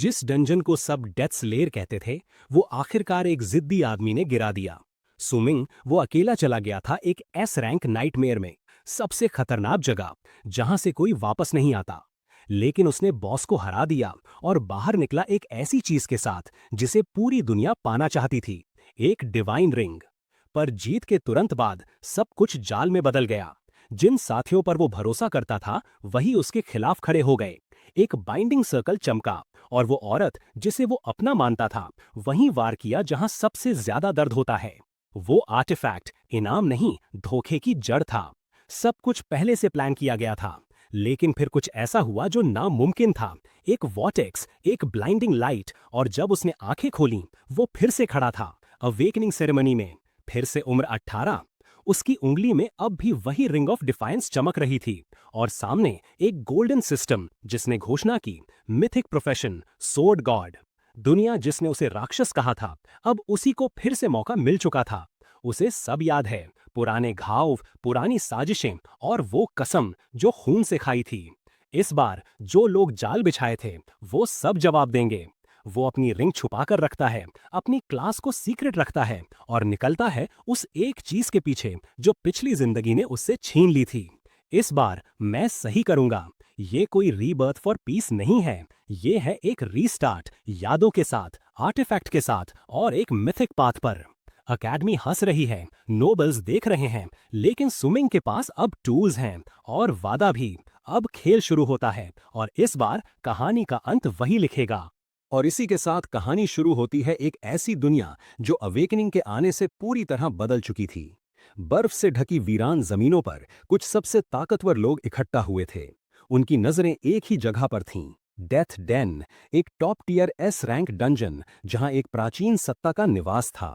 जिस डंजन को सब डेथ्स लेयर कहते थे, वो आखिरकार एक जिद्दी आदमी ने गिरा दिया। सुमिंग वो अकेला चला गया था एक एस रैंक नाइटमेयर में, सबसे खतरनाक जगह जहां से कोई वापस नहीं आता। लेकिन उसने बॉस को हरा दिया और बाहर निकला एक ऐसी चीज के साथ जिसे पूरी दुनिया पाना चाहती थी, एक डिवाइन रिंग। पर जीत के तुरंत बाद सब कुछ जाल में बदल गया। जिन साथियों पर वो भरोसा करता था वही उसके खिलाफ खड़े हो गए। एक बाइंडिंग सर्कल चमका और वो औरत जिसे वो अपना मानता था वहीं वार किया जहां सबसे ज्यादा दर्द होता है। वो आर्टिफैक्ट इनाम नहीं, धोखे की जड़ था। सब कुछ पहले से प्लान किया गया था, लेकिन फिर कुछ ऐसा हुआ जो नामुमकिन था। एक वॉटेक्स, एक ब्लाइंडिंग लाइट, और जब उसने आंखें खोलीं वो फिर से खड़ा था अवेकनिंग सेरेमनी में। फिर से उम्र 18। उसकी उंगली में अब भी वही रिंग ऑफ डिफायंस चमक रही थी, और सामने एक गोल्डन सिस्टम जिसने घोषणा की, मिथिक प्रोफेशन, सोर्ड गॉड। दुनिया जिसने उसे राक्षस कहा था, अब उसी को फिर से मौका मिल चुका था। उसे सब याद है, पुराने घाव, पुरानी साजिशें और वो कसम जो खून से खाई थी। इस बार जो लोग जाल बिछाए थे वो सब जवाब देंगे। वो अपनी रिंग छुपा कर रखता है, अपनी क्लास को सीक्रेट रखता है और निकलता है उस एक चीज के पीछे जो पिछली जिंदगी ने उससे छीन ली थी। इस बार मैं सही करूंगा। ये कोई रीबर्थ फॉर पीस नहीं है, ये है एक रीस्टार्ट, यादों के साथ, आर्टिफैक्ट के साथ और एक मिथिक पाथ पर। अकेडमी हंस रही है, नोबल्स देख रहे हैं, लेकिन सुमिंग के पास अब टूल्स हैं और वादा भी। अब खेल शुरू होता है और इस बार कहानी का अंत वही लिखेगा। और इसी के साथ कहानी शुरू होती है एक ऐसी दुनिया जो अवेकनिंग के आने से पूरी तरह बदल चुकी थी। बर्फ से ढकी वीरान जमीनों पर कुछ सबसे ताकतवर लोग इकट्ठा हुए थे। उनकी नजरें एक ही जगह पर थीं, डेथ डेन, एक top tier S rank dungeon जहां एक प्राचीन सत्ता का निवास था।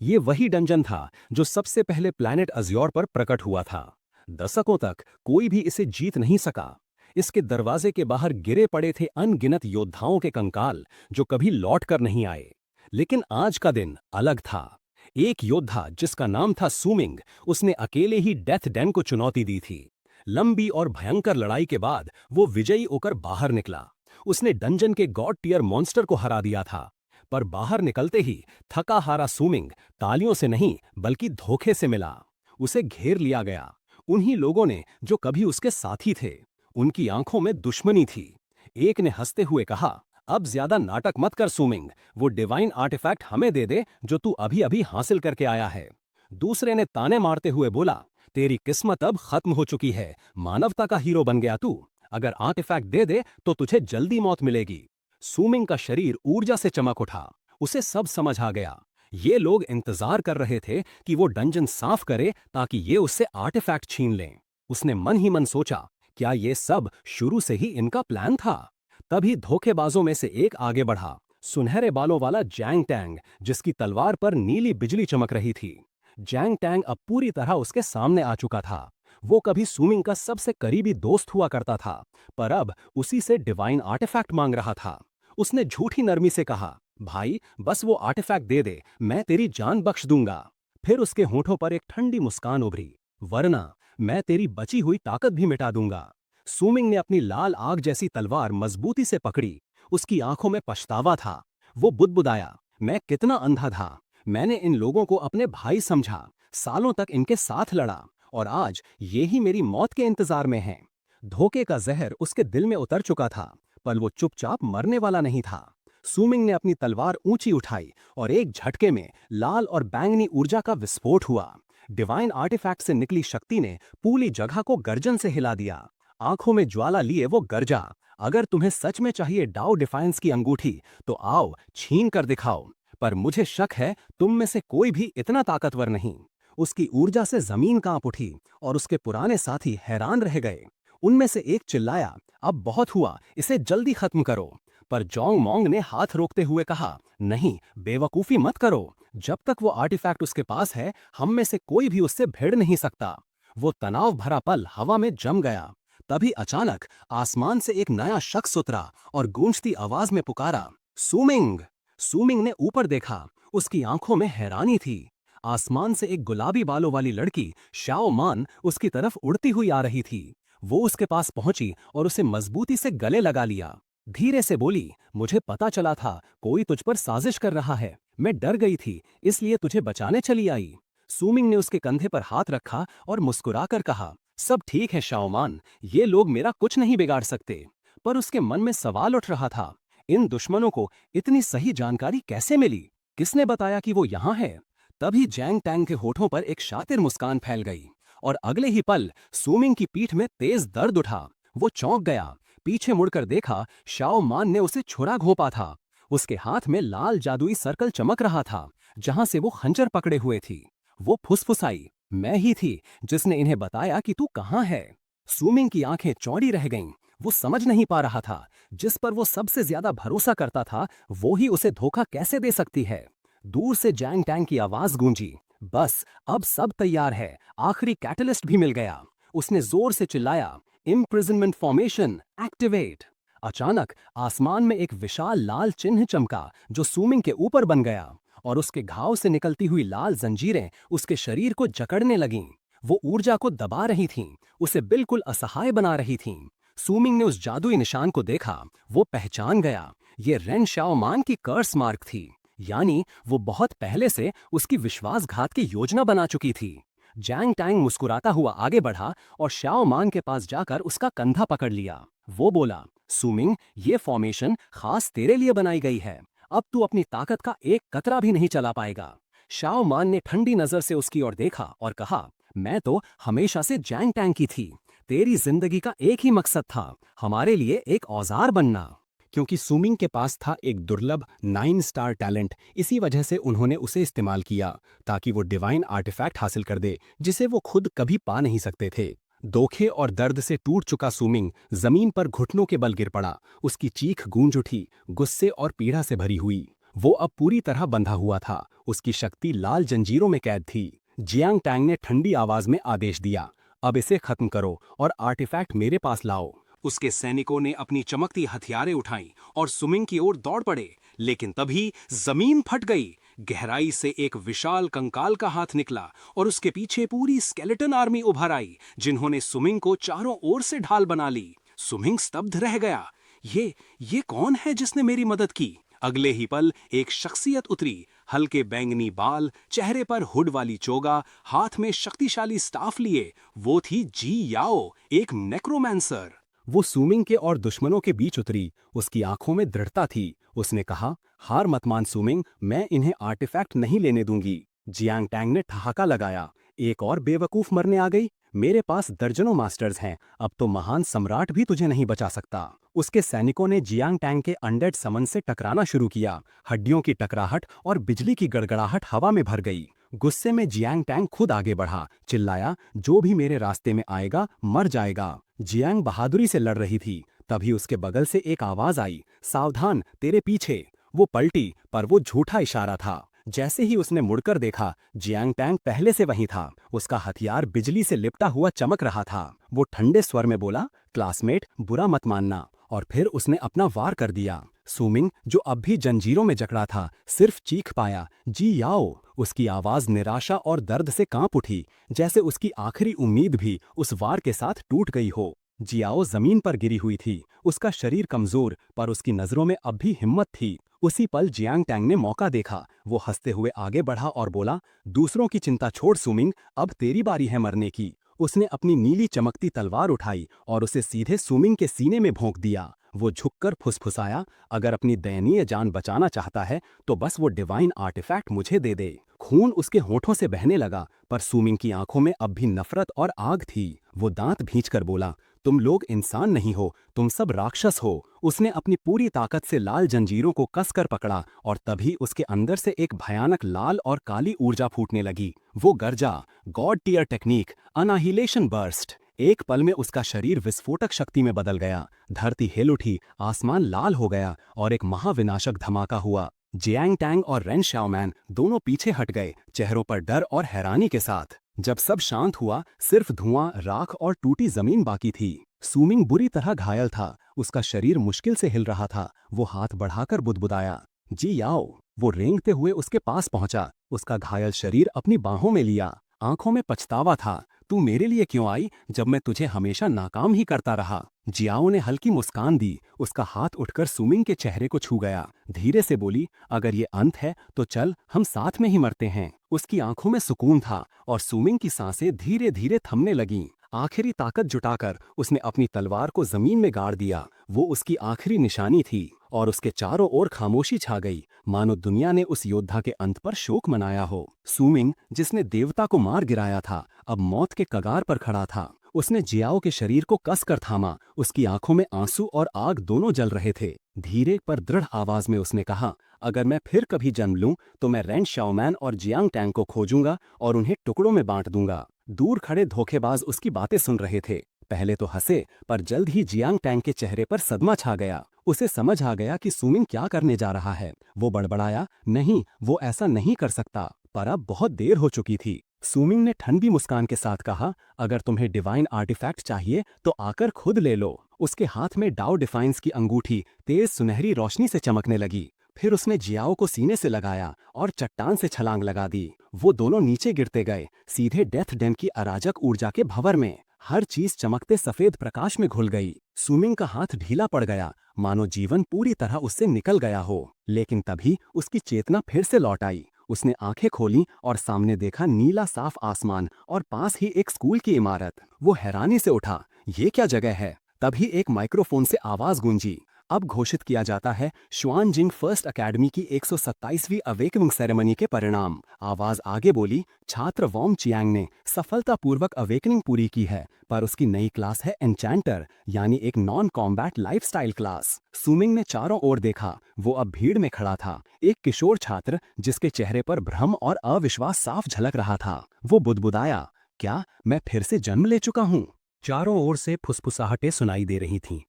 ये वही डंजन था जो सबसे पहले प्लैनेट अज्योर पर प्रकट हुआ था। दशकों तक कोई भी इसे जीत नहीं सका। इसके दरवाजे के बाहर गिरे पड़े थे अनगिनत योद्धाओं के कंकाल जो कभी लौट कर नहीं आए। लेकिन आज का दिन अलग था। एक योद्धा जिसका नाम था सुमिंग, उसने अकेले ही डेथ डेन को चुनौती दी थी। लंबी और भयंकर लड़ाई के बाद वो विजयी होकर बाहर निकला। उसने डंजन के गॉड टियर मॉन्स्टर को हरा दिया था। पर बाहर निकलते ही थका हारा सुमिंग तालियों से नहीं बल्कि धोखे से मिला। उसे घेर लिया गया, उन्हीं लोगों ने जो कभी उसके साथी थे। उनकी आंखों में दुश्मनी थी। एक ने हंसते हुए कहा, अब ज्यादा नाटक मत कर सुमिंग, वो डिवाइन आर्टिफैक्ट हमें दे दे जो तू अभी अभी हासिल करके आया है। दूसरे ने ताने मारते हुए बोला, तेरी किस्मत अब खत्म हो चुकी है, मानवता का हीरो बन गया तू। अगर आर्टिफैक्ट दे दे तो तुझे जल्दी मौत मिलेगी। सुमिंग का शरीर ऊर्जा से चमक उठा। उसे सब समझ आ गया। ये लोग इंतजार कर रहे थे कि वो डंजन साफ करे ताकि ये उससे आर्टिफैक्ट छीन लें। उसने मन ही मन सोचा, क्या ये सब शुरू से ही इनका प्लान था? तभी धोखेबाजों में से एक आगे बढ़ा, सुनहरे बालों वाला जैंग टैंग, जिसकी तलवार पर नीली बिजली चमक रही थी। जैंग टैंग अब पूरी तरह उसके सामने आ चुका था। वो कभी सुमिंग का सबसे करीबी दोस्त हुआ करता था, पर अब उसी से डिवाइन आर्टिफैक्ट मांग रहा था। उसने झूठी नरमी से कहा, भाई बस वो आर्टिफैक्ट दे दे, मैं तेरी जान बख्श दूंगा। फिर उसके होठों पर एक ठंडी मुस्कान उभरी, वरना मैं तेरी बची हुई ताकत भी मिटा दूंगा। सुमिंग ने अपनी लाल आग जैसी तलवार मजबूती से पकड़ी। उसकी आंखों में पछतावा था। वो बुदबुदाया, मैं कितना अंधा था। मैंने इन लोगों को अपने भाई समझा, सालों तक इनके साथ लड़ा, और आज ये ही मेरी मौत के इंतजार में हैं। धोखे का जहर उसके दिल में उतर चुका था, पर वो चुपचाप मरने वाला नहीं था। सुमिंग ने अपनी तलवार ऊंची उठाई और एक झटके में लाल और बैंगनी ऊर्जा का विस्फोट हुआ। डिवाइन आर्टिफैक्ट से निकली शक्ति ने पूरी जगह को गर्जन से हिला दिया। आंखों में ज्वाला लिए वो गरजा, अगर तुम्हें सच में चाहिए डाउ डिफाइंस की अंगूठी तो आओ छीन कर दिखाओ। पर मुझे शक है तुम में से कोई भी इतना ताकतवर नहीं। उसकी ऊर्जा से जमीन कांप उठी और उसके पुराने साथी हैरान रह गए। उनमें से एक चिल्लाया, अब बहुत हुआ, इसे जल्दी खत्म करो। पर जोंग मोंग ने हाथ रोकते हुए कहा, नहीं, बेवकूफी मत करो। जब तक वो आर्टिफैक्ट उसके पास है, हम में से कोई भी उससे भिड़ नहीं सकता। वो तनाव भरा पल हवा में जम गया। तभी अचानक आसमान से एक नया शख्स उतरा और गूंजती आवाज में पुकारा, सुमिंग। सुमिंग ने ऊपर देखा, उसकी आंखों में हैरानी थी। आसमान से एक गुलाबी बालों वाली लड़की शाओ मान उसकी तरफ उड़ती हुई आ रही थी। वो उसके पास पहुंची और उसे मजबूती से गले लगा लिया। धीरे से बोली, मुझे पता चला था कोई तुझ पर साजिश कर रहा है। मैं डर गई थी, इसलिए तुझे बचाने चली आई। सुमिंग ने उसके कंधे पर हाथ रखा और मुस्कुराकर कहा, सब ठीक है शाओमान, ये लोग मेरा कुछ नहीं बिगाड़ सकते। पर उसके मन में सवाल उठ रहा था, इन दुश्मनों को इतनी सही जानकारी कैसे मिली? किसने बताया कि वो यहाँ है? तभी जैंग टैंग के होठों पर एक शातिर मुस्कान फैल गई और अगले ही पल सुमिंग की पीठ में तेज दर्द उठा। वो चौंक गया। पीछे मुड़कर देखा, शाओ मान ने उसे छुरा घोंपा था। उसके हाथ में लाल जादुई सर्कल चमक रहा था, जहां से वो खंजर पकड़े हुए थी। वो फुसफुसाई, मैं ही थी जिसने इन्हें बताया कि तू कहाँ है। सुमिंग की आंखें चौड़ी रह गईं। वो समझ नहीं पा रहा था, जिस पर वो सबसे ज्यादा भरोसा करता था, वो ही उसे धोखा कैसे दे सकती है। दूर से जैंग टैंग की आवाज गूंजी, बस अब सब तैयार है, आखिरी कैटलिस्ट भी मिल गया। उसने जोर से चिल्लाया, इम्प्रिजनमेंट फॉर्मेशन एक्टिवेट। अचानक आसमान में एक विशाल लाल चिन्ह चमका जो सुमिंग के ऊपर बन गया, और उसके घाव से निकलती हुई लाल जंजीरें उसके शरीर को जकड़ने लगीं। वो ऊर्जा को दबा रही थीं, उसे बिल्कुल असहाय बना रही थीं। सुमिंग ने उस जादुई निशान को देखा, वो पहचान गया, ये रेन शाओमान की कर्स मार्क थी। यानी वो बहुत पहले से उसकी विश्वासघात की योजना बना चुकी थी। जैंग टैंग मुस्कुराता हुआ आगे बढ़ा और शाओ मान के पास जाकर उसका कंधा पकड़ लिया। वो बोला, सुमिंग, ये फॉर्मेशन खास तेरे लिए बनाई गई है। अब तू अपनी ताकत का एक कतरा भी नहीं चला पाएगा। शाओ मान ने ठंडी नजर से उसकी ओर देखा और कहा, मैं तो हमेशा से जैंग टैंग की थी। तेरी जिंदगी का एक ही मकसद था, हमारे लिए एक औजार बनना। क्योंकि सुमिंग के पास था एक दुर्लभ 9 स्टार टैलेंट, इसी वजह से उन्होंने उसे इस्तेमाल किया ताकि वो डिवाइन आर्टिफैक्ट हासिल कर दे जिसे वो खुद कभी पा नहीं सकते थे। धोखे और दर्द से टूट चुका सुमिंग जमीन पर घुटनों के बल गिर पड़ा। उसकी चीख गूंज उठी, गुस्से और पीड़ा से भरी हुई। वो अब पूरी तरह बंधा हुआ था, उसकी शक्ति लाल जंजीरों में कैद थी। जियांग टैंग ने ठंडी आवाज में आदेश दिया, अब इसे खत्म करो और आर्टिफैक्ट मेरे पास लाओ। उसके सैनिकों ने अपनी चमकती हथियारें उठाई और सुमिंग की ओर दौड़ पड़े, लेकिन तभी जमीन फट गई। गहराई से एक विशाल कंकाल का हाथ निकला और उसके पीछे पूरी स्केलेटन आर्मी उभर आई, जिन्होंने सुमिंग को चारों ओर से ढाल बना ली। सुमिंग स्तब्ध रह गया। ये कौन है जिसने मेरी मदद की? अगले ही पल एक शख्सियत उतरी, हल्के बैंगनी बाल, चेहरे पर हुड वाली चोगा, हाथ में शक्तिशाली स्टाफ लिए। वो थी जी याओ, एक नेक्रोमैंसर। वो सुमिंग के और दुश्मनों के बीच उतरी। उसकी आंखों में दृढ़ता थी। उसने कहा, हार मत मान सुमिंग, मैं इन्हें आर्टिफैक्ट नहीं लेने दूंगी। जियांग टैंग ने ठहाका लगाया, एक और बेवकूफ मरने आ गई? मेरे पास दर्जनों मास्टर्स हैं, अब तो महान सम्राट भी तुझे नहीं बचा सकता। उसके सैनिकों ने जियांग टैंग के अनडेड समन से टकराना शुरू किया। हड्डियों की टकराहट और बिजली की गड़गड़ाहट हवा में भर गई। गुस्से में जियांग टैंग खुद आगे बढ़ा, चिल्लाया, जो भी मेरे रास्ते में आएगा मर जाएगा। जियांग बहादुरी से लड़ रही थी, तभी उसके बगल से एक आवाज आई, सावधान, तेरे पीछे। वो पलटी, पर वो झूठा इशारा था। जैसे ही उसने मुड़कर देखा, जियांग टैंग पहले से वहीं था। उसका हथियार बिजली से लिपटा हुआ चमक रहा था। वो ठंडे स्वर में बोला, क्लासमेट, बुरा मत मानना। और फिर उसने अपना वार कर दिया। सुमिंग, जो अब भी जंजीरों में जकड़ा था, सिर्फ चीख पाया, जी याओ। उसकी आवाज निराशा और दर्द से कांप उठी, जैसे उसकी आखिरी उम्मीद भी उस वार के साथ टूट गई हो। जियाओ जमीन पर गिरी हुई थी, उसका शरीर कमजोर, पर उसकी नजरों में अब भी हिम्मत थी। उसी पल जियांग टैंग ने मौका देखा। वो हंसते हुए आगे बढ़ा और बोला, दूसरों की चिंता छोड़ सुमिंग, अब तेरी बारी है मरने की। उसने अपनी नीली चमकती तलवार उठाई और उसे सीधे सुमिंग के सीने में भोंक दिया। वो झुककर फुसफुसाया, अगर अपनी दयनीय जान बचाना चाहता है तो बस वो डिवाइन आर्टिफैक्ट मुझे दे दे। खून उसके होठों से बहने लगा, पर सुमिंग की आंखों में अब भी नफरत और आग थी। वो दांत भींचकर बोला, तुम लोग इंसान नहीं हो, तुम सब राक्षस हो। उसने अपनी पूरी ताकत से लाल जंजीरों को कसकर पकड़ा और तभी उसके अंदर से एक भयानक लाल और काली ऊर्जा फूटने लगी। वो गर्जा, गॉड टियर टेक्निक, अनाहिलेशन बर्स्ट। एक पल में उसका शरीर विस्फोटक शक्ति में बदल गया। धरती हिल उठी, आसमान लाल हो गया और एक महाविनाशक धमाका हुआ। जियांग टैंग और रेन शाओमैन दोनों पीछे हट गए, चेहरों पर डर और हैरानी के साथ। जब सब शांत हुआ, सिर्फ धुआं, राख और टूटी जमीन बाकी थी। सुमिंग बुरी तरह घायल था, उसका शरीर मुश्किल से हिल रहा था। वो हाथ बढ़ाकर बुदबुदाया, जी याओ। वो रेंगते हुए उसके पास पहुंचा, उसका घायल शरीर अपनी बाहों में लिया। आंखों में पछतावा था, तू मेरे लिए क्यों आई जब मैं तुझे हमेशा नाकाम ही करता रहा? जियाओ ने हल्की मुस्कान दी। उसका हाथ उठकर सुमिंग के चेहरे को छू गया। धीरे से बोली, अगर ये अंत है तो चल हम साथ में ही मरते हैं। उसकी आंखों में सुकून था और सुमिंग की सांसें धीरे धीरे थमने लगीं। आखिरी ताकत जुटाकर उसने अपनी तलवार को जमीन में गाड़ दिया। वो उसकी आखिरी निशानी थी और उसके चारों ओर खामोशी छा गई, मानो दुनिया ने उस योद्धा के अंत पर शोक मनाया हो। सुमिंग, जिसने देवता को मार गिराया था, अब मौत के कगार पर खड़ा था। उसने जियाओ के शरीर को कसकर थामा। उसकी आंखों में आंसू और आग दोनों जल रहे थे। धीरे पर दृढ़ आवाज में उसने कहा, अगर मैं फिर कभी जन्म लूं तो मैं रेन शाओमैन और जियांग टैंग को खोजूंगा और उन्हें टुकड़ों में बांट दूंगा। दूर खड़े धोखेबाज उसकी बातें सुन रहे थे। पहले तो हंसे, पर जल्द ही जियांग टैंग के चेहरे पर सदमा छा गया। उसे समझ आ गया कि सुमिंग क्या करने जा रहा है। वो बड़बड़ाया, नहीं, वो ऐसा नहीं कर सकता। पर अब बहुत देर हो चुकी थी। सुमिंग ने ठंडी मुस्कान के साथ कहा, अगर तुम्हें डिवाइन आर्टिफैक्ट चाहिए तो आकर खुद ले लो। उसके हाथ में डाओ डिफाइंस की अंगूठी तेज सुनहरी रोशनी से चमकने लगी। फिर उसने जियाओ को सीने से लगाया और चट्टान से छलांग लगा दी। वो दोनों नीचे गिरते गए, सीधे डेथ डेन की अराजक ऊर्जा के भंवर में। हर चीज चमकते सफेद प्रकाश में घुल गई। सुमिंग का हाथ ढीला पड़ गया, मानो जीवन पूरी तरह उससे निकल गया हो। लेकिन तभी उसकी चेतना फिर से लौट आई। उसने आंखें खोलीं और सामने देखा नीला साफ आसमान और पास ही एक स्कूल की इमारत। वो हैरानी से उठा, ये क्या जगह है? तभी एक माइक्रोफोन से आवाज गूंजी, अब घोषित किया जाता है शुआनजिंग फर्स्ट एकेडमी की 127वीं अवेकनिंग सेरेमनी के परिणाम। आवाज आगे बोली, छात्र वॉन्ग चियांग ने सफलतापूर्वक अवेकनिंग पूरी की है, पर उसकी नई क्लास है एन्चेंटर, यानी एक non combat lifestyle class. Swimming ने चारों ओर देखा। वो अब भीड़ में खड़ा था, एक किशोर छात्र जिसके चेहरे पर भ्रम और अविश्वास साफ झलक रहा था। वो बुदबुदाया, क्या मैं फिर से जन्म ले चुका हूँ? चारों ओर से फुसफुसाहटें सुनाई दे रही थीं।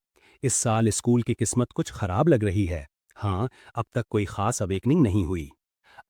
इस साल स्कूल की किस्मत कुछ खराब लग रही है। हाँ, अब तक कोई खास अवेकनिंग नहीं हुई।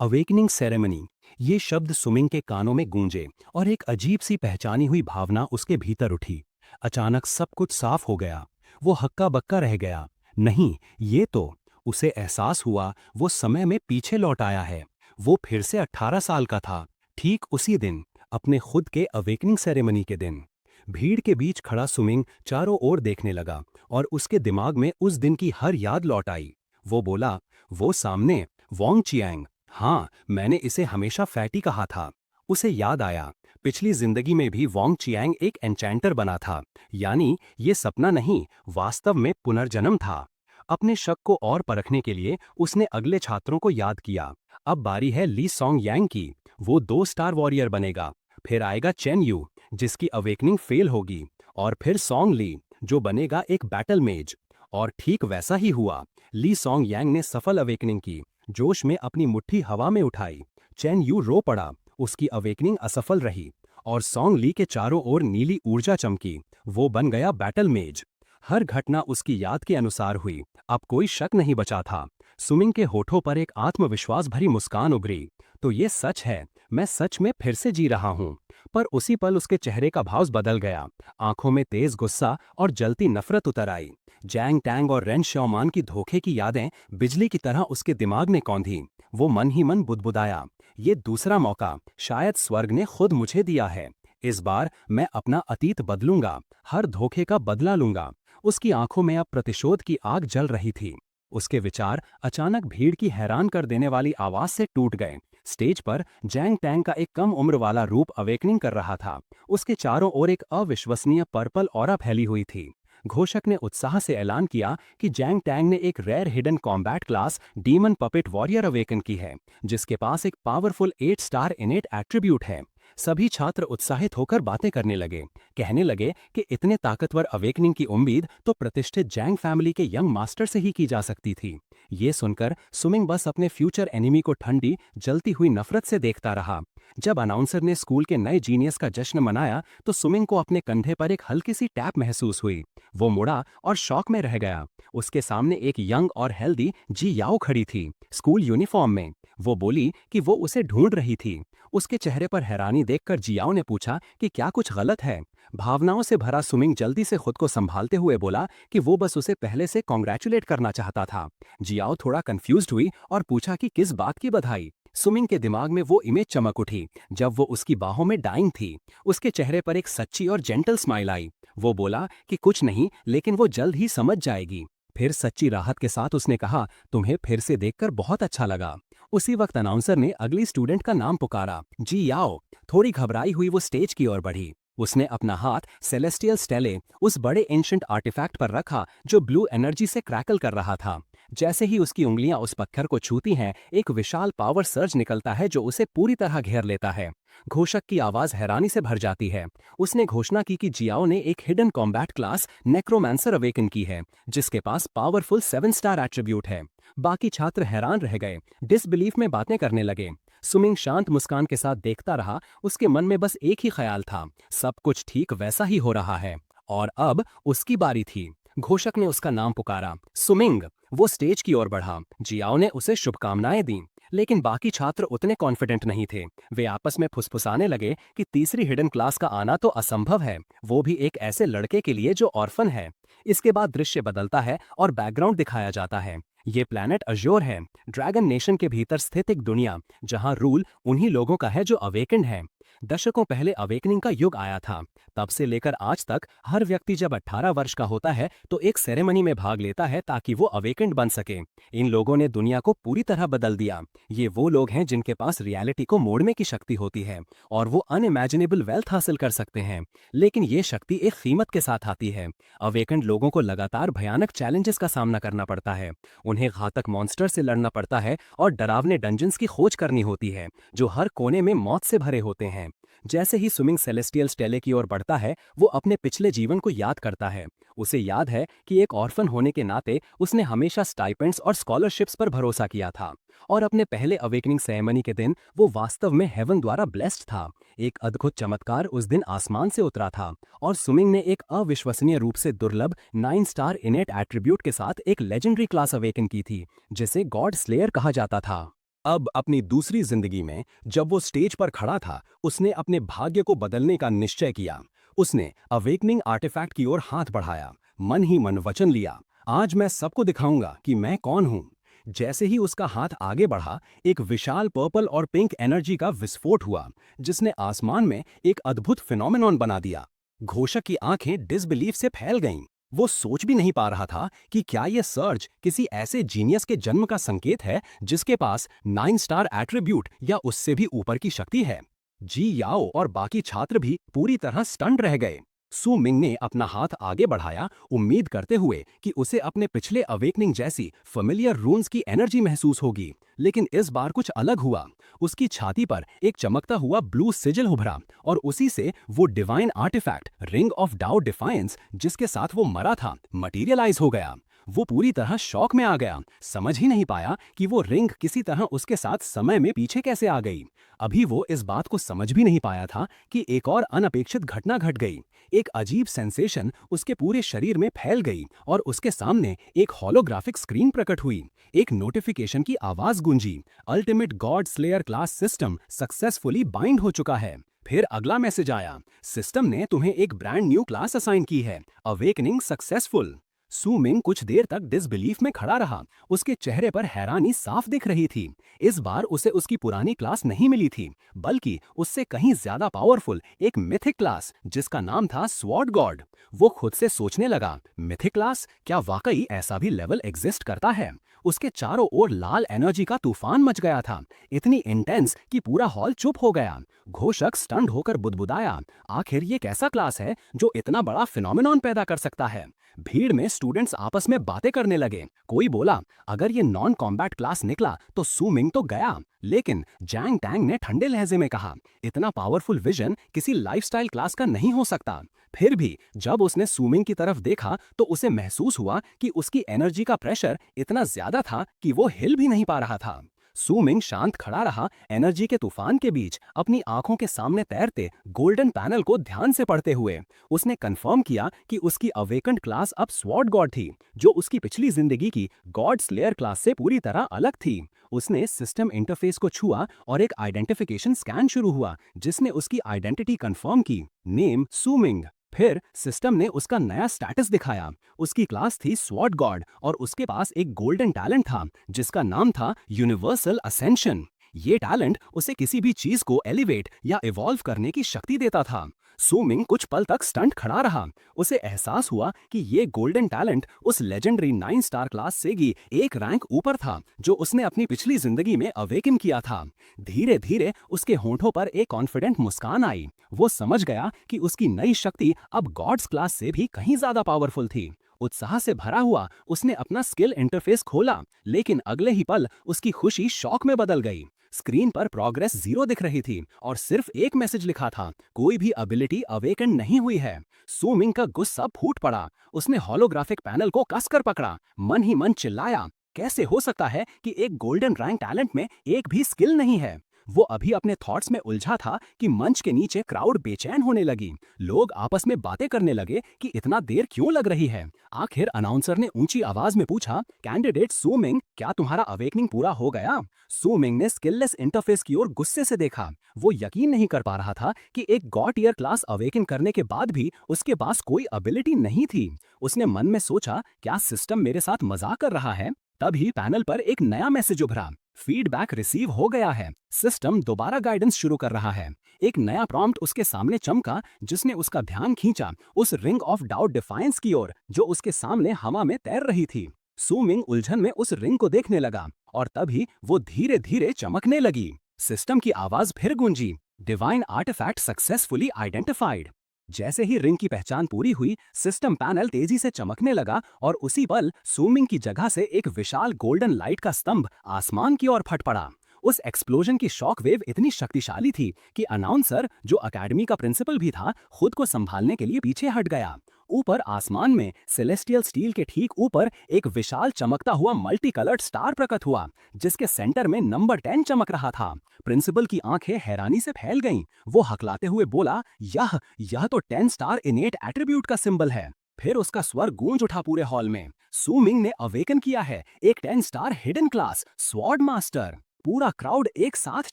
अवेकनिंग सेरेमनी, ये शब्द सुमिंग के कानों में गूंजे और एक अजीब सी पहचानी हुई भावना उसके भीतर उठी। अचानक सब कुछ साफ हो गया। वो हक्का बक्का रह गया। नहीं, ये तो उसे एहसास हुआ वो समय में पीछे लौट आया है। वो फिर से 18 साल का था, ठीक उसी दिन, अपने खुद के अवेकनिंग सेरेमनी के दिन। भीड़ के बीच खड़ा सुमिंग चारों ओर देखने लगा और उसके दिमाग में उस दिन की हर याद लौट आई। वो बोला, वो सामने, वॉन्ग चियांग। हाँ, मैंने इसे हमेशा फैटी कहा था। उसे याद आया, पिछली जिंदगी में भी वॉन्ग चियांग एक एन्चेंटर बना था, यानी ये सपना नहीं, वास्तव में पुनर्जन्म था। अपने शक को और परखने के लिए उसने अगले छात्रों को याद किया। अब बारी है ली सॉन्ग यांग की। वो 2 स्टार वॉरियर बनेगा। फिर आएगा चेन यू, जिसकी अवेकनिंग फेल होगी, और फिर सॉन्ग ली, जो बनेगा एक बैटल मेज। और ठीक वैसा ही हुआ। ली सॉन्ग यांग ने सफल अवेकनिंग की, जोश में अपनी मुट्ठी हवा में उठाई। चेन यू रो पड़ा, उसकी अवेकनिंग असफल रही, और सॉन्ग ली के चारों ओर नीली ऊर्जा चमकी। वो बन गया बैटल मेज। हर घटना उसकी याद के अनुसार हुई। अब कोई शक नहीं बचा था। सुमिंग के होठों पर एक आत्मविश्वास भरी मुस्कान उभरी। तो ये सच है, मैं सच में फिर से जी रहा हूँ। पर उसी पल उसके चेहरे का भाव बदल गया। आंखों में तेज गुस्सा और जलती नफरत उतर आई। जैंग टैंग और रेन श्योमान की धोखे की यादें बिजली की तरह उसके दिमाग में कौंधी। वो मन ही मन बुदबुदाया, ये दूसरा मौका शायद स्वर्ग ने खुद मुझे दिया है। इस बार मैं अपना अतीत बदलूंगा, हर धोखे का बदला लूंगा। उसकी आंखों में अब प्रतिशोध की आग जल रही थी। उसके विचार अचानक भीड़ की हैरान कर देने वाली आवाज से टूट गए। स्टेज पर जैंग टैंग का एक कम उम्र वाला रूप अवेकनिंग कर रहा था। उसके चारों ओर एक अविश्वसनीय पर्पल ऑरा फैली हुई थी। घोषक ने उत्साह से ऐलान किया कि जैंग टैंग ने एक rare hidden combat class demon puppet warrior awaken की है, जिसके पास एक पावरफुल 8 स्टार इनेट एट्रीब्यूट है। सभी छात्र उत्साहित होकर बातें करने लगे, कहने लगे कि इतने ताकतवर अवेकनिंग की उम्मीद तो प्रतिष्ठित जैंग फैमिली के यंग मास्टर से ही की जा सकती थी। ये सुनकर सुमिंग बस अपने फ्यूचर एनिमी को ठंडी जलती हुई नफरत से देखता रहा। जब अनाउंसर ने स्कूल के नए जीनियस का जश्न मनाया तो सुमिंग को अपने कंधे पर एक हल्की सी टैप महसूस हुई। वो मुड़ा और शॉक में रह गया। उसके सामने एक यंग और हेल्दी जी याओ खड़ी थी, स्कूल यूनिफॉर्म में। वो बोली कि वो उसे ढूंढ रही थी। उसके चेहरे पर हैरानी देखकर जियाओ ने पूछा कि क्या कुछ गलत है। भावनाओं से भरा सुमिंग जल्दी से खुद को संभालते हुए बोला कि वो बस उसे पहले से कॉन्ग्रेचुलेट करना चाहता था। जियाओ थोड़ा कंफ्यूज्ड हुई और पूछा कि किस बात की बधाई। सुमिंग के दिमाग में वो इमेज चमक उठी जब वो उसकी बाहों में डाइंग थी। उसके चेहरे पर एक सच्ची और जेंटल स्माइल आई। वो बोला कि कुछ नहीं, लेकिन वो जल्द ही समझ जाएगी। फिर सच्ची राहत के साथ उसने कहा, तुम्हें फिर से देखकर बहुत अच्छा लगा। उसी वक्त अनाउंसर ने अगली स्टूडेंट का नाम पुकारा, जी याओ। थोड़ी घबराई हुई वो स्टेज की ओर बढ़ी। उसने अपना हाथ सेलेस्टियल स्टेले, उस बड़े एंशंट आर्टिफैक्ट पर रखा जो ब्लू एनर्जी से क्रैकल कर रहा था। जैसे ही उसकी उंगलियां उस पत्थर को छूती हैं, एक विशाल पावर सर्ज निकलता है जो उसे पूरी तरह घेर लेता है। घोषक की आवाज हैरानी से भर जाती है। उसने घोषणा की कि जियाओ ने एक हिडन कॉम्बैट क्लास नेक्रोमांसर अवेकन की है, जिसके पास पावरफुल 7 स्टार एट्रीब्यूट है। बाकी छात्र हैरान रह गए, डिसबिलीफ में बातें करने लगे। सुमिंग शांत मुस्कान के साथ देखता रहा। उसके मन में बस एक ही ख्याल था, सब कुछ ठीक वैसा ही हो रहा है। और अब उसकी बारी थी। घोषक ने उसका नाम पुकारा, सुमिंग। वो स्टेज की ओर बढ़ा। जियाओ ने उसे शुभकामनाएं दी, लेकिन बाकी छात्र उतने कॉन्फिडेंट नहीं थे। वे आपस में फुसफुसाने लगे कि तीसरी हिडन क्लास का आना तो असंभव है, वो भी एक ऐसे लड़के के लिए जो ऑर्फन है। इसके बाद दृश्य बदलता है और बैकग्राउंड दिखाया जाता है। ये प्लैनेट अज्योर है, ड्रैगन नेशन के भीतर स्थित एक दुनिया जहां रूल उन्हीं लोगों का है जो अवेकेंड है। दशकों पहले अवेकनिंग का युग आया था। तब से लेकर आज तक हर व्यक्ति जब 18 वर्ष का होता है तो एक सेरेमनी में भाग लेता है ताकि वो अवेकेंड बन सके। इन लोगों ने दुनिया को पूरी तरह बदल दिया। ये वो लोग हैं जिनके पास रियलिटी को मोड़ने की शक्ति होती है और वो अनइमेजिनेबल वेल्थ हासिल कर सकते हैं। लेकिन ये शक्ति एक कीमत के साथ आती है। अवेकेंड लोगों को लगातार भयानक चैलेंजेस का सामना करना पड़ता है। उन्हें घातक मॉन्स्टर से लड़ना पड़ता है और डरावने डंजन्स की खोज करनी होती है जो हर कोने में मौत से भरे होते हैं। जैसे ही स्विमिंग सेलेस्टियल स्टेले की ओर बढ़ता है, वो अपने पिछले जीवन को याद करता है। उसे याद है कि एक ऑर्फन होने के नाते उसने हमेशा स्टाइपेंड्स और स्कॉलरशिप्स पर भरोसा किया था, और अपने पहले अवेकनिंग सेरेमनी के दिन वो वास्तव में हेवन द्वारा ब्लेस्ड था। एक अद्भुत चमत्कार उस दिन आसमान से उतरा था और स्विमिंग ने एक अविश्वसनीय रूप से दुर्लभ 9 स्टार इनेट एट्रीब्यूट के साथ एक लेजेंडरी क्लास अवेकन की थी, जिसे गॉड स्लेयर कहा जाता था। अब अपनी दूसरी जिंदगी में जब वो स्टेज पर खड़ा था, उसने अपने भाग्य को बदलने का निश्चय किया। उसने अवेकनिंग आर्टिफैक्ट की ओर हाथ बढ़ाया, मन ही मन वचन लिया, आज मैं सबको दिखाऊंगा कि मैं कौन हूं। जैसे ही उसका हाथ आगे बढ़ा, एक विशाल पर्पल और पिंक एनर्जी का विस्फोट हुआ, जिसने आसमान में एक अद्भुत फिनोमेनॉन बना दिया। घोषक की आंखें डिसबिलीफ से फैल गईं। वो सोच भी नहीं पा रहा था कि क्या यह सर्ज किसी ऐसे जीनियस के जन्म का संकेत है जिसके पास 9 स्टार एट्रीब्यूट या उससे भी ऊपर की शक्ति है। जी याओ और बाकी छात्र भी पूरी तरह स्टन्ड रह गए। सु मिंग ने अपना हाथ आगे बढ़ाया, उम्मीद करते हुए कि उसे अपने पिछले अवेकनिंग जैसी फेमिलियर रून्स की एनर्जी महसूस होगी, लेकिन इस बार कुछ अलग हुआ। उसकी छाती पर एक चमकता हुआ ब्लू सिजिल उभरा और उसी से वो डिवाइन आर्टिफैक्ट रिंग ऑफ डाउ डिफायंस, जिसके साथ वो मरा था, मटीरियलाइज हो गया। वो पूरी तरह शॉक में आ गया, समझ ही नहीं पाया कि वो रिंग किसी तरह उसके साथ समय में पीछे कैसे आ गई। अभी वो इस बात को समझ भी नहीं पाया था कि एक और अनपेक्षित घटना घट गई। एक अजीब सेंसेशन उसके पूरे शरीर में फैल गई और उसके सामने एक होलोग्राफिक स्क्रीन प्रकट हुई। एक नोटिफिकेशन की आवाज गूंजी, ultimate god slayer class system successfully bind हो चुका है। फिर अगला मैसेज आया, सिस्टम ने तुम्हें एक ब्रांड न्यू क्लास असाइन की है, अवेकनिंग सक्सेसफुल। सु मिंग कुछ देर तक डिसबिलीफ में खड़ा रहा। उसके चेहरे पर हैरानी साफ दिख रही थी। इस बार उसे उसकी पुरानी क्लास नहीं मिली थी, बल्कि उससे कहीं ज्यादा पावरफुल एक मिथिक क्लास, जिसका नाम था स्वॉर्ड गॉड। वो खुद से सोचने लगा, मिथिक क्लास, क्या वाकई ऐसा भी लेवल एग्जिस्ट करता है? उसके चारों ओर लाल एनर्जी का तूफान मच गया था, इतनी इंटेंस कि पूरा हॉल चुप हो गया। घोषक स्टंड होकर बुदबुदाया, आखिर ये कैसा क्लास है जो इतना बड़ा फिनोमेनॉन पैदा कर सकता है? भीड़ में स्टूडेंट्स आपस में बातें करने लगे। कोई बोला, अगर ये नॉन कॉम्बैट क्लास निकला तो सु मिंग तो गया। लेकिन जैंग टैंग ने ठंडे लहजे में कहा, इतना पावरफुल विजन किसी लाइफस्टाइल क्लास का नहीं हो सकता। फिर भी जब उसने सु मिंग की तरफ देखा तो उसे महसूस हुआ कि उसकी एनर्जी का प्रेशर इतना ज्यादा था कि वो हिल भी नहीं पा रहा था। सु मिंग शांत खड़ा रहा, एनर्जी के तूफान के बीच अपनी आंखों के सामने तैरते गोल्डन पैनल को ध्यान से पढ़ते हुए। उसने कंफर्म किया कि उसकी अवेकन्ड क्लास अब स्वॉर्ड गॉड थी, जो उसकी पिछली जिंदगी की गॉड स्लेयर क्लास से पूरी तरह अलग थी। उसने सिस्टम इंटरफेस को छुआ और एक आइडेंटिफिकेशन स्कैन शुरू हुआ, जिसने उसकी आइडेंटिटी कंफर्म की, नेम सु मिंग। फिर सिस्टम ने उसका नया स्टेटस दिखाया। उसकी क्लास थी स्वॉर्ड गॉड और उसके पास एक गोल्डन टैलेंट था जिसका नाम था यूनिवर्सल असेंशन। ये टैलेंट उसे किसी भी चीज को एलिवेट या इवॉल्व करने की शक्ति देता था। सुमिंग कुछ पल तक स्टंट खड़ा रहा। उसे एहसास हुआ कि ये गोल्डन टैलेंट उस लेजेंडरी 9 स्टार क्लास से भी एक रैंक ऊपर था जो उसने अपनी पिछली जिंदगी में अवेकन किया था। धीरे धीरे उसके होंठों पर एक कॉन्फिडेंट मुस्कान आई। वो समझ गया कि उसकी नई शक्ति अब गॉड्स क्लास से भी कहीं ज्यादा पावरफुल थी। उत्साह से भरा हुआ उसने अपना स्किल इंटरफेस खोला, लेकिन अगले ही पल उसकी खुशी शौक में बदल गई। स्क्रीन पर प्रोग्रेस 0 दिख रही थी और सिर्फ एक मैसेज लिखा था, कोई भी एबिलिटी अवेकन नहीं हुई है। सुमिंग का गुस्सा फूट पड़ा। उसने होलोग्राफिक पैनल को कसकर पकड़ा, मन ही मन चिल्लाया, कैसे हो सकता है कि एक गोल्डन रैंक टैलेंट में एक भी स्किल नहीं है। वो अभी अपने थॉट्स में उलझा था कि मंच के नीचे क्राउड बेचैन होने लगी। लोग आपस में बातें करने लगे कि इतना देर क्यों लग रही है। आखिर अनाउंसर ने ऊंची आवाज में पूछा, कैंडिडेट सुमिंग, क्या तुम्हारा अवेकनिंग पूरा हो गया? सुमिंग ने स्किललेस इंटरफेस की ओर गुस्से से देखा। वो यकीन नहीं कर पा रहा था कि एक गॉड ईयर क्लास अवेकन करने के बाद भी उसके पास कोई एबिलिटी नहीं थी। उसने मन में सोचा, क्या सिस्टम मेरे साथ मजाक कर रहा है? तभी पैनल पर एक नया मैसेज उभरा, फीडबैक रिसीव हो गया है, सिस्टम दोबारा गाइडेंस शुरू कर रहा है। एक नया प्रॉम्प्ट उसके सामने चमका जिसने उसका ध्यान खींचा उस रिंग ऑफ डाउट डिफाइंस की ओर जो उसके सामने हवा में तैर रही थी। सुमिंग उलझन में उस रिंग को देखने लगा और तभी वो धीरे धीरे चमकने लगी। सिस्टम की आवाज फिर गूंजी, डिवाइन आर्टिफैक्ट सक्सेसफुली आइडेंटिफाइड। जैसे ही रिंग की पहचान पूरी हुई, सिस्टम पैनल तेजी से चमकने लगा और उसी पल सुमिंग की जगह से एक विशाल गोल्डन लाइट का स्तंभ आसमान की ओर फट पड़ा। उस एक्सप्लोजन की शॉक वेव इतनी शक्तिशाली थी कि अनाउंसर, जो अकेडमी का प्रिंसिपल भी था, खुद को संभालने के लिए पीछे हट गया। ऊपर आसमान में सेलेस्टियल स्टील के ठीक ऊपर एक विशाल चमकता हुआ मल्टी कलर्ड स्टार प्रकट हुआ जिसके सेंटर में नंबर 10 चमक रहा था। प्रिंसिपल की आंखें हैरानी से फैल गईं। वो हकलाते हुए बोला, यह तो 10 स्टार इनेट एट्रीब्यूट का सिंबल है। फिर उसका स्वर गूंज उठा पूरे हॉल में, सुमिंग ने अवेकन किया है एक 10 star hidden class sword master. पूरा क्राउड एक साथ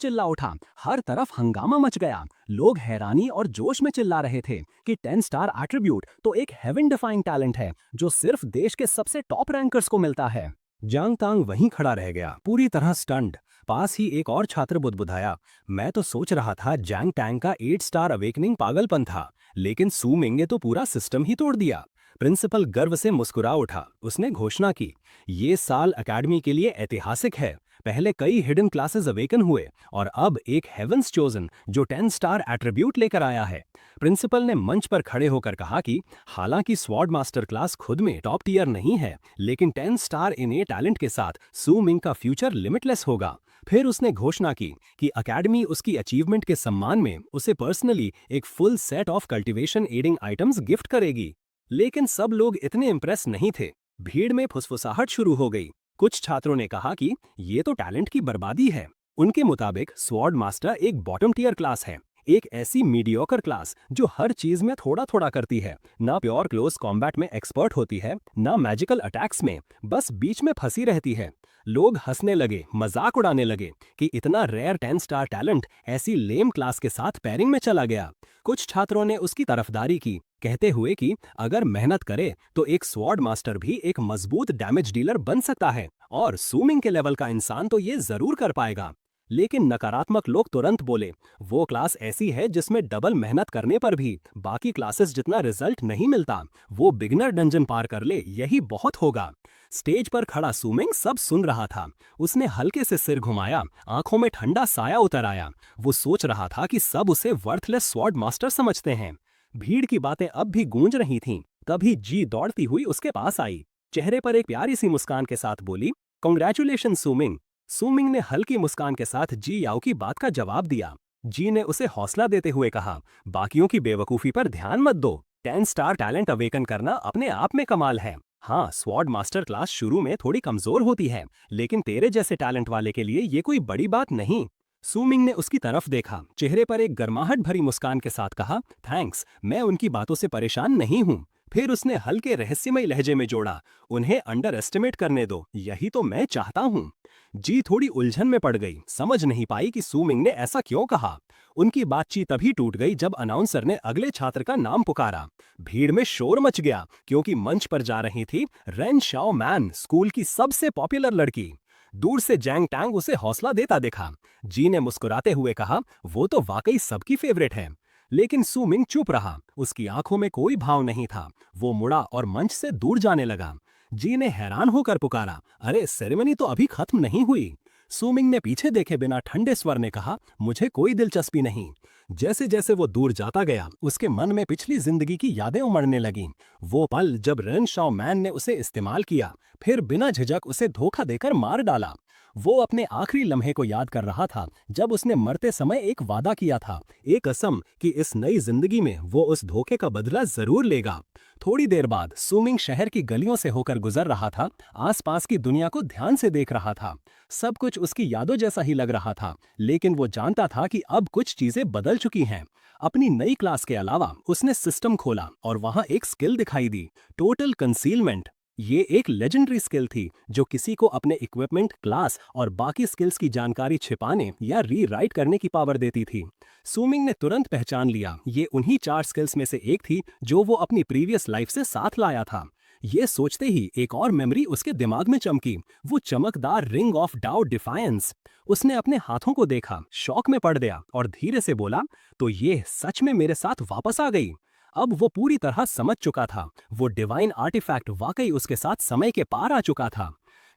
चिल्ला उठा। हर तरफ हंगामा मच गया। लोग हैरानी और जोश में चिल्ला रहे थे कि 10 स्टार एट्रीब्यूट तो एक हेवन डिफाइंग टैलेंट है जो सिर्फ देश के सबसे टॉप रैंकर्स को मिलता है। जांग तांग वहीं खड़ा रह गया, पूरी तरह स्टंड। पास ही एक और छात्र बुदबुदाया, मैं तो सोच रहा था जैंग टैंग का 8 स्टार अवेकनिंग पागलपन था, लेकिन सुमिंग ने तो पूरा सिस्टम ही तोड़ दिया। प्रिंसिपल गर्व से मुस्कुरा उठा। उसने घोषणा की, ये साल एकेडमी के लिए ऐतिहासिक है। पहले कई हिडन क्लासेस अवेकन हुए और अब एक हेवंस चोजन जो 10 स्टार एट्रीब्यूट लेकर आया है। प्रिंसिपल ने मंच पर खड़े होकर कहा कि हालांकि स्वॉर्ड मास्टर क्लास खुद में टॉप टियर नहीं है, लेकिन 10 स्टार इने टैलेंट के साथ सुमिंग का फ्यूचर लिमिटलेस होगा। फिर उसने घोषणा की कि एकेडमी उसकी अचीवमेंट के सम्मान में उसे पर्सनली एक full set of cultivation adding items gift करेगी। लेकिन सब लोग इतने इम्प्रेस नहीं थे। भीड़ में फुसफुसाहट शुरू हो गई। कुछ छात्रों ने कहा कि ये तो टैलेंट की बर्बादी है। उनके मुताबिक स्वॉर्ड मास्टर एक बॉटम टियर क्लास है, एक ऐसी मीडियोकर क्लास जो हर चीज में थोड़ा थोड़ा करती है, ना प्योर क्लोज कॉम्बैट में एक्सपर्ट होती है, ना मैजिकल अटैक्स में, बस बीच में फंसी रहती है। लोग हंसने लगे, मजाक उड़ाने लगे कि इतना रेयर 10 स्टार टैलेंट ऐसी लेम क्लास के साथ पैरिंग में चला गया। कुछ छात्रों ने उसकी तरफदारी की, कहते हुए कि अगर मेहनत करे तो एक स्वॉर्ड मास्टर भी एक मजबूत डैमेज डीलर बन सकता है और सुमिंग के लेवल का इंसान तो ये जरूर कर पाएगा। लेकिन नकारात्मक लोग तुरंत बोले, वो क्लास ऐसी है जिसमें डबल मेहनत करने पर भी बाकी क्लासेस जितना रिजल्ट नहीं मिलता। वो बिगनर डंजन पार कर ले, यही बहुत होगा। स्टेज पर खड़ा सुमिंग सब सुन रहा था। उसने हल्के से सिर घुमाया, आंखों में ठंडा साया उतर आया। वो सोच रहा था कि सब उसे वर्थलेस स्वॉर्ड मास्टर समझते हैं। भीड़ की बातें अब भी गूंज रही थीं। तभी जी दौड़ती हुई उसके पास आई। चेहरे पर एक प्यारी सी मुस्कान के साथ बोली, कॉन्ग्रेचुलेशन सुमिंग। सुमिंग ने हल्की मुस्कान के साथ जी याओ की बात का जवाब दिया। जी ने उसे हौसला देते हुए कहा, बाकियों की बेवकूफी पर ध्यान मत दो। 10 स्टार टैलेंट अवेकन करना अपने आप में कमाल है। हाँ, स्वॉर्ड मास्टर क्लास शुरू में थोड़ी कमजोर होती है, लेकिन तेरे जैसे टैलेंट वाले के लिए ये कोई बड़ी बात नहीं। सुमिंग ने उसकी तरफ देखा, चेहरे पर एक गर्माहट भरी मुस्कान के साथ कहा, थैंक्स, मैं उनकी बातों से परेशान नहीं हूँ। फिर उसने हल्के रहस्यमय लहजे में जोड़ा, उन्हें अंडर एस्टिमेट करने दो, यही तो मैं चाहता हूँ। जी थोड़ी उलझन में पड़ गई, समझ नहीं पाई कि सुमिंग ने ऐसा क्यों कहा। उनकी बातचीत तभी टूट गई जब अनाउंसर ने अगले छात्र का नाम पुकारा। भीड़ में शोर मच गया क्योंकि मंच पर जा रही थी रेन शाओ मैन, स्कूल की सबसे पॉपुलर लड़की। दूर से जैंग टैंग उसे हौसला देता दिखा। जी ने मुस्कुराते हुए कहा, वो तो वाकई सबकी फेवरेट है। लेकिन सू मिंग चुप रहा, उसकी आंखों में कोई भाव नहीं था। वो मुड़ा और मंच से दूर जाने लगा। जी ने हैरान होकर पुकारा, अरे सेरेमनी तो अभी खत्म नहीं हुई। सू मिंग ने पीछे देखे बिना ठंडे स्वर ने कहा, मुझे कोई दिलचस्पी नहीं। जैसे जैसे वो दूर जाता गया, उसके मन में पिछली जिंदगी की यादें उमड़ने लगीं। वो पल जब रेन शाओ मैन ने उसे इस्तेमाल किया, फिर बिना झिझक उसे धोखा देकर मार डाला। वो अपने आखिरी लम्हे को याद कर रहा था, जब उसने मरते समय एक वादा किया था, एक कसम कि इस नई जिंदगी में वो उस धोखे का बदला जरूर लेगा। थोड़ी देर बाद सू मिंग शहर की गलियों से होकर गुजर रहा था, आसपास की दुनिया को ध्यान से देख रहा था। सब कुछ उसकी यादों जैसा ही लग रहा था, लेकिन वो जानता था कि अब कुछ चीजें बदल चुकी हैं। अपनी नई क्लास के अलावा उसने सिस्टम खोला और वहां एक स्किल दिखाई दी, टोटल कंसीलमेंट। ये एक लेजेंडरी स्किल थी जो किसी को अपने इक्विपमेंट, क्लास और बाकी स्किल्स की जानकारी छिपाने या रीराइट करने की पावर देती थी। सू मिंग ने तुरंत पहचान लिया, ये उन्हीं 4 स्किल्स में से एक थी जो वो अपनी प्रीवियस लाइफ से साथ लाया था। ये सोचते ही एक और मेमोरी उसके दिमाग में चमकी, वो चमकदार रिंग ऑफ डाउ डिफायंस। उसने अपने हाथों को देखा, शॉक में पड़ गया और धीरे से बोला, तो ये सच में मेरे साथ वापस आ गई। अब वो पूरी तरह समझ चुका था, वो डिवाइन आर्टिफैक्ट वाकई उसके साथ समय के पार आ चुका था।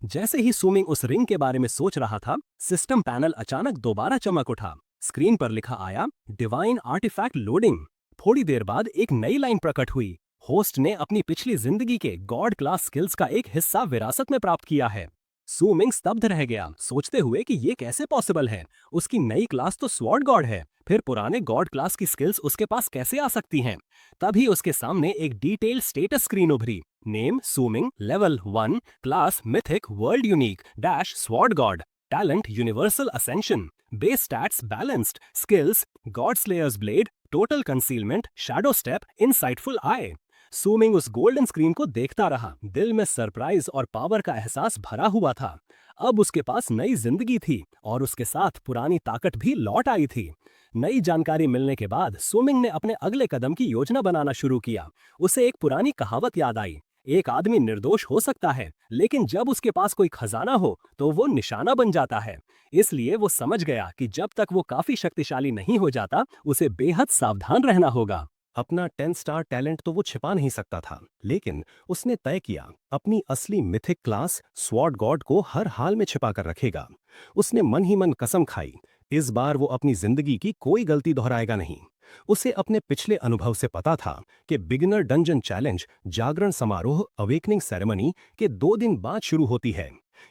जैसे ही सू मिंग उस रिंग के बारे में सोच रहा था, सिस्टम पैनल अचानक दोबारा चमक उठा। स्क्रीन पर लिखा आया, डिवाइन आर्टिफैक्ट लोडिंग। थोड़ी देर बाद एक नई लाइन प्रकट हुई, होस्ट ने अपनी पिछली जिंदगी के गॉड क्लास स्किल्स का एक हिस्सा विरासत में प्राप्त किया है। सू मिंग स्तब्ध रह गया, सोचते हुए कि ये कैसे पॉसिबल है। उसकी नई क्लास तो स्वॉर्ड गॉड है, फिर पुराने गॉड क्लास की स्किल्स उसके पास कैसे आ सकती हैं? तभी उसके सामने एक डिटेल स्टेटस स्क्रीन उभरी। Name Su Ming, level 1, class mythic world unique dash sword god, talent universal ascension, base stats balanced, skills god slayers blade, total concealment, shadow step, insightful eye. Su Ming उस golden screen को देखता रहा, दिल में surprise और power का एहसास भरा हुआ था। अब उसके पास नई जिंदगी थी और उसके साथ पुरानी ताकत भी लौट आई थी। नई जानकारी मिलने के बाद सू मिंग ने अपने अगले कदम की योजना बनाना शुरू किया। उसे एक पुरानी कहावत याद आई, एक आदमी निर्दोष हो सकता है, लेकिन जब उसके पास कोई खजाना हो तो वो निशाना बन जाता है। इसलिए वो समझ गया कि जब तक वो काफी शक्तिशाली नहीं हो जाता, उसे बेहद सावधान रहना होगा। अपना 10 स्टार टैलेंट तो वो छिपा नहीं सकता था, लेकिन उसने तय किया अपनी असली मिथिक क्लास स्वॉर्ड गॉड को हर हाल में छिपा कर रखेगा। उसने मन ही मन कसम खाई, इस बार वो अपनी जिंदगी की कोई गलती दोहराएगा नहीं। उसे अपने पिछले अनुभव से पता था कि बिगिनर डंजन चैलेंज जागरण समारोह अवेकनिंग सेरेमनी के 2 दिन बाद शुरू होती है।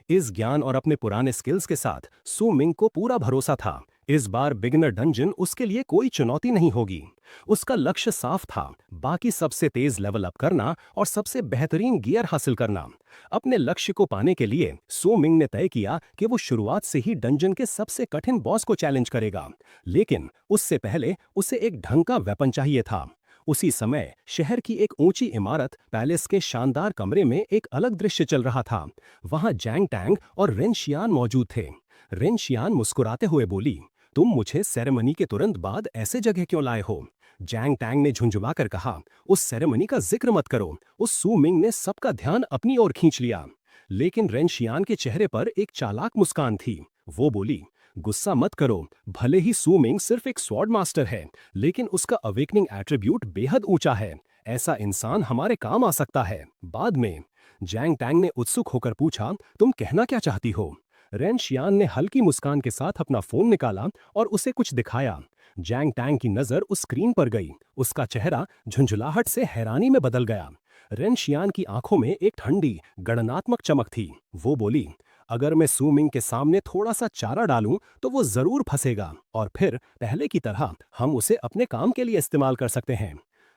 इस ज्ञान और अपने पुराने स्किल्स के साथ सू मिंग को पूरा भरोसा था, इस बार बिगिनर डंजन उसके लिए कोई चुनौती नहीं होगी। उसका लक्ष्य साफ था, बाकी सबसे तेज लेवल अप करना और सबसे बेहतरीन गियर हासिल करना। अपने लक्ष्य को पाने के लिए सू मिंग ने तय किया कि वो शुरुआत से ही डंजन के सबसे कठिन बॉस को चैलेंज करेगा, लेकिन उससे पहले उसे एक ढंग का वेपन चाहिए था। उसी समय शहर की एक ऊंची इमारत पैलेस के शानदार कमरे में एक अलग दृश्य चल रहा था। वहां जैंग टैंग और रेन शियान मौजूद थे। रेन शियान मुस्कुराते हुए बोली, तुम मुझे सेरेमनी के तुरंत बाद ऐसे जगह क्यों लाए हो? जैंग टैंग ने झुंझुलाकर कहा, उस सेरेमनी का जिक्र मत करो। उस सू मिंग ने सबका ध्यान अपनी ओर खींच लिया। लेकिन रेन शियान के चेहरे पर एक चालाक मुस्कान थी। वो बोली, गुस्सा मत करो, भले ही सू मिंग सिर्फ एक स्वॉर्ड मास्टर है, लेकिन उसका अवेकनिंग एट्रीब्यूट बेहद ऊंचा है। ऐसा इंसान हमारे काम आ सकता है बाद में। जैंग टैंग ने उत्सुक होकर पूछा, तुम कहना क्या चाहती हो? रेन शियान ने हल्की मुस्कान के साथ अपना फोन निकाला और उसे कुछ दिखाया। जैंग टैंग की नजर उस स्क्रीन पर गई। उसका चेहरा झुंझुलाहट से हैरानी में बदल गया। रेन शियान की आंखों में एक ठंडी गणनात्मक चमक थी। वो बोली, अगर मैं सू मिंग के सामने थोड़ा सा चारा डालूं तो वो जरूर फंसेगा और फिर पहले की तरह हम उसे अपने काम के लिए इस्तेमाल कर सकते हैं।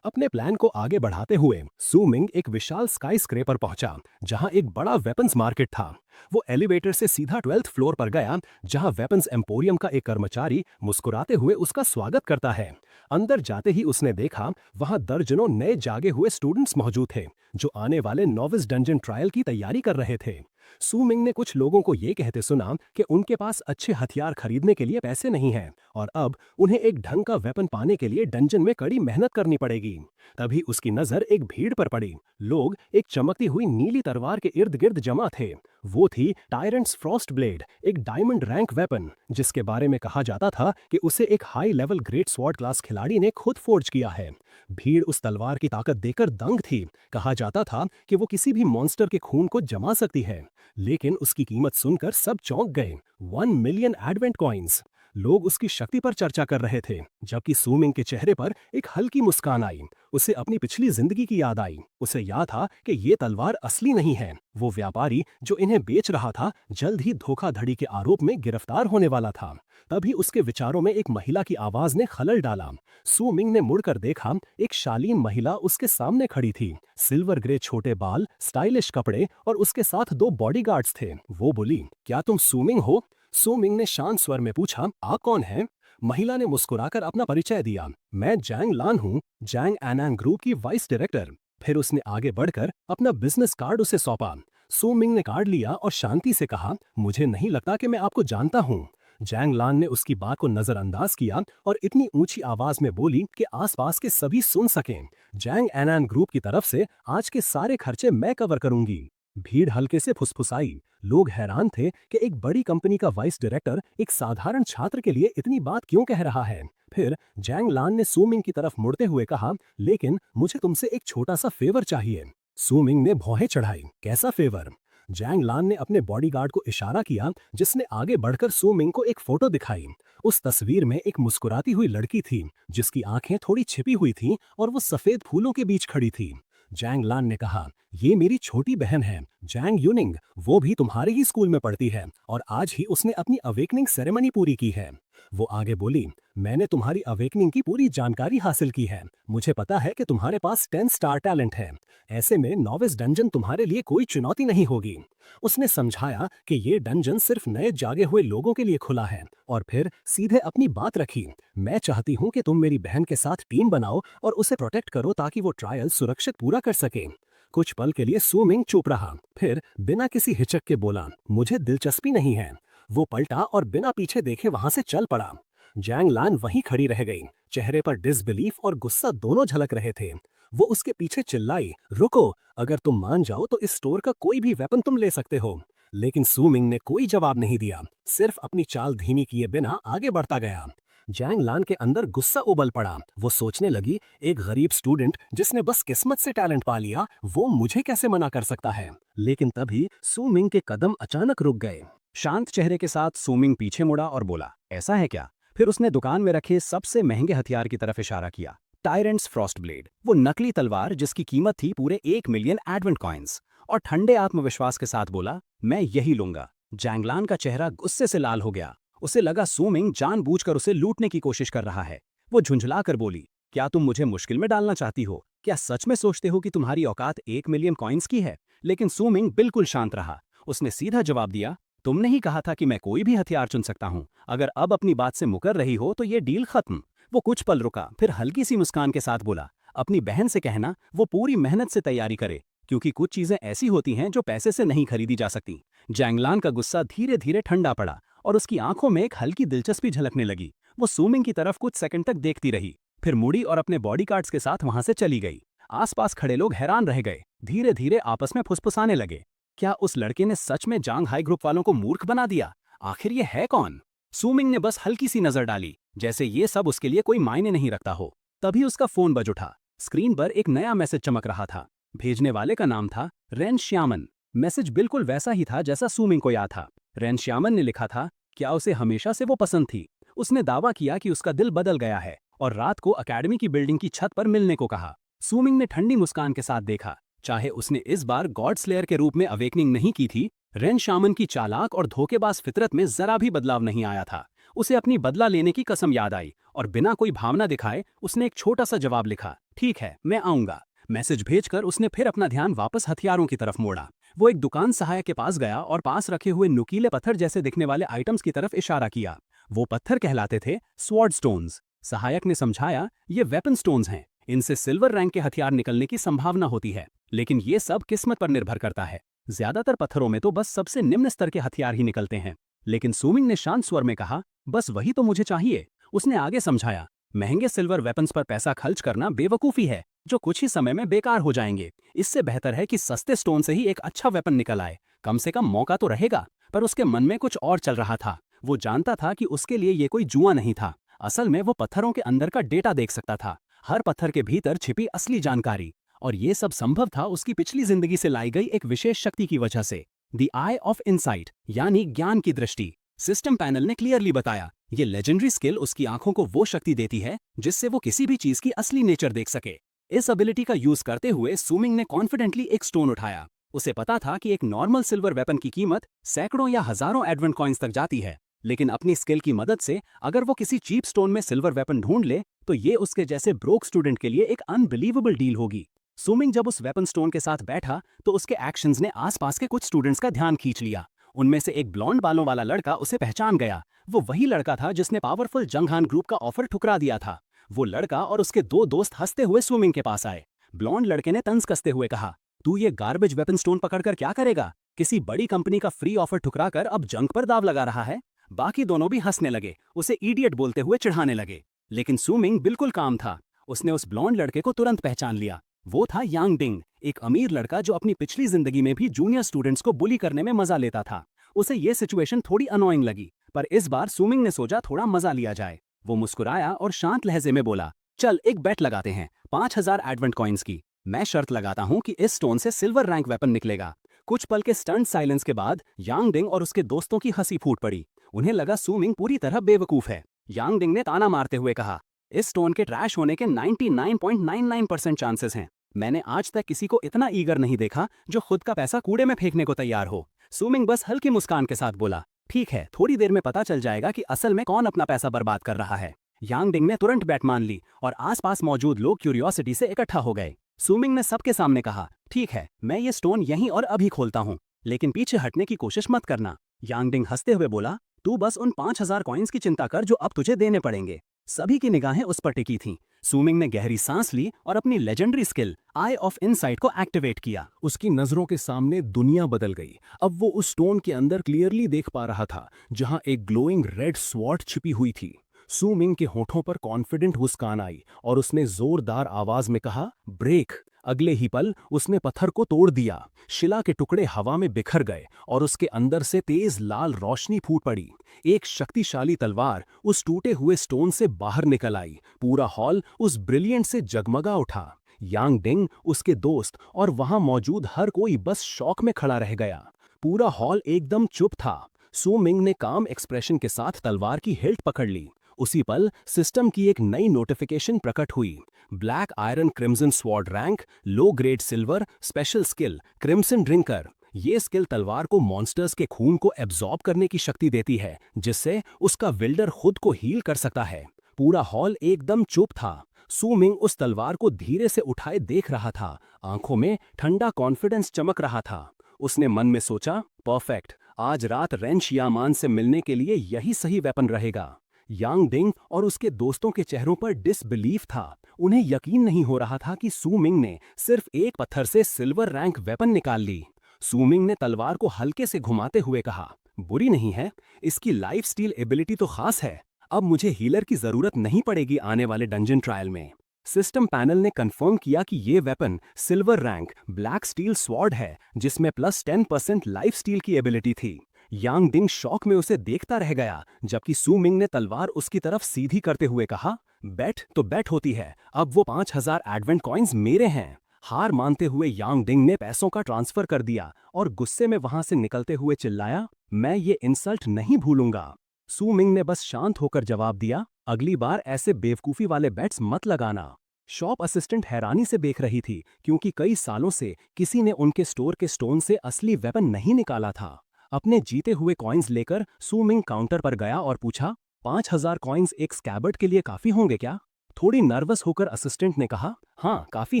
अपने प्लान को आगे बढ़ाते हुए सू मिंग एक विशाल स्काई स्क्रेपर पहुंचा, जहां एक बड़ा वेपन्स मार्केट था। वो एलिवेटर से सीधा 12th फ्लोर पर गया, जहां वेपन्स एम्पोरियम का एक कर्मचारी मुस्कुराते हुए उसका स्वागत करता है। अंदर जाते ही उसने देखा वहां दर्जनों नए जागे हुए स्टूडेंट्स मौजूद थे, जो आने वाले नोविस डंजन ट्रायल की तैयारी कर रहे थे। सू मिंग ने कुछ लोगों को ये कहते सुना कि उनके पास अच्छे हथियार खरीदने के लिए पैसे नहीं हैं और अब उन्हें एक ढंग का वेपन पाने के लिए डंजन में कड़ी मेहनत करनी पड़ेगी। तभी उसकी नजर एक भीड़ पर पड़ी। लोग एक चमकती हुई नीली तलवार के इर्द गिर्द जमा थे। वो थी टायरेंट्स फ्रॉस्ट ब्लेड, एक डायमंड रैंक वेपन जिसके बारे में कहा जाता था कि उसे एक high level great sword class खिलाड़ी ने खुद फोर्ज किया है। भीड़ उस तलवार की ताकत देखकर दंग थी। कहा जाता था कि वो किसी भी मॉन्स्टर के खून को जमा सकती है। लेकिन उसकी कीमत सुनकर सब चौंक गए। 1 मिलियन एडवेंट कॉइन्स। लोग उसकी शक्ति पर चर्चा कर रहे थे, जबकि सू मिंग के चेहरे पर एक हल्की मुस्कान आई। उसे अपनी पिछली जिंदगी की याद आई। उसे याद था कि ये तलवार असली नहीं है। वो व्यापारी जो इन्हें बेच रहा था जल्द ही धोखाधड़ी के आरोप में गिरफ्तार होने वाला था। तभी उसके विचारों में एक महिला की आवाज ने खलल डाला। सू मिंग ने मुड़कर देखा। एक शालीन महिला उसके सामने खड़ी थी। सिल्वर ग्रे छोटे बाल, स्टाइलिश कपड़े और उसके साथ 2 बॉडीगार्ड्स थे। वो बोली, क्या तुम सू मिंग हो? सू मिंग ने शांत स्वर में पूछा, आप कौन हैं? महिला ने मुस्कुराकर अपना परिचय दिया। मैं जैंग लान हूँ, जैंग एनएन ग्रुप की वाइस डायरेक्टर। फिर उसने आगे बढ़कर अपना बिजनेस कार्ड उसे सौंपा। सू मिंग ने कार्ड लिया और शांति से कहा, मुझे नहीं लगता कि मैं आपको जानता हूँ। जैंग लान ने उसकी बात को नजरअंदाज किया और इतनी ऊंची आवाज में बोली कि आसपास के सभी सुन सकें, जैंग एनएन ग्रुप की तरफ से आज के सारे खर्चे मैं कवर करूंगी। भीड़ हल्के से फुसफुसाई। लोग हैरान थे कि एक बड़ी कंपनी का वाइस डायरेक्टर एक साधारण छात्र के लिए इतनी बात क्यों कह रहा है। फिर जैंग लान ने सू मिंग की तरफ मुड़ते हुए कहा, लेकिन मुझे तुमसे एक छोटा सा फेवर चाहिए। सू मिंग ने भौहें चढ़ाई। कैसा फेवर? जैंग लान ने अपने बॉडीगार्ड को इशारा किया, जिसने आगे बढ़कर सू मिंग को एक फोटो दिखाई। उस तस्वीर में एक मुस्कुराती हुई लड़की थी जिसकी आंखें थोड़ी छिपी हुई थीं और वो सफेद फूलों के बीच खड़ी थी। जैंग लान ने कहा, ये मेरी छोटी बहन है, जैंग यूनिंग। वो भी तुम्हारे ही स्कूल में पढ़ती है और आज ही उसने अपनी अवेकनिंग सेरेमनी पूरी की है। वो आगे बोली, मैंने तुम्हारी अवेकनिंग की पूरी जानकारी हासिल की है। मुझे पता है कि तुम्हारे पास 10 स्टार टैलेंट है। ऐसे में नॉविस डंजन तुम्हारे लिए कोई चुनौती नहीं होगी। उसने समझाया कि ये डंजन सिर्फ नए जागे हुए लोगों के लिए खुला है और फिर सीधे अपनी बात रखी। मैं चाहती हूँ कि तुम मेरी बहन के साथ टीम बनाओ और उसे प्रोटेक्ट करो ताकि वो ट्रायल सुरक्षित पूरा कर सके। कुछ पल के लिए सू मिंग चुप रहा, फिर बिना किसी हिचक के बोला, मुझे दिलचस्पी नहीं है। वो पलटा और बिना पीछे देखे वहां से चल पड़ा। जैंग लान वहीं खड़ी रह गई। चेहरे पर डिसबिलीफ और गुस्सा दोनों झलक रहे थे। वो उसके पीछे चिल्लाई, रुको, अगर तुम मान जाओ तो इस स्टोर का कोई भी वेपन तुम ले सकते हो। लेकिन सू मिंग ने कोई जवाब नहीं दिया, सिर्फ अपनी चाल धीमी किए बिना आगे बढ़ता गया। जैंग लान के अंदर गुस्सा उबल पड़ा। वो सोचने लगी, एक गरीब स्टूडेंट जिसने बस किस्मत से टैलेंट पा लिया, वो मुझे कैसे मना कर सकता है। लेकिन तभी सू मिंग के कदम अचानक रुक गए। शांत चेहरे के साथ सू मिंग पीछे मुड़ा और बोला, ऐसा है क्या? फिर उसने दुकान में रखे सबसे महंगे हथियार की तरफ इशारा किया, टायरेंट्स फ्रॉस्ट ब्लेड, वो नकली तलवार जिसकी कीमत थी पूरे 1 मिलियन एडवेंट कॉइन्स। और ठंडे आत्मविश्वास के साथ बोला, मैं यही लूंगा। जैंगलान का चेहरा गुस्से से लाल हो गया। उसे लगा सू मिंग जानबूझकर उसे लूटने की कोशिश कर रहा है। वो झुंझलाकर बोली, क्या तुम मुझे मुश्किल में डालना चाहती हो? क्या सच में सोचते हो कि तुम्हारी औकात 1 मिलियन कॉइन्स की है? लेकिन सू मिंग बिल्कुल शांत रहा। उसने सीधा जवाब दिया, तुमने ही कहा था कि मैं कोई भी हथियार चुन सकता हूं। अगर अब अपनी बात से मुकर रही हो तो ये डील खत्म। वो कुछ पल रुका, फिर हल्की सी मुस्कान के साथ बोला, अपनी बहन से कहना वो पूरी मेहनत से तैयारी करे, क्योंकि कुछ चीजें ऐसी होती हैं जो पैसे से नहीं खरीदी जा सकती। जैंगलान का गुस्सा धीरे धीरे ठंडा पड़ा और उसकी आंखों में एक हल्की दिलचस्पी झलकने लगी। वो सू मिंग की तरफ कुछ सेकंड तक देखती रही, फिर मुड़ी और अपने बॉडीगार्ड्स के साथ वहां से चली गई। आसपास खड़े लोग हैरान रह गए, धीरे धीरे आपस में फुसफुसाने लगे। क्या उस लड़के ने सच में जांग हाई ग्रुप वालों को मूर्ख बना दिया? आखिर ये है कौन? सू मिंग ने बस हल्की सी नजर डाली, जैसे ये सब उसके लिए कोई मायने नहीं रखता हो। तभी उसका फोन बज उठा। स्क्रीन पर एक नया मैसेज चमक रहा था। भेजने वाले का नाम था रेन श्यामन। मैसेज बिल्कुल वैसा ही था जैसा सू मिंग को याद था। रेन श्यामन ने लिखा था, क्या उसे हमेशा से वो पसंद थी? उसने दावा किया कि उसका दिल बदल गया है और रात को अकेडमी की बिल्डिंग की छत पर मिलने को कहा। सू मिंग ने ठंडी मुस्कान के साथ देखा। चाहे उसने इस बार गॉड स्लेयर के रूप में अवेकनिंग नहीं की थी, रेन श्यामन की चालाक और धोखेबाज फितरत में जरा भी बदलाव नहीं आया था। उसे अपनी बदला लेने की कसम याद आई और बिना कोई भावना दिखाए उसने एक छोटा सा जवाब लिखा, ठीक है, मैं आऊंगा। मैसेज भेजकर उसने फिर अपना ध्यान वापस हथियारों की तरफ मोड़ा। वो एक दुकान सहायक के पास गया और पास रखे हुए नुकीले पत्थर जैसे दिखने वाले आइटम्स की तरफ इशारा किया। वो पत्थर कहलाते थे स्वॉर्ड स्टोन्स। सहायक ने समझाया, ये वेपन स्टोन्स हैं। इनसे सिल्वर रैंक के हथियार निकलने की संभावना होती है, लेकिन ये सब किस्मत पर निर्भर करता है। ज्यादातर पत्थरों में तो बस सबसे निम्न स्तर के हथियार ही निकलते हैं। लेकिन सुमिंग ने शांत स्वर में कहा, बस वही तो मुझे चाहिए। उसने आगे समझाया, महंगे सिल्वर वेपन्स पर पैसा खर्च करना बेवकूफ़ी है, जो कुछ ही समय में बेकार हो जाएंगे। इससे बेहतर है कि सस्ते स्टोन से ही एक अच्छा वेपन निकल आए। कम से कम मौका तो रहेगा। पर उसके मन में कुछ और चल रहा था। वो जानता था कि उसके लिए ये कोई जुआ नहीं था। असल में वो पत्थरों के अंदर का डेटा देख सकता था, हर पत्थर के भीतर छिपी असली जानकारी। और ये सब संभव था उसकी पिछली जिंदगी से लाई गई एक विशेष शक्ति की वजह से, द आई ऑफ इनसाइट, यानी ज्ञान की दृष्टि। सिस्टम पैनल ने क्लियरली बताया, ये लेजेंडरी स्किल उसकी आंखों को वो शक्ति देती है जिससे वो किसी भी चीज की असली नेचर देख सके। इस एबिलिटी का यूज करते हुए सुमिंग ने कॉन्फिडेंटली एक स्टोन उठाया। उसे पता था कि एक नॉर्मल सिल्वर वेपन की कीमत सैकड़ों या हजारों एडवेंट कॉइन्स तक जाती है, लेकिन अपनी स्किल की मदद से अगर वो किसी चीप स्टोन में सिल्वर वेपन ढूंढ ले तो ये उसके जैसे ब्रोक स्टूडेंट के लिए एक अनबिलीवेबल डील होगी। सुमिंग जब उस वेपन स्टोन के साथ बैठा तो उसके एक्शंस ने आसपास के कुछ स्टूडेंट्स का ध्यान खींच लिया। उनमें से एक ब्लॉन्ड बालों वाला लड़का उसे पहचान गया। वो वही लड़का था जिसने पावरफुल जंगहान ग्रुप का ऑफर ठुकरा दिया था। वो लड़का और उसके दो दोस्त हंसते हुए सुमिंग के पास आए। ब्लॉन्ड लड़के ने तंज कसते हुए कहा, तू ये गार्बेज वेपन स्टोन पकड़कर क्या करेगा? किसी बड़ी कंपनी का फ्री ऑफर ठुकराकर अब जंग पर दाव लगा रहा है। बाकी दोनों भी हंसने लगे, उसे इडियट बोलते हुए चिढ़ाने लगे। लेकिन सुमिंग बिल्कुल काम था। उसने उस ब्लॉन्ड लड़के को तुरंत पहचान लिया। वो था यांग डिंग, एक अमीर लड़का जो अपनी पिछली जिंदगी में भी जूनियर स्टूडेंट्स को बुली करने में मजा लेता था। उसे ये सिचुएशन थोड़ी अनोइंग लगी, पर इस बार सुमिंग ने सोचा थोड़ा मजा लिया जाए। वो मुस्कुराया और शांत लहजे में बोला, चल एक बेट लगाते हैं, 5000 एडवेंट कॉइन्स की। मैं शर्त लगाता हूं कि इस स्टोन से सिल्वर रैंक वेपन निकलेगा। कुछ पल के स्टंट साइलेंस के बाद यांग डिंग और उसके दोस्तों की हंसी फूट पड़ी। उन्हें लगा सुमिंग पूरी तरह बेवकूफ है। यांग डिंग ने ताना मारते हुए कहा, इस स्टोन के ट्रैश होने के 99.99% चांसेस हैं। मैंने आज तक किसी को इतना ईगर नहीं देखा जो खुद का पैसा कूड़े में फेंकने को तैयार हो। सुमिंग बस हल्की मुस्कान के साथ बोला, ठीक है, थोड़ी देर में पता चल जाएगा कि असल में कौन अपना पैसा बर्बाद कर रहा है। यांग डिंग ने तुरंत बैट मान ली और आसपास मौजूद लोग क्यूरियोसिटी से इकट्ठा हो गए। सुमिंग ने सबके सामने कहा, ठीक है, मैं ये स्टोन यहीं और अभी खोलता हूँ, लेकिन पीछे हटने की कोशिश मत करना। यांग डिंग हंसते हुए बोला, तू बस उन 5000 कॉइन्स की चिंता कर जो अब तुझे देने पड़ेंगे। सभी की निगाहें उस पर टिकी थीं। सुमिंग ने गहरी सांस ली और अपनी legendary skill I of insight को एक्टिवेट किया। उसकी नजरों के सामने दुनिया बदल गई। अब वो उस स्टोन के अंदर क्लियरली देख पा रहा था, जहां एक ग्लोइंग रेड स्वॉर्ड छिपी हुई थी। सुमिंग के होठों पर कॉन्फिडेंट मुस्कान आई और उसने जोरदार आवाज में कहा, ब्रेक। अगले ही पल उसने पत्थर को तोड़ दिया। शिला के टुकड़े हवा में बिखर गए और उसके अंदर से तेज लाल रोशनी फूट पड़ी। एक शक्तिशाली तलवार उस टूटे हुए स्टोन से बाहर निकल आई। पूरा हॉल उस ब्रिलियंट से जगमगा उठा। यांग डिंग, उसके दोस्त और वहां मौजूद हर कोई बस शॉक में खड़ा रह गया। पूरा हॉल एकदम चुप था। सुमिंग ने काम एक्सप्रेशन के साथ तलवार की हिल्ट पकड़ ली। उसी पल सिस्टम की एक नई नोटिफिकेशन प्रकट हुई। Black iron crimson sword rank, low grade silver, special skill crimson drinker. ये स्किल तलवार को मॉन्स्टर्स के खून को एब्जॉर्ब करने की शक्ति देती है, जिससे उसका विल्डर खुद को हील कर सकता है। पूरा हॉल एकदम चुप था। सुमिंग उस तलवार को धीरे से उठाए देख रहा था। आंखों में ठंडा कॉन्फिडेंस चमक रहा था। उसने मन में सोचा, परफेक्ट, आज रात रेन शियामान से मिलने के लिए यही सही वेपन रहेगा। यांग डिंग और उसके दोस्तों के चेहरों पर डिसबिलीफ था। उन्हें यकीन नहीं हो रहा था कि सुमिंग ने सिर्फ एक पत्थर से सिल्वर रैंक वेपन निकाल ली। सुमिंग ने तलवार को हल्के से घुमाते हुए कहा, बुरी नहीं है, इसकी लाइफ स्टील एबिलिटी तो खास है। अब मुझे हीलर की जरूरत नहीं पड़ेगी आने वाले डंजन ट्रायल में। सिस्टम पैनल ने कंफर्म किया कि ये weapon silver rank black steel sword है, जिसमें प्लस 10% लाइफ स्टील की एबिलिटी थी। यांग डिंग शौक में उसे देखता रह गया, जबकि सुमिंग ने तलवार उसकी तरफ सीधी करते हुए कहा, बैट तो बैट होती है, अब वो 5000 एडवेंट कॉइन्स मेरे हैं। हार मानते हुए यांग डिंग ने पैसों का ट्रांसफर कर दिया और गुस्से में वहां से निकलते हुए चिल्लाया, मैं ये इंसल्ट नहीं भूलूंगा। सुमिंग ने बस शांत होकर जवाब दिया, अगली बार ऐसे बेवकूफी वाले बेट्स मत लगाना। शॉप असिस्टेंट हैरानी से देख रही थी, क्योंकि कई सालों से किसी ने उनके स्टोर के स्टोन से असली वेपन नहीं निकाला था। अपने जीते हुए कॉइन्स लेकर सुमिंग काउंटर पर गया और पूछा, 5000 कॉइन्स एक स्कैबर्ड के लिए काफी होंगे क्या? थोड़ी नर्वस होकर असिस्टेंट ने कहा, हाँ काफी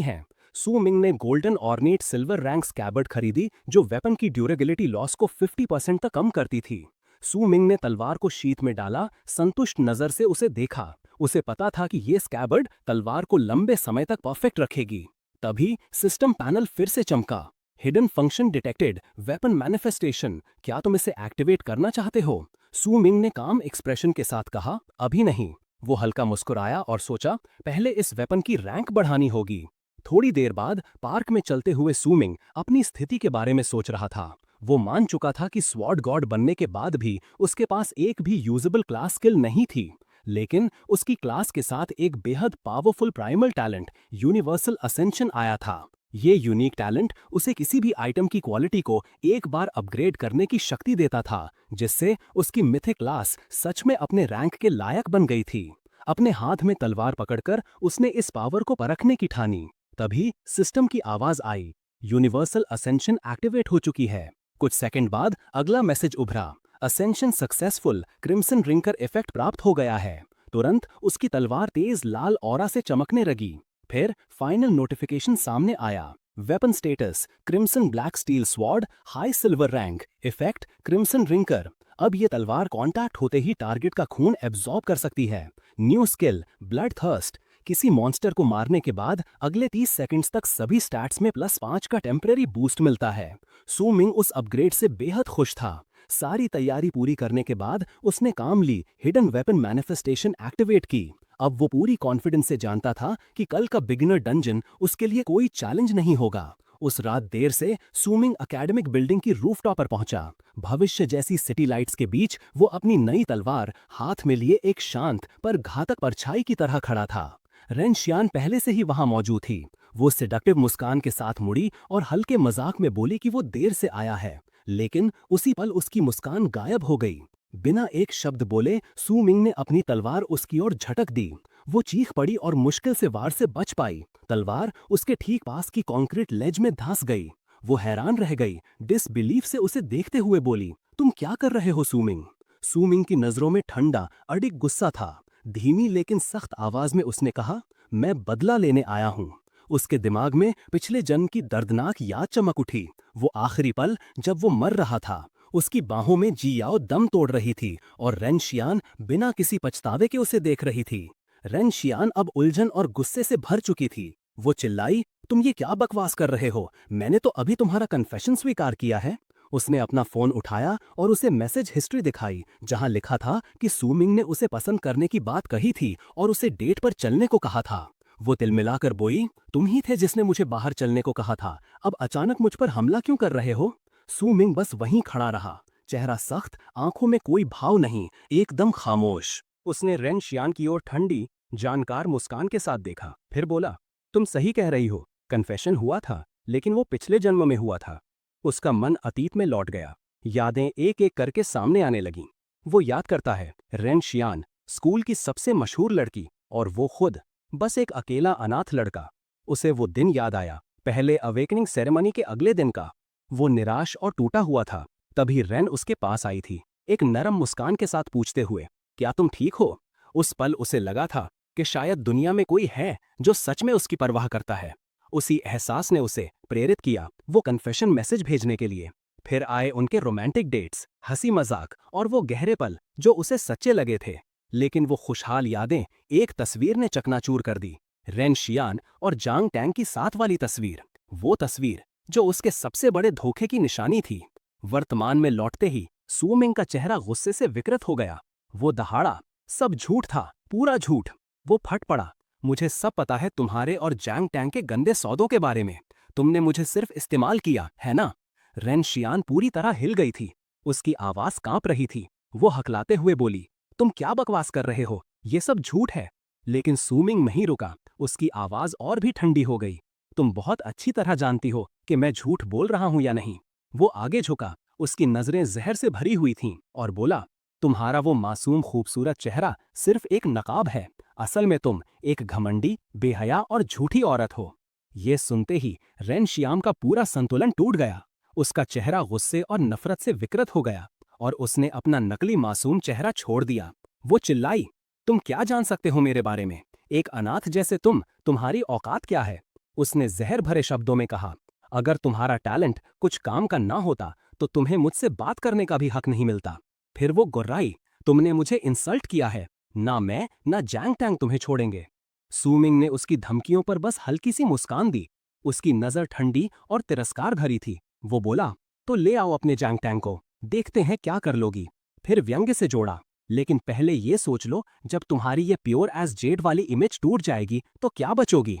हैं। सुमिंग ने गोल्डन ऑर्नेट सिल्वर रैंक स्कैबर्ड खरीदी, जो वेपन की ड्यूरेबिलिटी लॉस को 50% तक कम करती थी। सुमिंग ने तलवार को शीथ में डाला, संतुष्ट नजर से उसे देखा। उसे पता था कि ये स्कैबर्ड तलवार को लंबे समय तक परफेक्ट रखेगी। तभी सिस्टम पैनल फिर से चमका। Hidden function detected, weapon manifestation, क्या तुम इसे एक्टिवेट करना चाहते हो? सू मिंग ने काम एक्सप्रेशन के साथ कहा, अभी नहीं। वो हल्का मुस्कुराया और सोचा, पहले इस वेपन की रैंक बढ़ानी होगी। थोड़ी देर बाद पार्क में चलते हुए सू मिंग अपनी स्थिति के बारे में सोच रहा था। वो मान चुका था कि स्वॉर्ड गॉड बनने के बाद भी उसके पास एक भी यूजेबल क्लास स्किल नहीं थी। लेकिन उसकी क्लास के साथ एक बेहद powerful primal talent, universal ascension आया था। ये यूनिक टैलेंट उसे किसी भी आइटम की क्वालिटी को एक बार अपग्रेड करने की शक्ति देता था, जिससे उसकी मिथिक क्लास सच में अपने रैंक के लायक बन गई थी। अपने हाथ में तलवार पकड़कर उसने इस पावर को परखने की ठानी। तभी सिस्टम की आवाज आई, यूनिवर्सल असेंशन एक्टिवेट हो चुकी है। कुछ सेकंड बाद अगला मैसेज उभरा, असेंशन सक्सेसफुल, क्रिम्सन रिंकर इफेक्ट प्राप्त हो गया है। तुरंत उसकी तलवार तेज लाल ऑरा से चमकने लगी। फिर फाइनल नोटिफिकेशन सामने आया, weapon status crimson black steel sword, high silver rank, effect crimson रिंकर। अब ये तलवार कांटेक्ट होते ही टारगेट का खून एब्जॉर्ब कर सकती है। न्यू स्किल ब्लड थर्स्ट, किसी मॉन्स्टर को मारने के बाद अगले 30 सेकंड्स तक सभी स्टैट्स में +5 का टेम्परेरी बूस्ट मिलता है। सू मिंग उस अपग्रेड से बेहद खुश था। सारी तैयारी पूरी करने के बाद उसने काम ली हिडन वेपन मैनिफेस्टेशन एक्टिवेट की। अब वो पूरी कॉन्फिडेंस से जानता था कि कल का बिगिनर डंजन उसके लिए कोई चैलेंज नहीं होगा। उस रात देर से सू मिंग एकेडमिक बिल्डिंग की रूफटॉप पर पहुंचा। भविष्य जैसी सिटी लाइट्स के बीच वो अपनी नई तलवार हाथ में लिए एक शांत पर घातक परछाई की तरह खड़ा था। रेन शियान पहले से ही वहां मौजूद थी। वो सेडक्टिव मुस्कान के साथ मुड़ी और हल्के मजाक में बोली कि वो देर से आया है, लेकिन उसी पल उसकी मुस्कान गायब हो गई। बिना एक शब्द बोले सू मिंग ने अपनी तलवार उसकी ओर झटक दी। वो चीख पड़ी और मुश्किल से वार से बच पाई। तलवार उसके ठीक पास की कंक्रीट लेज में धंस गई। वो हैरान रह गई, डिसबिलीफ से उसे देखते हुए बोली, तुम क्या कर रहे हो सू मिंग? सू मिंग की नजरों में ठंडा अडिग गुस्सा था। धीमी लेकिन सख्त आवाज में उसने कहा, मैं बदला लेने आया हूं। उसके दिमाग में पिछले जन्म की दर्दनाक याद चमक उठी। वो आखिरी पल जब वो मर रहा था। उसकी बाहों में जी याओ दम तोड़ रही थी और रेन शियान बिना किसी पछतावे के उसे देख रही थी। रेन शियान अब उलझन और गुस्से से भर चुकी थी। वो चिल्लाई, तुम ये क्या बकवास कर रहे हो? मैंने तो अभी तुम्हारा कन्फेशन स्वीकार किया है। उसने अपना फोन उठाया और उसे मैसेज हिस्ट्री दिखाई, जहां लिखा था कि सू मिंग ने उसे पसंद करने की बात कही थी और उसे डेट पर चलने को कहा था। वो तिलमिलाकर बोई, तुम ही थे जिसने मुझे बाहर चलने को कहा था, अब अचानक मुझ पर हमला क्यों कर रहे हो? सू मिंग बस वहीं खड़ा रहा, चेहरा सख्त, आंखों में कोई भाव नहीं, एकदम खामोश। उसने रेन शियान की ओर ठंडी, जानकार मुस्कान के साथ देखा, फिर बोला, तुम सही कह रही हो, कन्फेशन हुआ था, लेकिन वो पिछले जन्म में हुआ था। उसका मन अतीत में लौट गया। यादें एक एक करके सामने आने लगीं। वो याद करता है, रेन शियान, स्कूल की सबसे मशहूर लड़की, और वो खुद बस एक अकेला अनाथ लड़का। उसे वो दिन याद आया, पहले अवेकनिंग सेरेमनी के अगले दिन का। वो निराश और टूटा हुआ था। तभी रेन उसके पास आई थी, एक नरम मुस्कान के साथ पूछते हुए, क्या तुम ठीक हो? उस पल उसे लगा था कि शायद दुनिया में कोई है जो सच में उसकी परवाह करता है। उसी एहसास ने उसे प्रेरित किया वो कन्फेशन मैसेज भेजने के लिए। फिर आए उनके रोमांटिक डेट्स, हंसी मजाक और वो गहरे पल जो उसे सच्चे लगे थे। लेकिन वो खुशहाल यादें एक तस्वीर ने चकनाचूर कर दी, रेन शियान और जांग टैंग की साथ वाली तस्वीर। वो तस्वीर जो उसके सबसे बड़े धोखे की निशानी थी। वर्तमान में लौटते ही सू मिंग का चेहरा गुस्से से विकृत हो गया। वो दहाड़ा, सब झूठ था, पूरा झूठ। वो फट पड़ा, मुझे सब पता है तुम्हारे और जैंग टैंग के गंदे सौदों के बारे में। तुमने मुझे सिर्फ इस्तेमाल किया, है ना? रेन शियान पूरी तरह हिल गई थी। उसकी आवाज कांप रही थी। वो हकलाते हुए बोली, तुम क्या बकवास कर रहे हो? ये सब झूठ है। लेकिन सू मिंग नहीं रुका। उसकी आवाज और भी ठंडी हो गई। तुम बहुत अच्छी तरह जानती हो कि मैं झूठ बोल रहा हूं या नहीं। वो आगे झुका, उसकी नजरें जहर से भरी हुई थीं, और बोला, तुम्हारा वो मासूम खूबसूरत चेहरा सिर्फ एक नकाब है। असल में तुम एक घमंडी, बेहया और झूठी औरत हो। ये सुनते ही रेन शियाम का पूरा संतुलन टूट गया। उसका चेहरा गुस्से और नफरत से विकृत हो गया और उसने अपना नकली मासूम चेहरा छोड़ दिया। वो चिल्लाई, तुम क्या जान सकते हो मेरे बारे में? एक अनाथ जैसे तुम्हारी औकात क्या है? उसने जहर भरे शब्दों में कहा, अगर तुम्हारा टैलेंट कुछ काम का ना होता तो तुम्हें मुझसे बात करने का भी हक नहीं मिलता। फिर वो गुर्राई, तुमने मुझे इंसल्ट किया है, ना मैं ना जैंग टैंग तुम्हें छोड़ेंगे। सू मिंग ने उसकी धमकियों पर बस हल्की सी मुस्कान दी। उसकी नजर ठंडी और तिरस्कार भरी थी। वो बोला, तो ले आओ अपने जैंग टैंग को, देखते हैं क्या कर लोगी। फिर व्यंग्य से जोड़ा, लेकिन पहले ये सोच लो, जब तुम्हारी ये प्योर एज जेड वाली इमेज टूट जाएगी तो क्या बचोगी।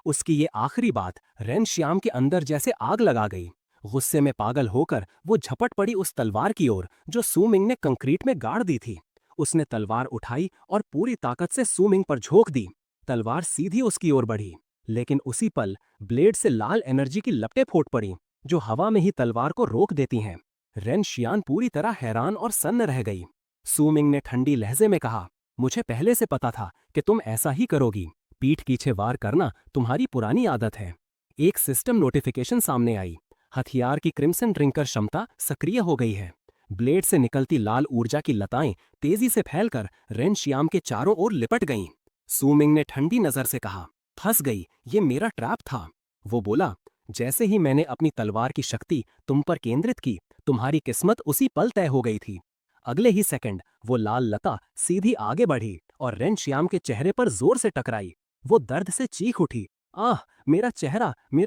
उसकी ये आखिरी बात रेन श्याम के अंदर जैसे आग लगा गई। गुस्से में पागल होकर वो झपट पड़ी उस तलवार की ओर जो सूमिंग ने कंक्रीट में गाड़ दी थी। उसने तलवार उठाई और पूरी ताकत से सूमिंग पर झोंक दी। तलवार सीधी उसकी ओर बढ़ी, लेकिन उसी पल ब्लेड से लाल एनर्जी की लपटें फूट पड़ी जो हवा में ही तलवार को रोक देती हैं। रेन शियान पूरी तरह हैरान और सन्न रह गई। सूमिंग ने ठंडी लहजे में कहा, मुझे पहले से पता था कि तुम ऐसा ही करोगी। पीठ पीछे वार करना तुम्हारी पुरानी आदत है। एक सिस्टम नोटिफिकेशन सामने आई। हथियार की क्रिम्सन ड्रिंकर क्षमता सक्रिय हो गई है। ब्लेड से निकलती लाल ऊर्जा की लताएं तेजी से फैलकर रेन श्याम के चारों ओर लिपट गईं। सूमिंग ने ठंडी नजर से कहा, फंस गई, ये मेरा ट्रैप था। वो बोला, जैसे ही मैंने अपनी तलवार की शक्ति तुम पर केंद्रित की, तुम्हारी किस्मत उसी पल तय हो गई थी। अगले ही सेकंड वो लाल लता सीधी आगे बढ़ी और रेन श्याम के चेहरे पर जोर से टकराई। वो दर्द से चीख उठी, आह, मेरा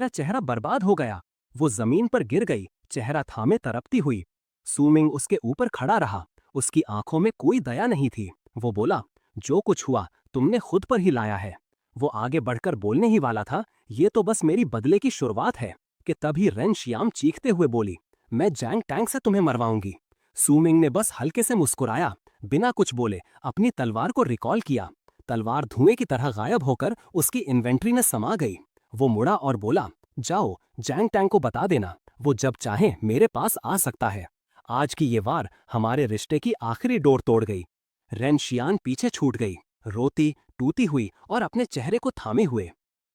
चेहरा बर्बाद हो गया। वो जमीन पर गिर गई, चेहरा थामे तड़पती हुई। सूमिंग उसके ऊपर खड़ा रहा। उसकी आंखों में कोई दया नहीं थी। वो बोला, जो कुछ हुआ तुमने खुद पर ही लाया है। वो आगे बढ़कर बोलने ही वाला था, ये तो बस मेरी बदले की शुरुआत है, कि तभी रेन श्याम चीखते हुए बोली, मैं जैंग टैंग से तुम्हें मरवाऊंगी। सूमिंग ने बस हल्के से मुस्कुराया, बिना कुछ बोले अपनी तलवार को रिकॉल किया। तलवार धुएं की तरह गायब होकर उसकी इन्वेंट्री में समा गई। वो मुड़ा और बोला, जाओ जैंग टैंग को बता देना, वो जब चाहे मेरे पास आ सकता है। आज की ये वार हमारे रिश्ते की आखिरी डोर तोड़ गई। रेन शियान पीछे छूट गई, रोती टूटी हुई और अपने चेहरे को थामे हुए।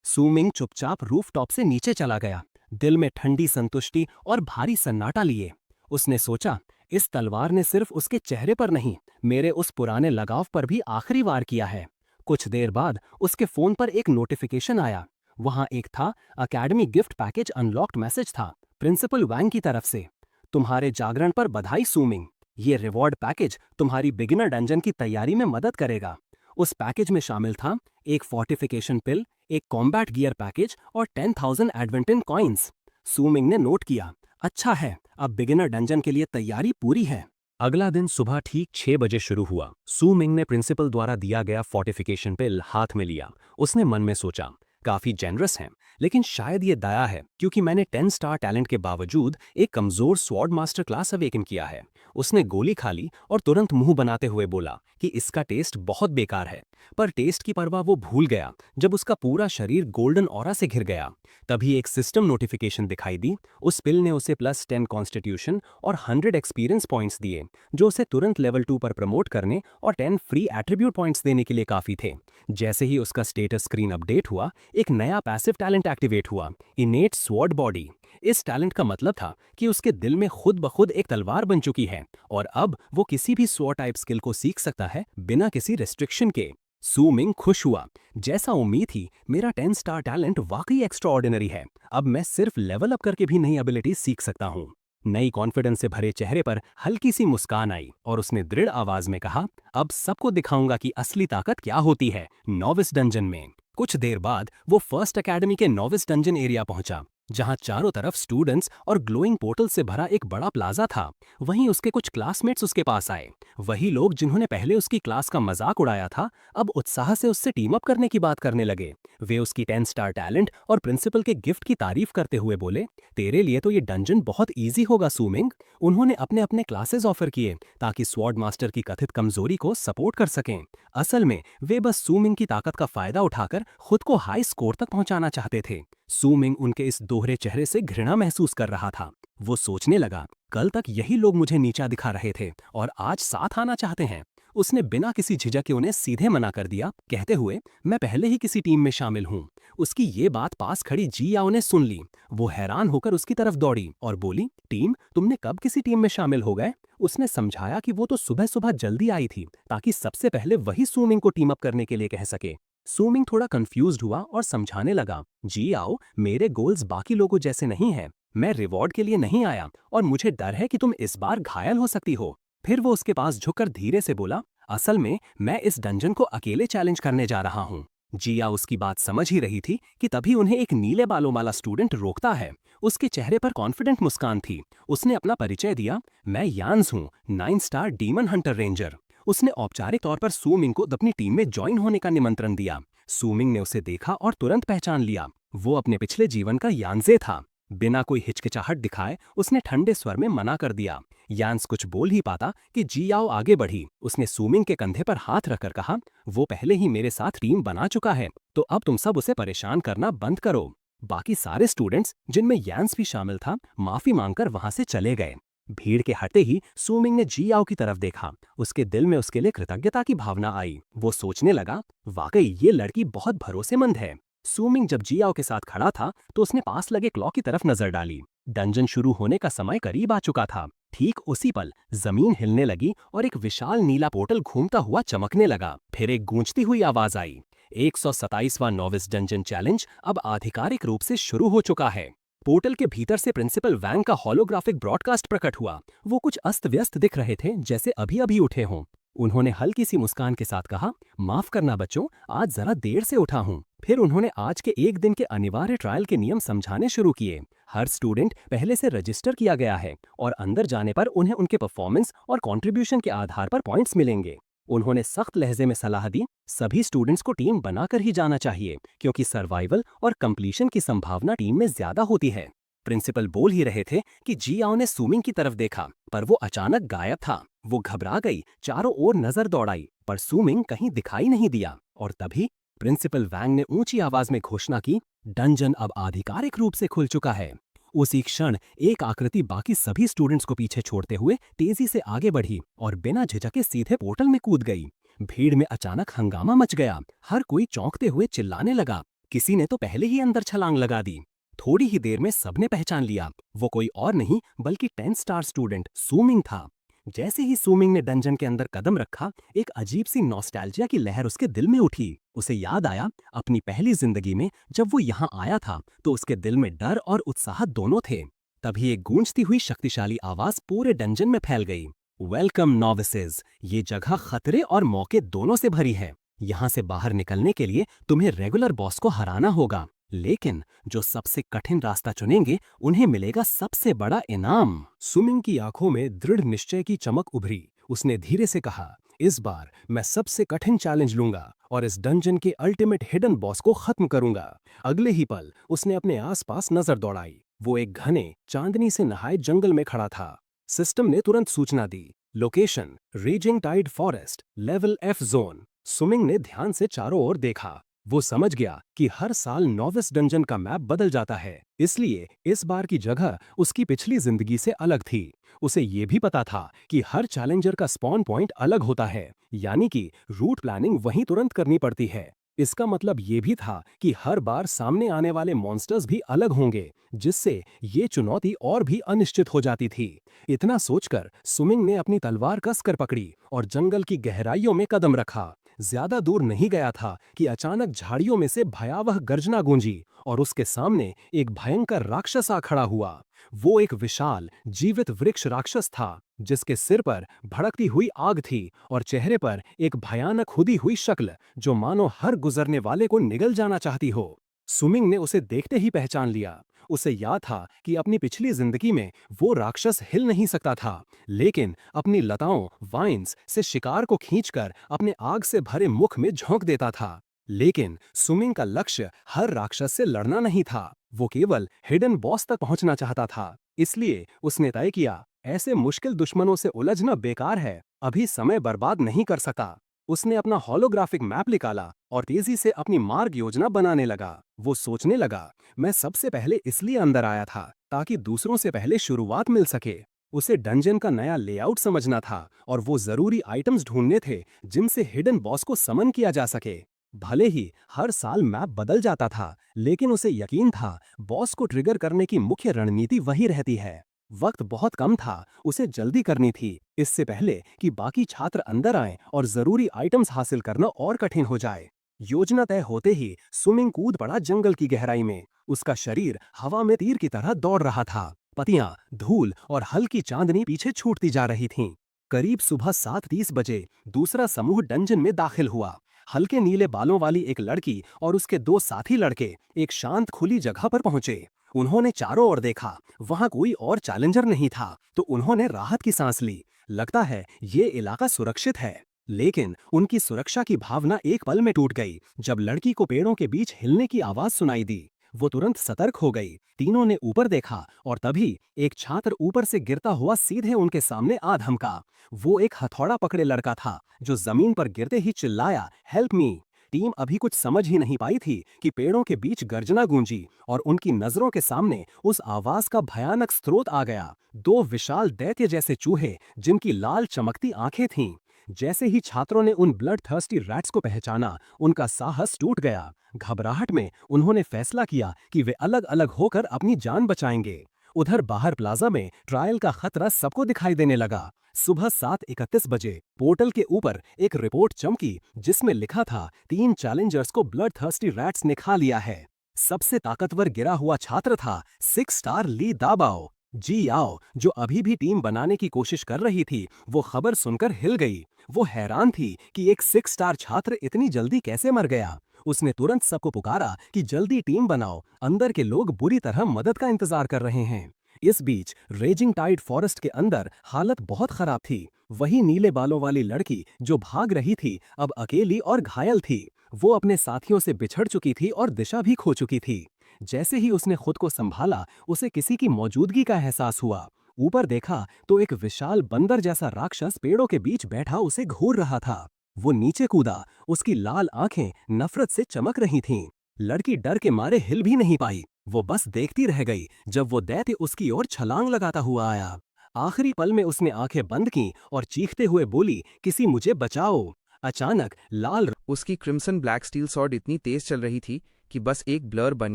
सूमिंग चुपचाप रूफटॉप से नीचे चला गया, दिल में ठंडी संतुष्टि और भारी सन्नाटा लिए। उसने सोचा, इस तलवार ने सिर्फ उसके चेहरे पर नहीं, मेरे उस पुराने लगाव पर भी आखिरी वार किया है। कुछ देर बाद उसके फोन पर एक नोटिफिकेशन आया। वहां एक था, academy gift package unlocked message था, प्रिंसिपल वैंग की तरफ से। तुम्हारे जागरण पर बधाई सूमिंग, ये रिवॉर्ड पैकेज तुम्हारी बिगिनर डंजन की तैयारी में मदद करेगा। उस पैकेज में शामिल था एक फोर्टिफिकेशन पिल, एक कॉम्बैट गियर पैकेज और 10,000 एडवेंटिन कॉइन्स। सूमिंग ने नोट किया, अच्छा है, अब बिगिनर डंजन के लिए तैयारी पूरी है। अगला दिन सुबह ठीक 6 बजे शुरू हुआ। सूमिंग ने प्रिंसिपल द्वारा दिया गया फोर्टिफिकेशन पिल हाथ में लिया। उसने मन में सोचा, काफी जेनरस है, लेकिन शायद ये दया है, क्योंकि मैंने 10 स्टार टैलेंट के बावजूद एक कमजोर स्वॉर्ड मास्टर क्लास अवेकन किया है। उसने गोली खा ली और तुरंत मुंह बनाते हुए बोला कि इसका टेस्ट बहुत बेकार है। पर टेस्ट की परवाह वो भूल गया जब उसका पूरा शरीर गोल्डन ऑरा से घिर गया। तभी एक सिस्टम नोटिफिकेशन दिखाई दी। उस पिल ने उसे +10 कॉन्स्टिट्यूशन और 100 एक्सपीरियंस पॉइंट्स दिए, जो उसे तुरंत लेवल 2 पर प्रमोट करने और 10 फ्री एट्रीब्यूट पॉइंट्स देने के लिए काफी थे। जैसे ही उसका स्टेटस स्क्रीन अपडेट हुआ, एक नया पैसिव टैलेंट एक्टिवेट हुआ, इनेट स्वॉर्ड बॉडी। इस टैलेंट का मतलब था कि उसके दिल में खुद ब खुद एक तलवार बन चुकी है और अब वो किसी भी स्वॉर्ड टाइप स्किल को सीख सकता है बिना किसी रेस्ट्रिक्शन के। सूमिंग खुश हुआ, जैसा उम्मीद थी, मेरा 10 स्टार टैलेंट वाकई एक्स्ट्राऑर्डिनरी है। अब मैं सिर्फ लेवल अप करके भी नई एबिलिटी सीख सकता हूँ। नई कॉन्फिडेंस से भरे चेहरे पर हल्की सी मुस्कान आई और उसने दृढ़ आवाज में कहा, अब सबको दिखाऊंगा कि असली ताकत क्या होती है नॉविस डंजन में। कुछ देर बाद वो फर्स्ट एकेडमी के नॉविस डंजन एरिया पहुंचा, जहां चारों तरफ स्टूडेंट्स और ग्लोइंग पोर्टल से भरा एक बड़ा प्लाजा था। वहीं उसके कुछ क्लासमेट्स उसके पास आए। वही लोग जिन्होंने पहले उसकी क्लास का मजाक उड़ाया था, अब उत्साह से उससे टीम अप करने की बात करने लगे। वे उसकी 10 स्टार टैलेंट और प्रिंसिपल के गिफ्ट की तारीफ करते हुए बोले, तेरे लिए तो ये डंजन बहुत ईजी होगा सूमिंग। उन्होंने अपने अपने क्लासेस ऑफर किए ताकि स्वॉर्ड मास्टर की कथित कमजोरी को सपोर्ट कर सकें। असल में वे बस सूमिंग की ताकत का फायदा उठाकर खुद को हाई स्कोर तक पहुंचाना चाहते थे। सूमिंग उनके इस दोहरे चेहरे से घृणा महसूस कर रहा था। वो सोचने लगा, कल तक यही लोग मुझे नीचा दिखा रहे थे और आज साथ आना चाहते हैं। उसने बिना किसी झिझक के उन्हें सीधे मना कर दिया, कहते हुए, मैं पहले ही किसी टीम में शामिल हूँ। उसकी ये बात पास खड़ी जी याओ ने सुन ली। वो हैरान होकर उसकी तरफ दौड़ी और बोली, टीम, तुमने कब किसी टीम में शामिल हो गए? उसने समझाया कि वो तो सुबह सुबह जल्दी आई थी ताकि सबसे पहले वही सूमिंग को टीम अप करने के लिए कह सके। सूमिंग थोड़ा कंफ्यूज्ड हुआ और समझाने लगा, जी आओ, मेरे गोल्स बाकी लोगों जैसे नहीं हैं। मैं रिवॉर्ड के लिए नहीं आया और मुझे डर है कि तुम इस बार घायल हो सकती हो। फिर वो उसके पास झुककर धीरे से बोला, असल में मैं इस डंजन को अकेले चैलेंज करने जा रहा हूँ। जिया उसकी बात समझ ही रही थी कि तभी उन्हें एक नीले बालों वाला स्टूडेंट रोकता है। उसके चेहरे पर कॉन्फिडेंट मुस्कान थी। उसने अपना परिचय दिया, मैं यान्स हूँ, 9 स्टार डीमन हंटर रेंजर। उसने औपचारिक तौर पर सूमिंग को अपनी टीम में ज्वाइन होने का निमंत्रण दिया। सूमिंग ने उसे देखा और तुरंत पहचान लिया, वो अपने पिछले जीवन का यानजे था। बिना कोई हिचकिचाहट दिखाए उसने ठंडे स्वर में मना कर दिया। यान्स कुछ बोल ही पाता कि जियाओ आगे बढ़ी। उसने सूमिंग के कंधे पर हाथ रखकर कहा, वो पहले ही मेरे साथ टीम बना चुका है, तो अब तुम सब उसे परेशान करना बंद करो। बाकी सारे स्टूडेंट्स, जिनमें यान्स भी शामिल था, माफी मांगकर वहां से चले गए। भीड़ के हटते ही सूमिंग ने जियाओ की तरफ देखा। उसके दिल में उसके लिए कृतज्ञता की भावना आई। वो सोचने लगा, वाकई ये लड़की बहुत भरोसेमंद है। सूमिंग जब जियाओ के साथ खड़ा था तो उसने पास लगे क्लॉक की तरफ नजर डाली। डंजन शुरू होने का समय करीब आ चुका था। ठीक उसी पल जमीन हिलने लगी और एक विशाल नीला पोर्टल घूमता हुआ चमकने लगा। फिर एक गूंजती हुई आवाज आई, 127वां नोविस डंजन चैलेंज अब आधिकारिक रूप से शुरू हो चुका है। पोर्टल के भीतर से प्रिंसिपल वैंग का होलोग्राफिक ब्रॉडकास्ट प्रकट हुआ। वो कुछ अस्त व्यस्त दिख रहे थे, जैसे अभी अभी उठे हों। उन्होंने हल्की सी मुस्कान के साथ कहा, माफ करना बच्चों, आज जरा देर से उठा हूँ। फिर उन्होंने आज के एक दिन के अनिवार्य ट्रायल के नियम समझाने शुरू किए। हर स्टूडेंट पहले से रजिस्टर किया गया है और अंदर जाने पर उन्हें उनके परफॉर्मेंस और कंट्रीब्यूशन के आधार पर पॉइंट्स मिलेंगे। उन्होंने सख्त लहजे में सलाह दी, सभी स्टूडेंट्स को टीम बनाकर ही जाना चाहिए, क्योंकि सर्वाइवल और कंप्लीशन की संभावना टीम में ज्यादा होती है। प्रिंसिपल बोल ही रहे थे कि जियाओ ने सूमिंग की तरफ देखा, पर वो अचानक गायब था। वो घबरा गई, चारों ओर नजर दौड़ाई, पर सूमिंग कहीं दिखाई नहीं दिया। और तभी प्रिंसिपल वैंग ने ऊंची आवाज में घोषणा की, डंजन अब आधिकारिक रूप से खुल चुका है। उसी क्षण एक आकृति बाकी सभी स्टूडेंट्स को पीछे छोड़ते हुए तेजी से आगे बढ़ी और बिना झिझके सीधे पोर्टल में कूद गई। भीड़ में अचानक हंगामा मच गया। हर कोई चौंकते हुए चिल्लाने लगा। किसी ने तो पहले ही अंदर छलांग लगा दी। थोड़ी ही देर में सबने पहचान लिया, वो कोई और नहीं बल्कि 10 स्टार स्टूडेंट सूमिंग था। जैसे ही सूमिंग ने डंजन के अंदर कदम रखा, एक अजीब सी नॉस्टैल्जिया की लहर उसके दिल में उठी। उसे याद आया, अपनी पहली जिंदगी में जब वो यहाँ आया था तो उसके दिल में डर और उत्साह दोनों थे। तभी एक गूंजती हुई शक्तिशाली आवाज पूरे डंजन में फैल गई, वेलकम नॉविसेस, ये जगह खतरे और मौके दोनों से भरी है। यहाँ से बाहर निकलने के लिए तुम्हें रेगुलर बॉस को हराना होगा, लेकिन जो सबसे कठिन रास्ता चुनेंगे उन्हें मिलेगा सबसे बड़ा इनाम। सुमिंग की आंखों में दृढ़ निश्चय की चमक उभरी। उसने धीरे से कहा, इस बार मैं सबसे कठिन चैलेंज लूंगा और इस डंजन के अल्टीमेट हिडन बॉस को खत्म करूंगा। अगले ही पल उसने अपने आसपास नजर दौड़ाई। वो एक घने चांदनी से नहाए जंगल में खड़ा था। सिस्टम ने तुरंत सूचना दी, location raging tide forest, level F zone. सुमिंग ने ध्यान से चारों ओर देखा। वो समझ गया कि हर साल नॉविस डंजन का मैप बदल जाता है, इसलिए इस बार की जगह उसकी पिछली जिंदगी से अलग थी। उसे ये भी पता था कि हर चैलेंजर का स्पॉन पॉइंट अलग होता है, यानी कि रूट प्लानिंग वहीं तुरंत करनी पड़ती है। इसका मतलब ये भी था कि हर बार सामने आने वाले मॉन्स्टर्स भी अलग होंगे, जिससे ये चुनौती और भी अनिश्चित हो जाती थी। इतना सोचकर सुमिंग ने अपनी तलवार कसकर पकड़ी और जंगल की गहराइयों में कदम रखा। ज्यादा दूर नहीं गया था कि अचानक झाड़ियों में से भयावह गर्जना गूंजी और उसके सामने एक भयंकर राक्षस आ खड़ा हुआ। वो एक विशाल जीवित वृक्ष राक्षस था, जिसके सिर पर भड़कती हुई आग थी और चेहरे पर एक भयानक खुदी हुई शक्ल, जो मानो हर गुजरने वाले को निगल जाना चाहती हो। सुमिंग ने उसे देखते ही पहचान लिया। उसे याद था कि अपनी पिछली जिंदगी में वो राक्षस हिल नहीं सकता था, लेकिन अपनी लताओं वाइन्स से शिकार को खींचकर अपने आग से भरे मुख में झोंक देता था। लेकिन सुमिंग का लक्ष्य हर राक्षस से लड़ना नहीं था, वो केवल हिडन बॉस तक पहुंचना चाहता था। इसलिए उसने तय किया, ऐसे मुश्किल दुश्मनों से उलझना बेकार है, अभी समय बर्बाद नहीं कर सकता। उसने अपना होलोग्राफिक मैप निकाला और तेजी से अपनी मार्ग योजना बनाने लगा। वो सोचने लगा, मैं सबसे पहले इसलिए अंदर आया था ताकि दूसरों से पहले शुरुआत मिल सके। उसे डंजन का नया लेआउट समझना था और वो जरूरी आइटम्स ढूंढने थे जिनसे हिडन बॉस को समन किया जा सके। भले ही हर साल मैप बदल जाता था, लेकिन उसे यकीन था बॉस को ट्रिगर करने की मुख्य रणनीति वही रहती है। वक्त बहुत कम था, उसे जल्दी करनी थी, इससे पहले कि बाकी छात्र अंदर आएं और जरूरी आइटम्स हासिल करना और कठिन हो जाए। योजना तय होते ही सुमिंग कूद पड़ा जंगल की गहराई में। उसका शरीर हवा में तीर की तरह दौड़ रहा था। पत्तियां, धूल और हल्की चांदनी पीछे छूटती जा रही थीं। करीब सुबह 7:30 बजे दूसरा समूह डंजन में दाखिल हुआ। हल्के नीले बालों वाली एक लड़की और उसके दो साथी लड़के एक शांत खुली जगह पर पहुंचे। उन्होंने चारों ओर देखा, वहां कोई और चैलेंजर नहीं था, तो उन्होंने राहत की सांस ली। लगता है ये इलाका सुरक्षित है। लेकिन उनकी सुरक्षा की भावना एक पल में टूट गई जब लड़की को पेड़ों के बीच हिलने की आवाज सुनाई दी। वो तुरंत सतर्क हो गई। तीनों ने ऊपर देखा और तभी एक छात्र ऊपर से गिरता हुआ सीधे उनके सामने आ धमका। वो एक हथौड़ा पकड़े लड़का था जो जमीन पर गिरते ही चिल्लाया, हेल्प मी। टीम अभी कुछ समझ ही नहीं पाई थी कि पेड़ों के बीच गर्जना गूंजी और उनकी नजरों के सामने उस आवाज का भयानक स्रोत आ गया। दो विशाल दैत्य जैसे चूहे जिनकी लाल चमकती आंखें थीं। जैसे ही छात्रों ने उन ब्लड थर्स्टी रैट्स को पहचाना, उनका साहस टूट गया। घबराहट में उन्होंने फैसला किया कि वे अलग अलग होकर अपनी जान बचाएंगे। उधर बाहर प्लाजा में ट्रायल का खतरा सबको दिखाई देने लगा। सुबह 7:31 बजे पोर्टल के ऊपर एक रिपोर्ट चमकी जिसमें लिखा था, 3 चैलेंजर्स को ब्लड थर्स्टी रैट्स ने खा लिया है। सबसे ताकतवर गिरा हुआ छात्र था 6 स्टार ली दाबाओ। जी आओ, जो अभी भी टीम बनाने की कोशिश कर रही थी, वो खबर सुनकर हिल गई। वो हैरान थी कि एक 6 स्टार छात्र इतनी जल्दी कैसे मर गया। उसने तुरंत सबको पुकारा कि जल्दी टीम बनाओ, अंदर के लोग बुरी तरह मदद का इंतजार कर रहे हैं। इस बीच रेजिंग टाइड फॉरेस्ट के अंदर हालत बहुत खराब थी। वही नीले बालों वाली लड़की जो भाग रही थी अब अकेली और घायल थी। वो अपने साथियों से बिछड़ चुकी थी और दिशा भी खो चुकी थी। जैसे ही उसने खुद को संभाला, उसे किसी की मौजूदगी का एहसास हुआ। ऊपर देखा तो एक विशाल बंदर जैसा राक्षस पेड़ों के बीच बैठा उसे घूर रहा था। वो नीचे कूदा, उसकी लाल आंखें नफरत से चमक रही थीं। लड़की डर के मारे हिल भी नहीं पाई। वो बस देखती रह गई जब वो दैत्य उसकी ओर छलांग लगाता हुआ आया। आखिरी पल में उसने आंखें बंद कीं और चीखते हुए बोली, किसी मुझे बचाओ। अचानक लाल उसकी क्रिम्सन ब्लैक स्टील सॉर्ड इतनी तेज चल रही थी कि बस एक ब्लर बन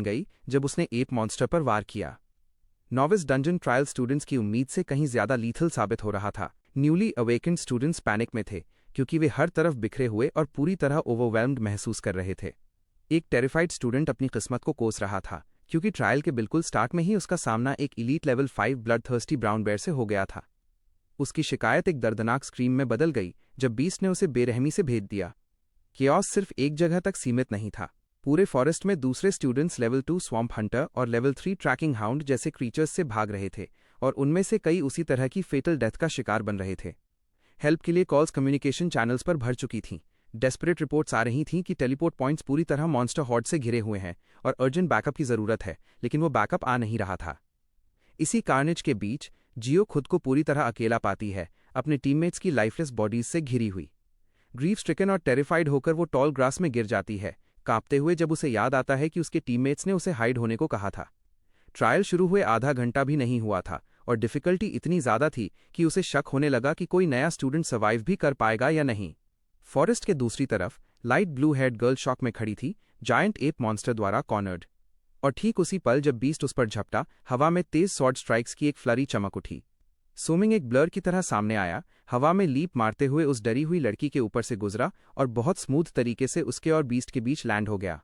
गई जब उसने एप मॉन्स्टर पर वार किया। नॉविस डंजन ट्रायल स्टूडेंट्स की उम्मीद से कहीं ज्यादा लीथल साबित हो रहा था। न्यूली अवेकेंड स्टूडेंट्स पैनिक में थे क्योंकि वे हर तरफ बिखरे हुए और पूरी तरह ओवरवेल्म्ड महसूस कर रहे थे। एक टेरिफाइड स्टूडेंट अपनी किस्मत को कोस रहा था क्योंकि ट्रायल के बिल्कुल स्टार्ट में ही उसका सामना एक elite level 5 bloodthirsty brown bear से हो गया था। उसकी शिकायत एक दर्दनाक स्क्रीम में बदल गई जब बीस्ट ने उसे बेरहमी से भेज दिया। केओस सिर्फ एक जगह तक सीमित नहीं था। पूरे फॉरेस्ट में दूसरे स्टूडेंट्स लेवल 2 स्वॉम्प हंटर और लेवल 3 ट्रैकिंग हाउंड जैसे क्रीचर्स से भाग रहे थे और उनमें से कई उसी तरह की फेटल डेथ का शिकार बन रहे थे। हेल्प के लिए कॉल्स कम्युनिकेशन चैनल्स पर भर चुकी थीं। डेस्परेट रिपोर्ट्स आ रही थीं कि टेलीपोर्ट पॉइंट्स पूरी तरह मॉन्स्टर हॉर्ड से घिरे हुए हैं और अर्जेंट बैकअप की जरूरत है, लेकिन वो बैकअप आ नहीं रहा था। इसी कार्नेज के बीच जियो खुद को पूरी तरह अकेला पाती है, अपने टीममेट्स की लाइफलेस बॉडीज से घिरी हुई। ग्रीफ स्ट्रिकन और टेरिफाइड होकर वो टॉल ग्रास में गिर जाती है, कांपते हुए जब उसे याद आता है कि उसके टीममेट्स ने उसे हाइड होने को कहा था। ट्रायल शुरू हुए आधा घंटा भी नहीं हुआ था और डिफिकल्टी इतनी ज्यादा थी कि उसे शक होने लगा कि कोई नया स्टूडेंट सर्वाइव भी कर पाएगा या नहीं। फॉरेस्ट के दूसरी तरफ light blue head girl shock में खड़ी थी, जायंट एप मॉन्स्टर द्वारा कॉर्नर्ड। और ठीक उसी पल जब बीस्ट उस पर झपटा, हवा में तेज स्वॉर्ड स्ट्राइक्स की एक फ्लरी चमक उठी। सूमिंग एक ब्लर की तरह सामने आया, हवा में लीप मारते हुए उस डरी हुई लड़की के ऊपर से गुजरा और बहुत स्मूथ तरीके से उसके और बीस्ट के बीच लैंड हो गया।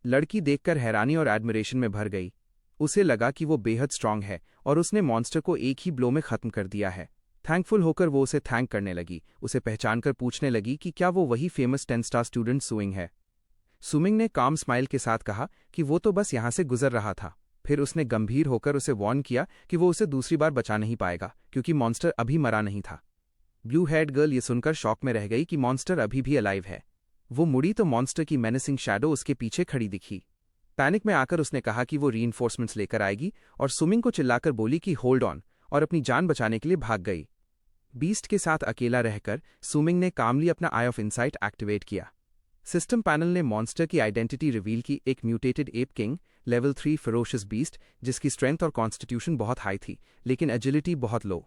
लड़की देखकर हैरानी और एडमिरेशन में भर गई। उसे लगा कि वो बेहद स्ट्रांग है और उसने मॉन्स्टर को एक ही ब्लो में खत्म कर दिया है। थैंकफुल होकर वो उसे थैंक करने लगी, उसे पहचानकर पूछने लगी कि क्या वो वही फेमस 10 स्टार स्टूडेंट सुइंग है। सुमिंग ने काम स्माइल के साथ कहा कि वो तो बस यहाँ से गुजर रहा था। फिर उसने गंभीर होकर उसे वार्न किया कि वो उसे दूसरी बार बचा नहीं पाएगा क्योंकि मॉन्स्टर अभी मरा नहीं था। ब्लू हेड गर्ल ये सुनकर शॉक में रह गई कि मॉन्स्टर अभी भी अलाइव है। वो मुड़ी तो मॉन्स्टर की मेनेसिंग शैडो उसके पीछे खड़ी दिखी। पैनिक में आकर उसने कहा कि वो रीइंफोर्समेंट्स लेकर आएगी और सुमिंग को चिल्लाकर बोली कि होल्ड ऑन, और अपनी जान बचाने के लिए भाग गई। बीस्ट के साथ अकेला रहकर सुमिंग ने कामली अपना आई ऑफ इंसाइट एक्टिवेट किया। सिस्टम पैनल ने मॉन्स्टर की आइडेंटिटी रिवील की, एक mutated app king level 3 ferocious beast जिसकी स्ट्रेंथ और कॉन्स्टिट्यूशन बहुत हाई थी लेकिन एजिलिटी बहुत लो।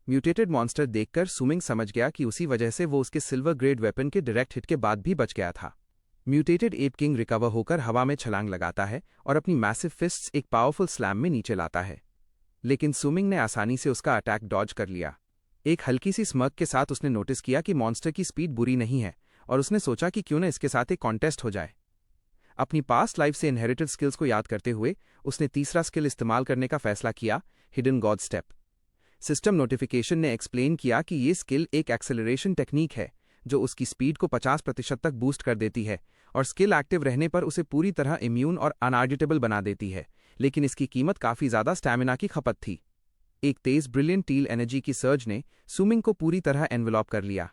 म्यूटेटेड मॉन्स्टर देखकर सुमिंग समझ गया कि उसी वजह से वो उसके सिल्वर ग्रेड वेपन के डायरेक्ट हिट के बाद भी बच गया था। म्यूटेटेड एप किंग रिकवर होकर हवा में छलांग लगाता है और अपनी मैसिव फिस्ट्स एक पावरफुल स्लैम में नीचे लाता है, लेकिन सुमिंग ने आसानी से उसका अटैक डॉज कर लिया। एक हल्की सी स्मर्क के साथ उसने नोटिस किया कि मॉन्स्टर की स्पीड बुरी नहीं है और उसने सोचा कि क्यों न इसके साथ एक कॉन्टेस्ट हो जाए। अपनी पास्ट लाइफ से इनहेरिटेड स्किल्स को याद करते हुए उसने तीसरा स्किल इस्तेमाल करने का फैसला किया, hidden God step. System notification ने एक्सप्लेन किया कि ये स्किल एक एक्सेलरेशन टेक्निक है जो उसकी स्पीड को 50% तक बूस्ट कर देती है और स्किल एक्टिव रहने पर उसे पूरी तरह इम्यून और अनआर्गेटेबल बना देती है, लेकिन इसकी कीमत काफ़ी ज़्यादा स्टैमिना की खपत थी। एक तेज ब्रिलियंट टील एनर्जी की सर्ज ने सुमिंग को पूरी तरह एनवेलॉप कर लिया।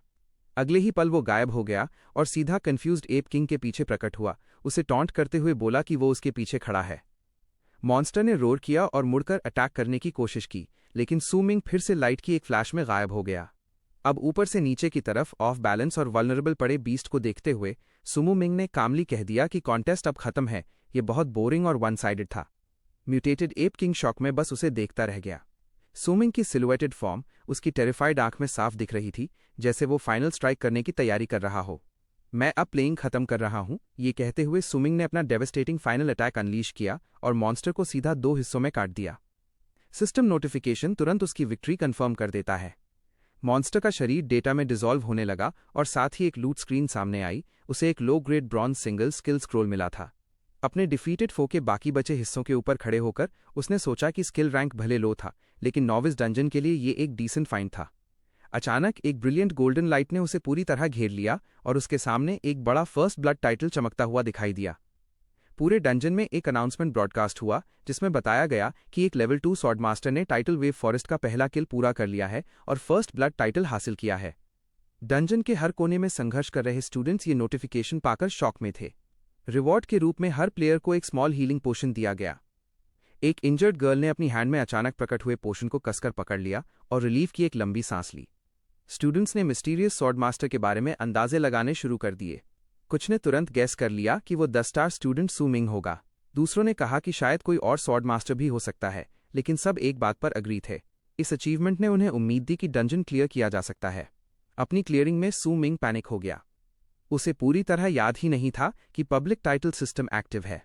अगले ही पल वो गायब हो गया और सीधा कंफ्यूज्ड एप किंग के पीछे प्रकट हुआ, उसे टॉन्ट करते हुए बोला कि वो उसके पीछे खड़ा है। मॉन्स्टर ने रोर किया और मुड़कर अटैक करने की कोशिश की, लेकिन सुमिंग फिर से लाइट की एक फ्लैश में गायब हो गया। अब ऊपर से नीचे की तरफ ऑफ बैलेंस और वल्नरेबल पड़े बीस्ट को देखते हुए सुमो मिंग ने कामली कह दिया कि कॉन्टेस्ट अब खत्म है, ये बहुत बोरिंग और वन साइडेड था। म्यूटेटेड एप किंग शॉक में बस उसे देखता रह गया। सुमिंग की सिलुएटेड फॉर्म उसकी टेरिफाइड आंख में साफ दिख रही थी, जैसे वो फाइनल स्ट्राइक करने की तैयारी कर रहा हो। मैं अब प्लेइंग खत्म कर रहा हूं, ये कहते हुए सुमिंग ने अपना डेवास्टेटिंग फाइनल अटैक अनलीश किया और मॉन्स्टर को सीधा 2 हिस्सों में काट दिया। सिस्टम नोटिफिकेशन तुरंत उसकी विक्ट्री कंफर्म कर देता है। मॉन्स्टर का शरीर डेटा में डिसॉल्व होने लगा और साथ ही एक लूट स्क्रीन सामने आई। उसे एक low grade bronze single skill scroll मिला था। अपने डिफीटेड फो के बाकी बचे हिस्सों के ऊपर खड़े होकर उसने सोचा कि स्किल रैंक भले लो था, लेकिन नॉविस डंजन के लिए ये एक डिसेंट फाइंड था। अचानक एक ब्रिलियंट गोल्डन लाइट ने उसे पूरी तरह घेर लिया और उसके सामने एक बड़ा फर्स्ट ब्लड टाइटल चमकता हुआ दिखाई दिया। पूरे डंजन में एक अनाउंसमेंट ब्रॉडकास्ट हुआ जिसमें बताया गया कि एक लेवल 2 स्वॉर्ड मास्टर ने टाइटल वेव फॉरेस्ट का पहला किल पूरा कर लिया है और फर्स्ट ब्लड टाइटल हासिल किया है। डंजन के हर कोने में संघर्ष कर रहे स्टूडेंट्स ये नोटिफिकेशन पाकर शॉक में थे। रिवॉर्ड के रूप में हर प्लेयर को एक स्मॉल हीलिंग पोशन दिया गया। एक इंजर्ड गर्ल ने अपनी हैंड में अचानक प्रकट हुए पोशन को कसकर पकड़ लिया और रिलीफ की एक लंबी सांस ली। स्टूडेंट्स ने मिस्टीरियस स्वॉर्ड मास्टर के बारे में अंदाजे लगाने शुरू कर दिए। कुछ ने तुरंत गैस कर लिया कि वो 10 स्टार स्टूडेंट सू मिंग होगा। दूसरों ने कहा कि शायद कोई और स्वॉर्ड मास्टर भी हो सकता है, लेकिन सब एक बात पर अग्री थे। इस अचीवमेंट ने उन्हें उम्मीद दी कि डंजन क्लियर किया जा सकता है। अपनी क्लियरिंग में सू मिंग पैनिक हो गया। उसे पूरी तरह याद ही नहीं था कि पब्लिक टाइटल सिस्टम एक्टिव है।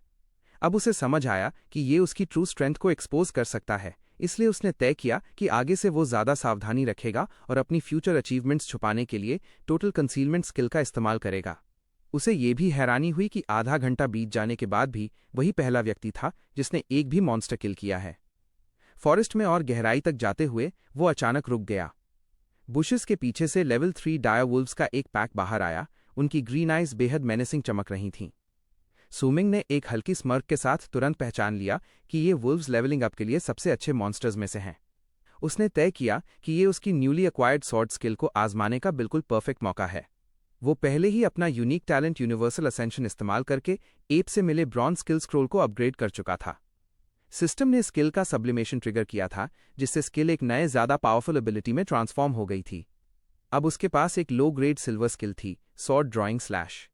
अब उसे समझ आया कि ये उसकी ट्रू स्ट्रेंथ को एक्सपोज कर सकता है, इसलिए उसने तय किया कि आगे से वो ज़्यादा सावधानी रखेगा और अपनी फ्यूचर अचीवमेंट्स छुपाने के लिए टोटल कंसीलमेंट स्किल का इस्तेमाल करेगा। उसे ये भी हैरानी हुई कि आधा घंटा बीत जाने के बाद भी वही पहला व्यक्ति था जिसने एक भी मॉन्स्टर किल किया है। फॉरेस्ट में और गहराई तक जाते हुए वो अचानक रुक गया। बुशेस के पीछे से लेवल 3 डायर वुल्व्स का एक पैक बाहर आया। उनकी ग्रीन आइज बेहद मेनेसिंग चमक रही थीं। सुमिंग ने एक हल्की स्मर्क के साथ तुरंत पहचान लिया कि ये वुल्व्स लेवलिंग अप के लिए सबसे अच्छे मॉन्स्टर्स में से हैं। उसने तय किया कि ये उसकी न्यूली एक्वायर्ड स्वॉर्ड स्किल को आजमाने का बिल्कुल परफेक्ट मौका है। वो पहले ही अपना यूनिक टैलेंट यूनिवर्सल असेंशन इस्तेमाल करके एप से मिले ब्रॉन्ज स्किल स्क्रोल को अपग्रेड कर चुका था। सिस्टम ने स्किल का सब्लिमेशन ट्रिगर किया था, जिससे स्किल एक नए ज़्यादा पावरफुल एबिलिटी में ट्रांसफॉर्म हो गई थी। अब उसके पास एक लो ग्रेड सिल्वर स्किल थी, सॉर्ड ड्राइंग स्लैश।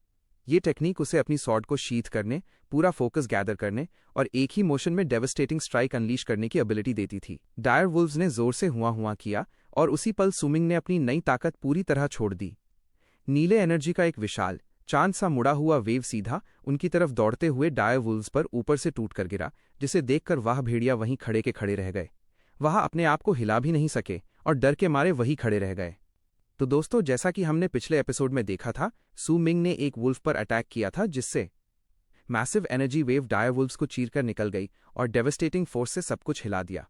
ये टेक्निक उसे अपनी सॉर्ड को शीथ करने, पूरा फोकस गैदर करने और एक ही मोशन में डेवस्टेटिंग स्ट्राइक अनलीश करने की एबिलिटी देती थी। डायर वुल्व्स ने जोर से हुआ किया और उसी पल सुमिंग ने अपनी नई ताकत पूरी तरह छोड़ दी। नीले एनर्जी का एक विशाल चांद सा मुड़ा हुआ वेव सीधा उनकी तरफ दौड़ते हुए डायर वुल्व्स पर ऊपर से टूट कर गिरा, जिसे देखकर वह भेड़िया वहीं खड़े के खड़े रह गए। वह अपने आप को हिला भी नहीं सके और डर के मारे वहीं खड़े रह गए। तो दोस्तों, जैसा कि हमने पिछले एपिसोड में देखा था, सू मिंग ने एक वुल्फ पर अटैक किया था, जिससे massive energy wave dire wolves को चीरकर निकल गई और डेवस्टेटिंग फोर्स से सब कुछ हिला दिया।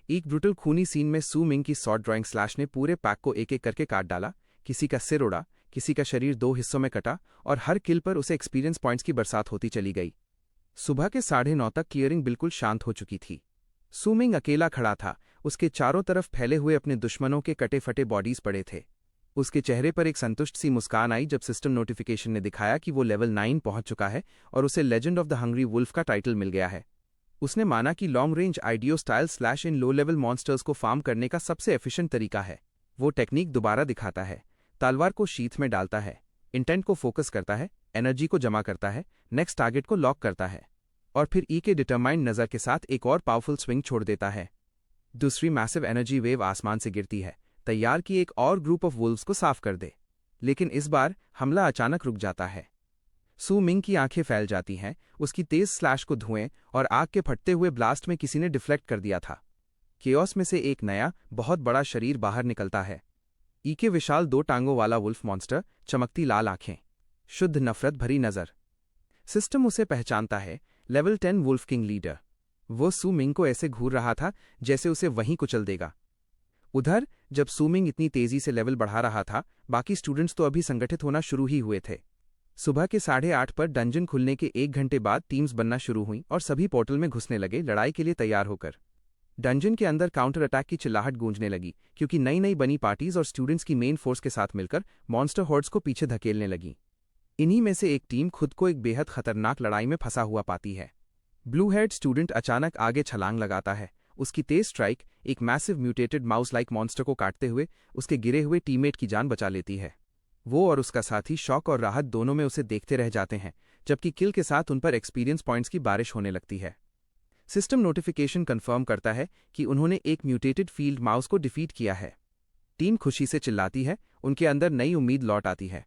एक ब्रूटल खूनी सीन में सू मिंग की सॉर्ड ड्राइंग स्लैश ने पूरे पैक को एक एक करके काट डाला। किसी का सिर उड़ा, किसी का शरीर 2 हिस्सों में कटा और हर किल पर उसे एक्सपीरियंस पॉइंट्स की बरसात होती चली गई। सुबह के 9:30 तक क्लियरिंग बिल्कुल शांत हो चुकी थी। सू मिंग अकेला खड़ा था। उसके चारों तरफ फैले हुए अपने दुश्मनों के कटे फटे बॉडीज पड़े थे। उसके चेहरे पर एक संतुष्ट सी मुस्कान आई जब सिस्टम नोटिफिकेशन ने दिखाया कि वो लेवल 9 पहुंच चुका है और उसे legend of the hungry wolf का टाइटल मिल गया है। उसने माना कि लॉन्ग रेंज आइडियो style slash in low level monsters को फार्म करने का सबसे एफिशिएंट तरीका है। वो टेक्निक दोबारा दिखाता है, तलवार को शीथ में डालता है, इंटेंट को फोकस करता है, एनर्जी को जमा करता है, नेक्स्ट टारगेट को लॉक करता है और फिर ई के डिटरमाइंड नज़र के साथ एक और पावरफुल स्विंग छोड़ देता है। दूसरी मैसिव एनर्जी वेव आसमान से गिरती है, तैयार की एक और ग्रुप ऑफ वुल्व्स को साफ कर दे। लेकिन इस बार हमला अचानक रुक जाता है। सू मिंग की आंखें फैल जाती हैं। उसकी तेज स्लैश को धुएं और आग के फटते हुए ब्लास्ट में किसी ने डिफ्लेक्ट कर दिया था। केओस में से एक नया बहुत बड़ा शरीर बाहर निकलता है। ई के विशाल 2 टांगों वाला वुल्फ मॉन्स्टर, चमकती लाल आंखें, शुद्ध नफरत भरी नजर। सिस्टम उसे पहचानता है, लेवल 10 वुल्फ किंग लीडर। वो सू मिंग को ऐसे घूर रहा था जैसे उसे वहीं कुचल देगा। उधर जब सुमिंग इतनी तेजी से लेवल बढ़ा रहा था, बाकी स्टूडेंट्स तो अभी संगठित होना शुरू ही हुए थे। सुबह के 8:30 पर डंजन खुलने के 1 घंटे बाद टीम्स बनना शुरू हुई और सभी पोर्टल में घुसने लगे लड़ाई के लिए तैयार होकर। डंजन के अंदर काउंटर अटैक की चिल्लाहट गूंजने लगी, क्योंकि नई नई बनी पार्टीज और स्टूडेंट्स की मेन फोर्स के साथ मिलकर मॉन्स्टर हॉर्ड्स को पीछे धकेलने लगी। इन्हीं में से एक टीम खुद को एक बेहद खतरनाक लड़ाई में फंसा हुआ पाती है। ब्लू हेड स्टूडेंट अचानक आगे छलांग लगाता है। उसकी तेज स्ट्राइक एक massive mutated mouse like monster को काटते हुए उसके गिरे हुए टीममेट की जान बचा लेती है। वो और उसका साथी शॉक और राहत दोनों में उसे देखते रह जाते हैं, जबकि किल के साथ उन पर एक्सपीरियंस पॉइंट्स की बारिश होने लगती है। सिस्टम नोटिफिकेशन कंफर्म करता है कि उन्होंने एक म्यूटेटेड फील्ड माउस को डिफीट किया है। टीम खुशी से चिल्लाती है, उनके अंदर नई उम्मीद लौट आती है।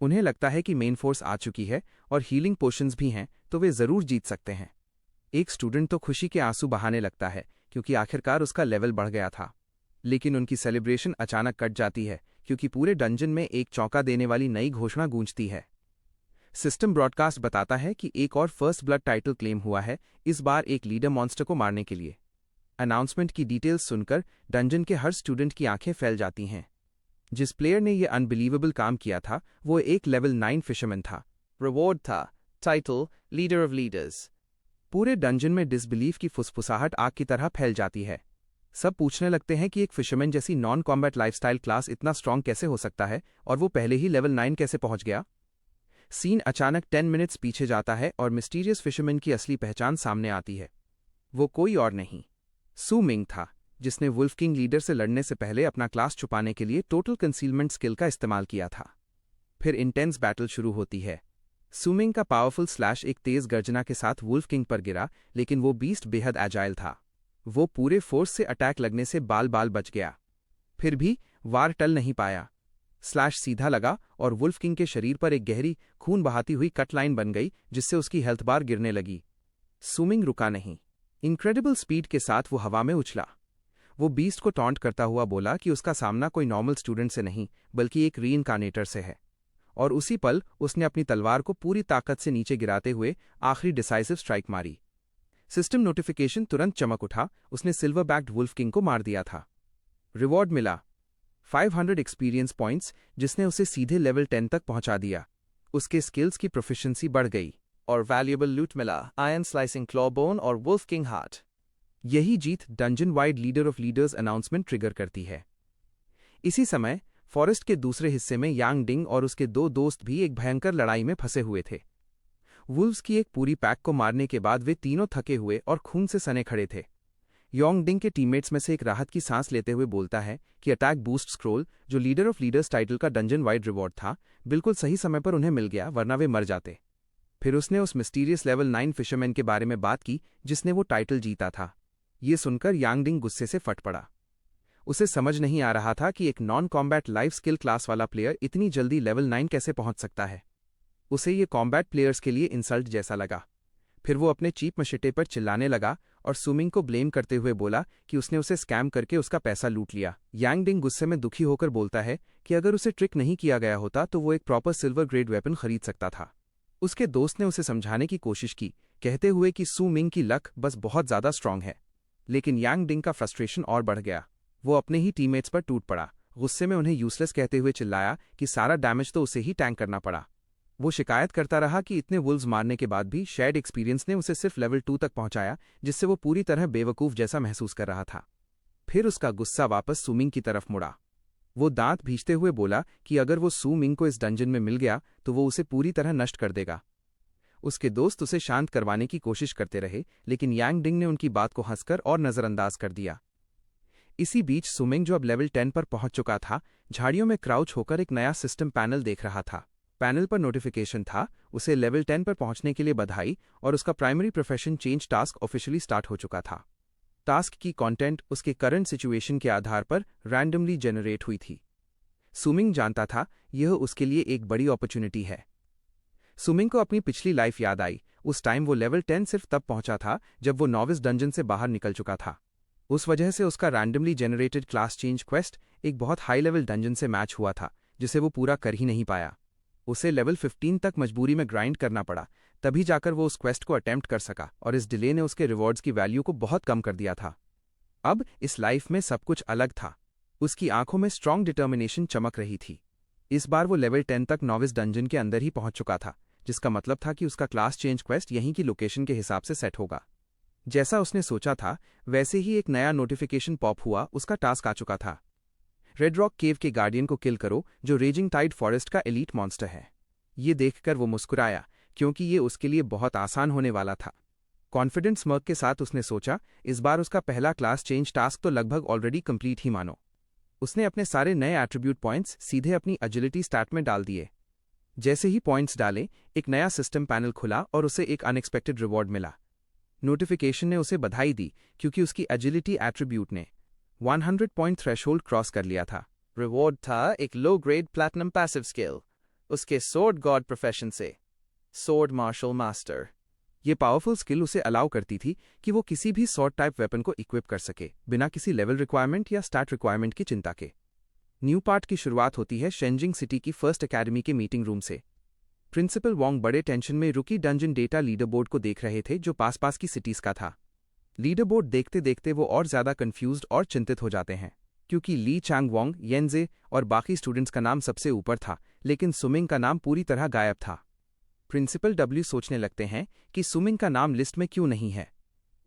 उन्हें लगता है कि मेन फोर्स आ चुकी है और हीलिंग पोशंस भी हैं, तो वे जरूर जीत सकते हैं। एक स्टूडेंट तो खुशी के आंसू बहाने लगता है, क्योंकि आखिरकार उसका लेवल बढ़ गया था। लेकिन उनकी सेलिब्रेशन अचानक कट जाती है, क्योंकि पूरे डंजन में एक चौंका देने वाली नई घोषणा गूंजती है। सिस्टम ब्रॉडकास्ट बताता है कि एक और फर्स्ट ब्लड टाइटल क्लेम हुआ है, इस बार एक लीडर मॉन्स्टर को मारने के लिए। अनाउंसमेंट की डिटेल्स सुनकर डंजन के हर स्टूडेंट की आंखें फैल जाती हैं। जिस प्लेयर ने यह अनबिलीवेबल काम किया था, वो एक लेवल 9 फिशरमैन था। रिवॉर्ड था टाइटल लीडर ऑफ लीडर्स। पूरे डंजन में डिसबिलीफ की फुसफुसाहट आग की तरह फैल जाती है। सब पूछने लगते हैं कि एक फिशरमैन जैसी नॉन कॉम्बैट लाइफस्टाइल क्लास इतना स्ट्रांग कैसे हो सकता है, और वो पहले ही लेवल 9 कैसे पहुंच गया। सीन अचानक 10 मिनट्स पीछे जाता है और मिस्टीरियस फिशरमैन की असली पहचान सामने आती है। वो कोई और नहीं, सू मिंग था, जिसने वुल्फ किंग लीडर से लड़ने से पहले अपना क्लास छुपाने के लिए टोटल कंसीलमेंट स्किल का इस्तेमाल किया था। फिर इंटेंस बैटल शुरू होती है। सू मिंग का पावरफुल स्लैश एक तेज गर्जना के साथ वुल्फ किंग पर गिरा, लेकिन वो बीस्ट बेहद एजाइल था। वो पूरे फोर्स से अटैक लगने से बाल बाल बच गया। फिर भी वार टल नहीं पाया। स्लैश सीधा लगा और वुल्फ किंग के शरीर पर एक गहरी खून बहाती हुई कट लाइन बन गई, जिससे उसकी हेल्थ बार गिरने लगी। सू मिंग रुका नहीं। इनक्रेडिबल स्पीड के साथ वो हवा में उछला। वो बीस्ट को टॉन्ट करता हुआ बोला कि उसका सामना कोई नॉर्मल स्टूडेंट से नहीं, बल्कि एक रीइनकार्नेटर से है। और उसी पल उसने अपनी तलवार को पूरी ताकत से नीचे गिराते हुए आखिरी डिसाइसिव स्ट्राइक मारी। सिस्टम नोटिफिकेशन तुरंत चमक उठा। उसने सिल्वर बैक्ड वुल्फ किंग को मार दिया था। रिवॉर्ड मिला 500 एक्सपीरियंस पॉइंट्स, जिसने उसे सीधे लेवल 10 तक पहुंचा दिया। उसके स्किल्स की प्रोफिशिएंसी बढ़ गई और वैल्यूएबल लूट मिला, आयरन स्लाइसिंग क्लॉबोन और वुल्फ किंग हार्ट। यही जीत dungeon wide leader of leaders announcement trigger करती है। इसी समय फॉरेस्ट के दूसरे हिस्से में यांग डिंग और उसके 2 दोस्त भी एक भयंकर लड़ाई में फंसे हुए थे। वुल्व्स की एक पूरी पैक को मारने के बाद वे तीनों थके हुए और खून से सने खड़े थे। योंग डिंग के टीममेट्स में से एक राहत की सांस लेते हुए बोलता है कि अटैक बूस्ट स्क्रोल, जो लीडर ऑफ लीडर्स टाइटल का डंजन वाइड रिवॉर्ड था, बिल्कुल सही समय पर उन्हें मिल गया, वरना वे मर जाते। फिर उसने उस मिस्टीरियस लेवल 9 फिशरमैन के बारे में बात की जिसने वो टाइटल जीता था। ये सुनकर यांग डिंग गुस्से से फट पड़ा। उसे समझ नहीं आ रहा था कि एक non combat life skill class वाला प्लेयर इतनी जल्दी लेवल 9 कैसे पहुंच सकता है। उसे ये कॉम्बैट प्लेयर्स के लिए इंसल्ट जैसा लगा। फिर वो अपने चीप मशिटे पर चिल्लाने लगा और सुमिंग को ब्लेम करते हुए बोला कि उसने उसे स्कैम करके उसका पैसा लूट लिया। यांग डिंग गुस्से में दुखी होकर बोलता है कि अगर उसे ट्रिक नहीं किया गया होता तो वो एक प्रॉपर सिल्वर ग्रेड वेपन खरीद सकता था। उसके दोस्त ने उसे समझाने की कोशिश की, कहते हुए कि सू मिंग की लक बस बहुत ज्यादा स्ट्रांग है। लेकिन यांग डिंग का फ्रस्ट्रेशन और बढ़ गया। वो अपने ही टीममेट्स पर टूट पड़ा। गुस्से में उन्हें यूजलेस कहते हुए चिल्लाया कि सारा डैमेज तो उसे ही टैंक करना पड़ा। वो शिकायत करता रहा कि इतने वुल्व्स मारने के बाद भी शेयर्ड एक्सपीरियंस ने उसे सिर्फ लेवल 2 तक पहुंचाया, जिससे वो पूरी तरह बेवकूफ जैसा महसूस कर रहा था। फिर उसका गुस्सा वापस सू मिंग की तरफ मुड़ा। वो दांत भींचते हुए बोला कि अगर वो सू मिंग को इस डंजन में मिल गया तो वो उसे पूरी तरह नष्ट कर देगा। उसके दोस्त उसे शांत करवाने की कोशिश करते रहे, लेकिन यांग डिंग ने उनकी बात को हंसकर और नजरअंदाज कर दिया। इसी बीच सू मिंग, जो अब लेवल 10 पर पहुंच चुका था, झाड़ियों में क्राउच होकर एक नया सिस्टम पैनल देख रहा था। पैनल पर नोटिफिकेशन था, उसे लेवल 10 पर पहुंचने के लिए बधाई, और उसका primary profession change task officially start हो चुका था। टास्क की कंटेंट उसके करंट सिचुएशन के आधार पर रैंडमली जनरेट हुई थी। सू मिंग जानता था यह उसके लिए एक बड़ी अपॉर्चुनिटी है। सू मिंग को अपनी पिछली लाइफ याद आई। उस टाइम वो लेवल 10 सिर्फ तब पहुंचा था जब वो नॉविस डंजन से बाहर निकल चुका था। उस वजह से उसका randomly generated class change quest एक बहुत हाई लेवल डंजन से मैच हुआ था, जिसे वो पूरा कर ही नहीं पाया। उसे लेवल 15 तक मजबूरी में ग्राइंड करना पड़ा, तभी जाकर वो उस क्वेस्ट को अटेम्प्ट कर सका, और इस डिले ने उसके रिवॉर्ड्स की वैल्यू को बहुत कम कर दिया था। अब इस लाइफ में सब कुछ अलग था। उसकी आंखों में स्ट्रॉन्ग डिटर्मिनेशन चमक रही थी। इस बार वो लेवल 10 तक नॉविस डंजन के अंदर ही पहुंच चुका था, जिसका मतलब था कि उसका क्लास चेंज क्वेस्ट यहीं की लोकेशन के हिसाब से सेट होगा। जैसा उसने सोचा था वैसे ही एक नया नोटिफिकेशन पॉप हुआ। उसका टास्क आ चुका था। रेड रॉक केव के गार्डियन को किल करो, जो रेजिंग टाइड फॉरेस्ट का एलीट मॉन्स्टर है। ये देखकर वो मुस्कुराया, क्योंकि ये उसके लिए बहुत आसान होने वाला था। कॉन्फिडेंट स्मर्क के साथ उसने सोचा, इस बार उसका पहला क्लास चेंज टास्क तो लगभग ऑलरेडी कंप्लीट ही मानो। उसने अपने सारे नए एट्रीब्यूट पॉइंट्स सीधे अपनी एजिलिटी स्टैट में डाल दिए। जैसे ही पॉइंट्स डाले, एक नया सिस्टम पैनल खुला और उसे एक अनएक्सपेक्टेड रिवॉर्ड मिला। नोटिफिकेशन ने उसे बधाई दी, क्योंकि उसकी एजिलिटी एट्रीब्यूट ने 100 पॉइंट थ्रेशोल्ड क्रॉस कर लिया था। रिवॉर्ड था एक low grade platinum passive skill, उसके सोर्ड गॉड प्रोफेशन से, सोर्ड मार्शल मास्टर। ये पावरफुल स्किल उसे अलाउ करती थी कि वो किसी भी सॉर्ड टाइप वेपन को इक्विप कर सके, बिना किसी लेवल रिक्वायरमेंट या स्टैट रिक्वायरमेंट की चिंता के। न्यू पार्ट की शुरुआत होती है शेंजिंग सिटी की फर्स्ट एकेडमी के मीटिंग रूम से। प्रिंसिपल वोंग बड़े टेंशन में रुकी डंजन डेटा लीडर बोर्ड को देख रहे थे, जो पास की सिटीज का था। लीडर बोर्ड देखते देखते वो और ज्यादा कंफ्यूज्ड और चिंतित हो जाते हैं, क्योंकि ली चांग वोंग, येनजे और बाकी स्टूडेंट्स का नाम सबसे ऊपर था, लेकिन सुमिंग का नाम पूरी तरह गायब था। प्रिंसिपल डब्ल्यू सोचने लगते हैं कि सुमिंग का नाम लिस्ट में क्यों नहीं है।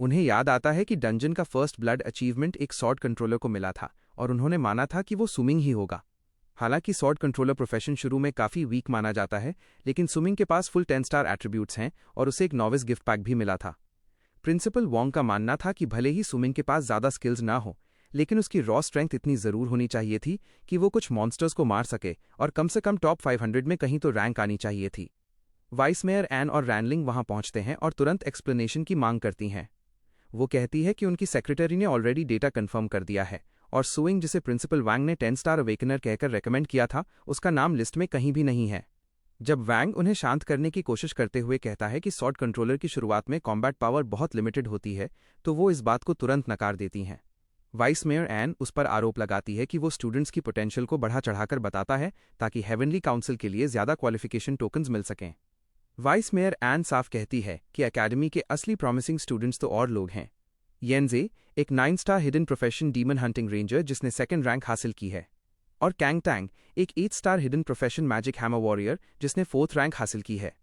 उन्हें याद आता है कि डंजन का फर्स्ट ब्लड अचीवमेंट एक सॉर्ड कंट्रोलर को मिला था, और उन्होंने माना था कि वो सुमिंग ही होगा। हालांकि सॉर्ड कंट्रोलर प्रोफेशन शुरू में काफी वीक माना जाता है, लेकिन सुमिंग के पास फुल 10 स्टार एट्रीब्यूट्स हैं और उसे एक नॉविस गिफ्ट पैक भी मिला था। प्रिंसिपल वोंग का मानना था कि भले ही सुमिंग के पास ज्यादा स्किल्स ना हो, लेकिन उसकी रॉ स्ट्रेंथ इतनी जरूर होनी चाहिए थी कि वो कुछ मॉन्स्टर्स को मार सके, और कम से कम टॉप 500 में कहीं तो रैंक आनी चाहिए थी। वाइस मेयर एन और रैनलिंग वहां पहुंचते हैं और तुरंत एक्सप्लेनेशन की मांग करती हैं। वो कहती है कि उनकी सेक्रेटरी ने ऑलरेडी डेटा कंफर्म कर दिया है, और सुइंग, जिसे प्रिंसिपल वैंग ने 10 स्टार अवेकनर कहकर रेकमेंड किया था, उसका नाम लिस्ट में कहीं भी नहीं है। जब वैंग उन्हें शांत करने की कोशिश करते हुए कहता है कि सॉर्ड कंट्रोलर की शुरुआत में कॉम्बैट पावर बहुत लिमिटेड होती है, तो वो इस बात को तुरंत नकार देती हैं। वाइस मेयर एन उस पर आरोप लगाती है कि वो स्टूडेंट्स की पोटेंशियल को बढ़ा चढ़ाकर बताता है, ताकि हेवनली काउंसिल के लिए ज्यादा क्वालिफिकेशन टोकन्स मिल सकें। वाइस मेयर एन साफ कहती है कि एकेडमी के असली प्रॉमिसिंग स्टूडेंट्स तो और लोग हैं। येनजे, एक 9 star hidden profession demon hunting ranger जिसने सेकंड रैंक हासिल की है, और कैंग टैंग, एक 8 star hidden profession magic hammer warrior जिसने 4th रैंक हासिल की है।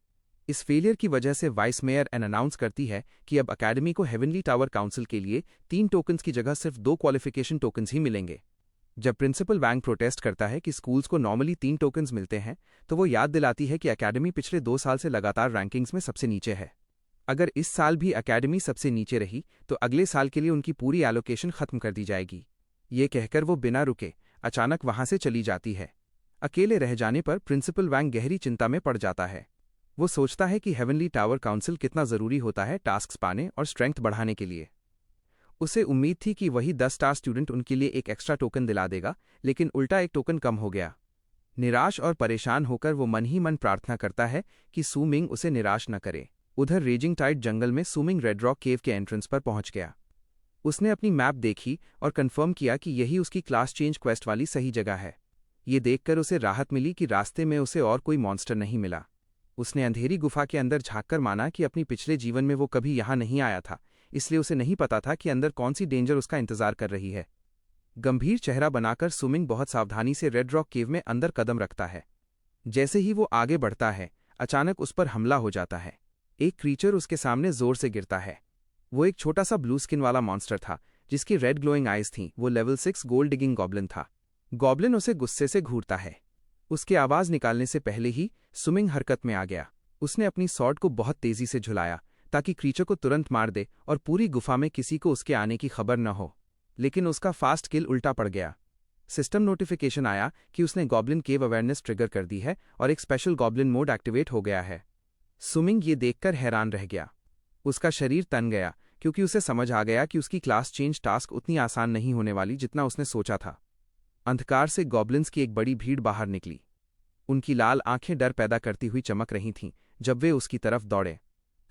इस फेलियर की वजह से वाइस मेयर एन अनाउंस करती है कि अब एकेडमी को हेवनली टावर काउंसिल के लिए 3 टोकन्स की जगह सिर्फ 2 क्वालिफिकेशन टोकन्स ही मिलेंगे। जब प्रिंसिपल वैंग प्रोटेस्ट करता है कि स्कूल्स को नॉर्मली 3 टोकन्स मिलते हैं, तो वो याद दिलाती है कि एकेडमी पिछले 2 साल से लगातार रैंकिंग्स में सबसे नीचे है। अगर इस साल भी एकेडमी सबसे नीचे रही, तो अगले साल के लिए उनकी पूरी एलोकेशन खत्म कर दी जाएगी। ये कहकर वो बिना रुके अचानक वहां से चली जाती है। अकेले रह जाने पर प्रिंसिपल वैंग गहरी चिंता में पड़ जाता है। वो सोचता है कि हेवनली टावर काउंसिल कितना जरूरी होता है टास्क्स पाने और स्ट्रेंथ बढ़ाने के लिए। उसे उम्मीद थी कि वही 10 स्टार स्टूडेंट उनके लिए एक एक्स्ट्रा टोकन दिला देगा, लेकिन उल्टा एक टोकन कम हो गया। निराश और परेशान होकर वो मन ही मन प्रार्थना करता है कि सुमिंग उसे निराश न करे। उधर रेजिंग टाइड जंगल में सुमिंग रेड रॉक केव के एंट्रेंस पर पहुंच गया। उसने अपनी मैप देखी और कंफर्म किया कि यही उसकी क्लास चेंज क्वेस्ट वाली सही जगह है। ये देखकर उसे राहत मिली कि रास्ते में उसे और कोई मॉन्स्टर नहीं मिला। उसने अंधेरी गुफा के अंदर झांककर माना कि अपनी पिछले जीवन में वो कभी यहां नहीं आया था, इसलिए उसे नहीं पता था कि अंदर कौन सी डेंजर उसका इंतजार कर रही है। गंभीर चेहरा बनाकर सुमिंग बहुत सावधानी से रेड रॉक केव में अंदर कदम रखता है। जैसे ही वो आगे बढ़ता है, अचानक उस पर हमला हो जाता है। एक क्रीचर उसके सामने जोर से गिरता है। वो एक छोटा सा ब्लू स्किन वाला मॉन्स्टर था, जिसकी रेड ग्लोइंग आइज थीं। वो लेवल 6 गोल्ड डिगिंग गॉब्लिन था। गॉब्लिन उसे गुस्से से घूरता है। उसके आवाज निकालने से पहले ही सुमिंग हरकत में आ गया। उसने अपनी सॉर्ड को बहुत तेजी से झुलाया ताकि क्रीचर को तुरंत मार दे और पूरी गुफा में किसी को उसके आने की खबर न हो, लेकिन उसका फास्ट किल उल्टा पड़ गया। सिस्टम नोटिफिकेशन आया कि उसने गॉब्लिन केव अवेयरनेस ट्रिगर कर दी है और एक स्पेशल गॉब्लिन मोड एक्टिवेट हो गया है। सुमिंग ये देखकर हैरान रह गया। उसका शरीर तन गया, क्योंकि उसे समझ आ गया कि उसकी क्लास चेंज टास्क उतनी आसान नहीं होने वाली जितना उसने सोचा था। अंधकार से गॉब्लिन्स की एक बड़ी भीड़ बाहर निकली। उनकी लाल आंखें डर पैदा करती हुई चमक रही थीं जब वे उसकी तरफ दौड़े।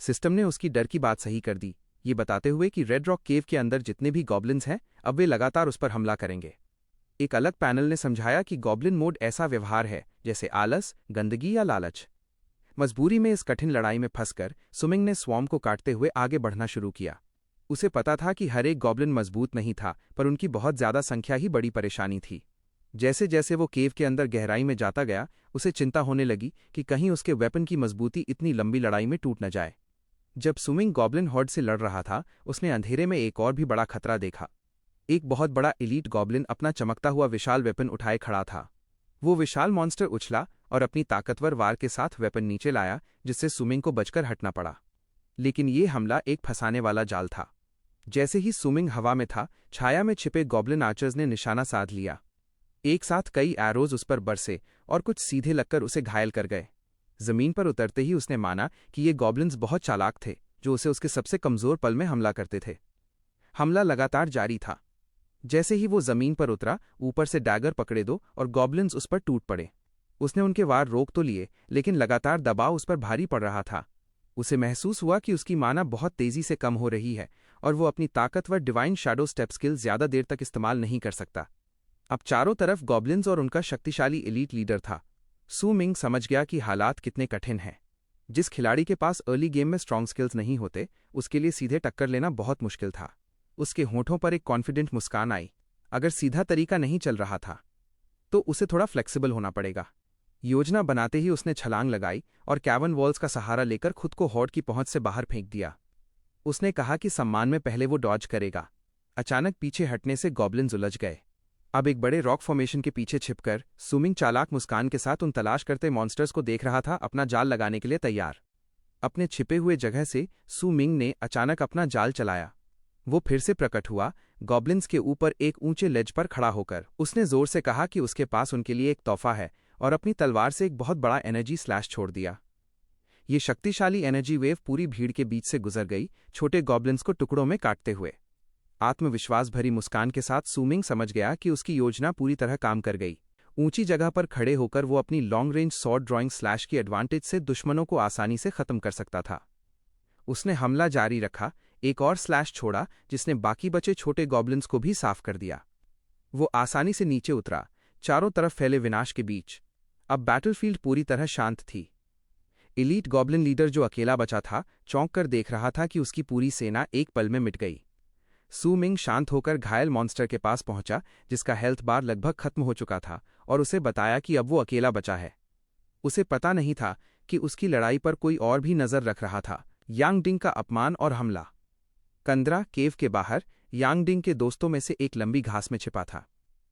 सिस्टम ने उसकी डर की बात सही कर दी, ये बताते हुए कि रेड रॉक केव के अंदर जितने भी गॉब्लिन्स हैं, अब वे लगातार उस पर हमला करेंगे। एक अलग पैनल ने समझाया कि गॉब्लिन मोड ऐसा व्यवहार है जैसे आलस, गंदगी या लालच। मजबूरी में इस कठिन लड़ाई में फंसकर सुमिंग ने स्वॉर्म को काटते हुए आगे बढ़ना शुरू किया। उसे पता था कि हर एक गॉब्लिन मजबूत नहीं था, पर उनकी बहुत ज्यादा संख्या ही बड़ी परेशानी थी। जैसे जैसे वो केव के अंदर गहराई में जाता गया, उसे चिंता होने लगी कि कहीं उसके वेपन की मजबूती इतनी लंबी लड़ाई में टूट न जाए। जब स्विमिंग गॉब्लिन हॉर्ड से लड़ रहा था, उसने अंधेरे में एक और भी बड़ा खतरा देखा। एक बहुत बड़ा एलीट गॉब्लिन अपना चमकता हुआ विशाल वेपन उठाए खड़ा था। वो विशाल मॉन्स्टर उछला और अपनी ताकतवर वार के साथ वेपन नीचे लाया, जिससे स्विमिंग को बचकर हटना पड़ा। लेकिन ये हमला एक फंसाने वाला जाल था। जैसे ही स्विमिंग हवा में था, छाया में छिपे गॉब्लिन आर्चर्स ने निशाना साध लिया। एक साथ कई एरोज उस पर बरसे और कुछ सीधे लगकर उसे घायल कर गए। जमीन पर उतरते ही उसने माना कि ये गॉब्लिन्स बहुत चालाक थे, जो उसे उसके सबसे कमजोर पल में हमला करते थे। हमला लगातार जारी था। जैसे ही वो जमीन पर उतरा, ऊपर से डैगर पकड़े दो और गॉब्लिन्स उस पर टूट पड़े। उसने उनके वार रोक तो लिए, लेकिन लगातार दबाव उस पर भारी पड़ रहा था। उसे महसूस हुआ कि उसकी माना बहुत तेजी से कम हो रही है और वो अपनी ताकतवर डिवाइन शैडो स्टेप स्किल ज्यादा देर तक इस्तेमाल नहीं कर सकता। अब चारों तरफ गॉब्लिन्स और उनका शक्तिशाली एलीट लीडर था। सू मिंग समझ गया कि हालात कितने कठिन हैं। जिस खिलाड़ी के पास अर्ली गेम में स्ट्रॉन्ग स्किल्स नहीं होते, उसके लिए सीधे टक्कर लेना बहुत मुश्किल था। उसके होठों पर एक कॉन्फिडेंट मुस्कान आई। अगर सीधा तरीका नहीं चल रहा था, तो उसे थोड़ा फ्लेक्सिबल होना पड़ेगा। योजना बनाते ही उसने छलांग लगाई और कैवन वॉल्स का सहारा लेकर खुद को हॉर्ड की पहुंच से बाहर फेंक दिया। उसने कहा कि सम्मान में पहले वो डॉज करेगा। अचानक पीछे हटने से गॉब्लिन्स उलझ गए। अब एक बड़े रॉक फॉर्मेशन के पीछे छिपकर स्विमिंग चालाक मुस्कान के साथ उन तलाश करते मॉन्स्टर्स को देख रहा था, अपना जाल लगाने के लिए तैयार। अपने छिपे हुए जगह से सू मिंग ने अचानक अपना जाल चलाया। वो फिर से प्रकट हुआ, गॉब्लिन्स के ऊपर एक ऊंचे लेज पर खड़ा होकर। उसने जोर से कहा कि उसके पास उनके लिए एक तोहफा है और अपनी तलवार से एक बहुत बड़ा एनर्जी स्लैश छोड़ दिया। ये शक्तिशाली एनर्जी वेव पूरी भीड़ के बीच से गुजर गई, छोटे गॉब्लिन्स को टुकड़ों में काटते हुए। आत्मविश्वास भरी मुस्कान के साथ सू मिंग समझ गया कि उसकी योजना पूरी तरह काम कर गई। ऊंची जगह पर खड़े होकर वो अपनी long range sword drawing slash की एडवांटेज से दुश्मनों को आसानी से खत्म कर सकता था। उसने हमला जारी रखा, एक और स्लैश छोड़ा जिसने बाकी बचे छोटे गॉब्लिन्स को भी साफ कर दिया। वो आसानी से नीचे उतरा, चारों तरफ फैले विनाश के बीच। अब बैटलफील्ड पूरी तरह शांत थी। एलीट गॉब्लिन लीडर जो अकेला बचा था, चौंक कर देख रहा था कि उसकी पूरी सेना एक पल में मिट गई। सू मिंग शांत होकर घायल मॉन्स्टर के पास पहुंचा, जिसका हेल्थ बार लगभग खत्म हो चुका था, और उसे बताया कि अब वो अकेला बचा है। उसे पता नहीं था कि उसकी लड़ाई पर कोई और भी नजर रख रहा था। यांगडिंग का अपमान और हमला। कंद्रा केव के बाहर यांगडिंग के दोस्तों में से एक लंबी घास में छिपा था।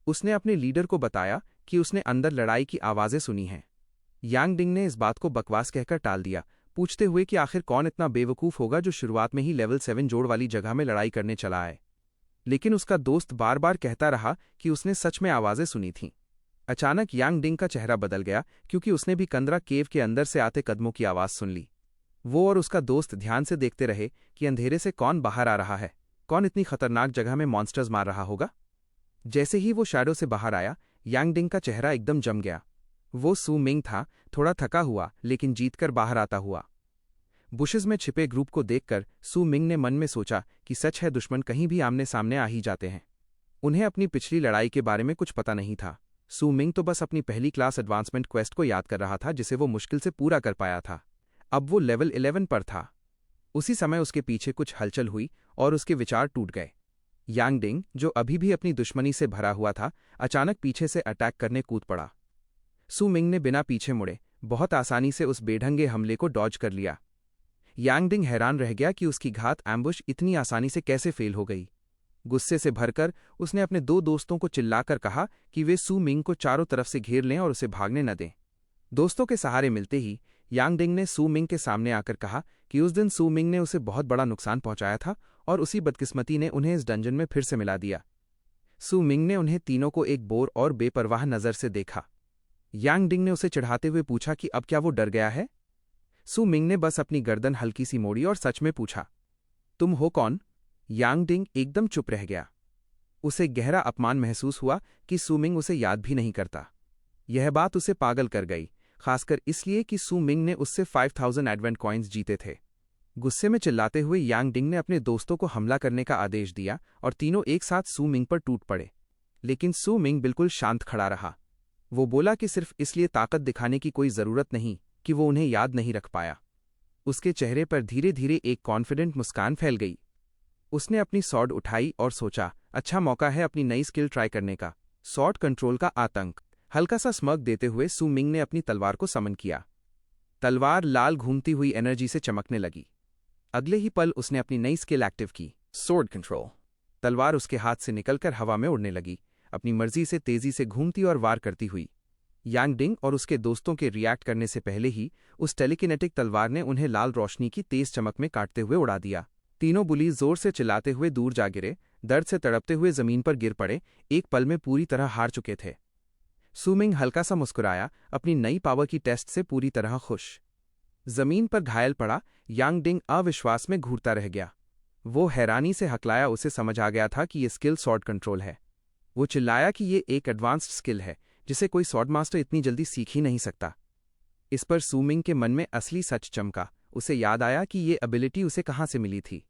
उसने अपने लीडर को बताया कि उसने अंदर लड़ाई की आवाजें सुनी हैं। यांगडिंग ने इस बात को बकवास कहकर टाल दिया, पूछते हुए कि आखिर कौन इतना बेवकूफ होगा जो शुरुआत में ही लेवल 7 जोड़ वाली जगह में लड़ाई करने चला आए। लेकिन उसका दोस्त बार बार कहता रहा कि उसने सच में आवाजें सुनी थीं। अचानक यांगडिंग का चेहरा बदल गया, क्योंकि उसने भी कंद्रा केव के अंदर से आते कदमों की आवाज सुन ली। वो और उसका दोस्त ध्यान से देखते रहे कि अंधेरे से कौन बाहर आ रहा है, कौन इतनी खतरनाक जगह में मॉन्स्टर्स मार रहा होगा। जैसे ही वो शैडो से बाहर आया, यांगडिंग का चेहरा एकदम जम गया। वो सू मिंग था, थोड़ा थका हुआ लेकिन जीतकर बाहर आता हुआ। बुशेस में छिपे ग्रुप को देखकर सू मिंग ने मन में सोचा कि सच है, दुश्मन कहीं भी आमने सामने आ ही जाते हैं। उन्हें अपनी पिछली लड़ाई के बारे में कुछ पता नहीं था। सू मिंग तो बस अपनी पहली क्लास एडवांसमेंट क्वेस्ट को याद कर रहा था, जिसे वो मुश्किल से पूरा कर पाया था। अब वो लेवल 11 पर था। उसी समय उसके पीछे कुछ हलचल हुई और उसके विचार टूट गए। यांगडिंग, जो अभी भी अपनी दुश्मनी से भरा हुआ था, अचानक पीछे से अटैक करने कूद पड़ा। सू मिंग ने बिना पीछे मुड़े बहुत आसानी से उस बेढंगे हमले को डॉज कर लिया। यांगडिंग हैरान रह गया कि उसकी घात एम्बुश इतनी आसानी से कैसे फेल हो गई। गुस्से से भरकर उसने अपने दो दोस्तों को चिल्लाकर कहा कि वे सू मिंग को चारों तरफ से घेर लें और उसे भागने न दें। दोस्तों के सहारे मिलते ही यांगडिंग ने सू मिंग के सामने आकर कहा कि उस दिन सू मिंग ने उसे बहुत बड़ा नुकसान पहुंचाया था और उसी बदकिस्मती ने उन्हें इस डंजन में फिर से मिला दिया। सू मिंग ने उन्हें तीनों को एक बोर और बेपरवाह नजर से देखा। यांगडिंग ने उसे चिढ़ाते हुए पूछा कि अब क्या वो डर गया है। सू मिंग ने बस अपनी गर्दन हल्की सी मोड़ी और सच में पूछा, तुम हो कौन? यांगडिंग एकदम चुप रह गया। उसे गहरा अपमान महसूस हुआ कि सू मिंग उसे याद भी नहीं करता। यह बात उसे पागल कर गई, खासकर इसलिए कि सू मिंग ने उससे 5000 एडवेंट कॉइन्स जीते थे। गुस्से में चिल्लाते हुए यांगडिंग ने अपने दोस्तों को हमला करने का आदेश दिया और तीनों एक साथ सू मिंग पर टूट पड़े। लेकिन सू मिंग बिल्कुल शांत खड़ा रहा। वो बोला कि सिर्फ इसलिए ताकत दिखाने की कोई जरूरत नहीं कि वो उन्हें याद नहीं रख पाया। उसके चेहरे पर धीरे धीरे एक कॉन्फिडेंट मुस्कान फैल गई। उसने अपनी सॉर्ड उठाई और सोचा, अच्छा मौका है अपनी नई स्किल ट्राई करने का। सॉर्ड कंट्रोल का आतंक। हल्का सा स्मग देते हुए सू मिंग ने अपनी तलवार को समन किया। तलवार लाल घूमती हुई एनर्जी से चमकने लगी। अगले ही पल उसने अपनी नई स्किल एक्टिव की, स्वॉर्ड कंट्रोल। तलवार उसके हाथ से निकलकर हवा में उड़ने लगी, अपनी मर्जी से तेजी से घूमती और वार करती हुई। यांग डिंग और उसके दोस्तों के रिएक्ट करने से पहले ही उस टेलीकिनेटिक तलवार ने उन्हें लाल रोशनी की तेज चमक में काटते हुए उड़ा दिया। तीनों बुली जोर से चिल्लाते हुए दूर जा गिरे, दर्द से तड़पते हुए जमीन पर गिर पड़े, एक पल में पूरी तरह हार चुके थे। सू मिंग हल्का सा मुस्कुराया, अपनी नई पावर की टेस्ट से पूरी तरह खुश। जमीन पर घायल पड़ा यांग डिंग अविश्वास में घूरता रह गया। वो हैरानी से हकलाया, उसे समझ आ गया था कि ये स्किल स्वॉर्ड कंट्रोल है। वो चिल्लाया कि ये एक एडवांस्ड स्किल है जिसे कोई स्वॉर्ड मास्टर इतनी जल्दी सीख ही नहीं सकता। इस पर सू मिंग के मन में असली सच चमका। उसे याद आया कि ये एबिलिटी उसे कहाँ से मिली थी।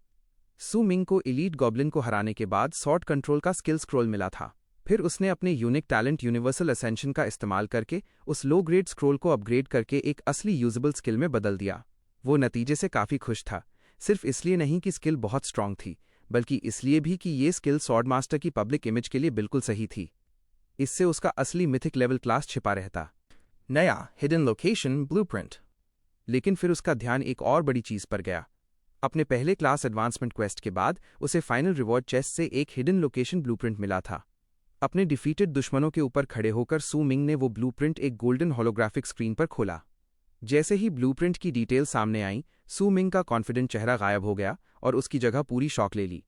सू मिंग को एलीट गॉब्लिन को हराने के बाद स्वॉर्ड कंट्रोल का स्किल स्क्रोल मिला था। फिर उसने अपने यूनिक टैलेंट यूनिवर्सल असेंशन का इस्तेमाल करके उस लो ग्रेड स्क्रोल को अपग्रेड करके एक असली यूजेबल स्किल में बदल दिया। वो नतीजे से काफी खुश था, सिर्फ इसलिए नहीं कि स्किल बहुत स्ट्रांग थी, बल्कि इसलिए भी कि ये स्किल स्वॉर्ड मास्टर की पब्लिक इमेज के लिए बिल्कुल सही थी। इससे उसका असली मिथिक लेवल क्लास छिपा रहता। नया हिडन लोकेशन ब्लूप्रिंट। लेकिन फिर उसका ध्यान एक और बड़ी चीज पर गया। अपने पहले क्लास एडवांसमेंट क्वेस्ट के बाद उसे फाइनल रिवॉर्ड चेस्ट से एक हिडन लोकेशन ब्लूप्रिंट मिला था। अपने डिफीटेड दुश्मनों के ऊपर खड़े होकर सू मिंग ने वो ब्लूप्रिंट एक गोल्डन होलोग्राफिक स्क्रीन पर खोला। जैसे ही ब्लूप्रिंट की डिटेल सामने आई, सू मिंग का कॉन्फिडेंट चेहरा गायब हो गया और उसकी जगह पूरी शॉक ले ली।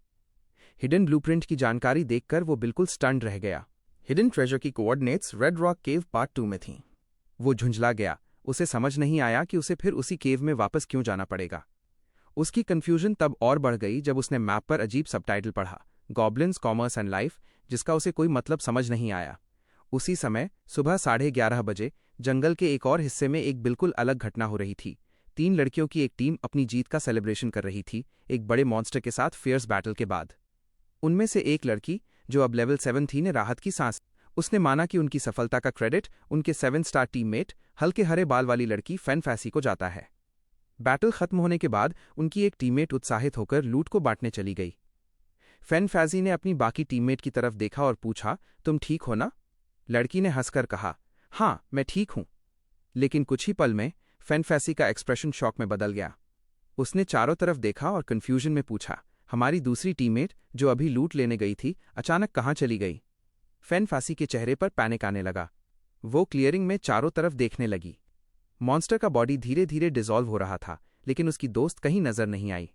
हिडन ब्लूप्रिंट की जानकारी देखकर वो बिल्कुल स्टन्ड रह गया। हिडन ट्रेजर की कोऑर्डिनेट्स रेड रॉक केव पार्ट 2 में थीं। वो झुंझला गया, उसे समझ नहीं आया कि उसे फिर उसी केव में वापस क्यों जाना पड़ेगा। उसकी कंफ्यूजन तब और बढ़ गई जब उसने मैप पर अजीब सबटाइटल पढ़ा, गॉब्लिन्स कॉमर्स एंड लाइफ, जिसका उसे कोई मतलब समझ नहीं आया। उसी समय सुबह 11:30 बजे जंगल के एक और हिस्से में एक बिल्कुल अलग घटना हो रही थी। 3 लड़कियों की एक टीम अपनी जीत का सेलिब्रेशन कर रही थी, एक बड़े मॉन्स्टर के साथ फियर्स बैटल के बाद। उनमें से एक लड़की, जो अब लेवल 7 थी, ने राहत की सांस। उसने माना कि उनकी सफलता का क्रेडिट उनके 7 स्टार टीममेट, हल्के हरे बाल वाली लड़की फैन फैसी को जाता है। बैटल खत्म होने के बाद उनकी एक टीममेट उत्साहित होकर लूट को बांटने चली गई। फैन फैजी ने अपनी बाकी टीममेट की तरफ देखा और पूछा, तुम ठीक हो ना? लड़की ने हंसकर कहा, हाँ मैं ठीक हूं। लेकिन कुछ ही पल में फैन फैसी का एक्सप्रेशन शॉक में बदल गया। उसने चारों तरफ देखा और कंफ्यूजन में पूछा, हमारी दूसरी टीममेट जो अभी लूट लेने गई थी, अचानक कहाँ चली गई? फैन फैसी के चेहरे पर पैनिक आने लगा। वो क्लियरिंग में चारों तरफ देखने लगी। मॉन्स्टर का बॉडी धीरे धीरे डिसॉल्व हो रहा था, लेकिन उसकी दोस्त कहीं नजर नहीं आई।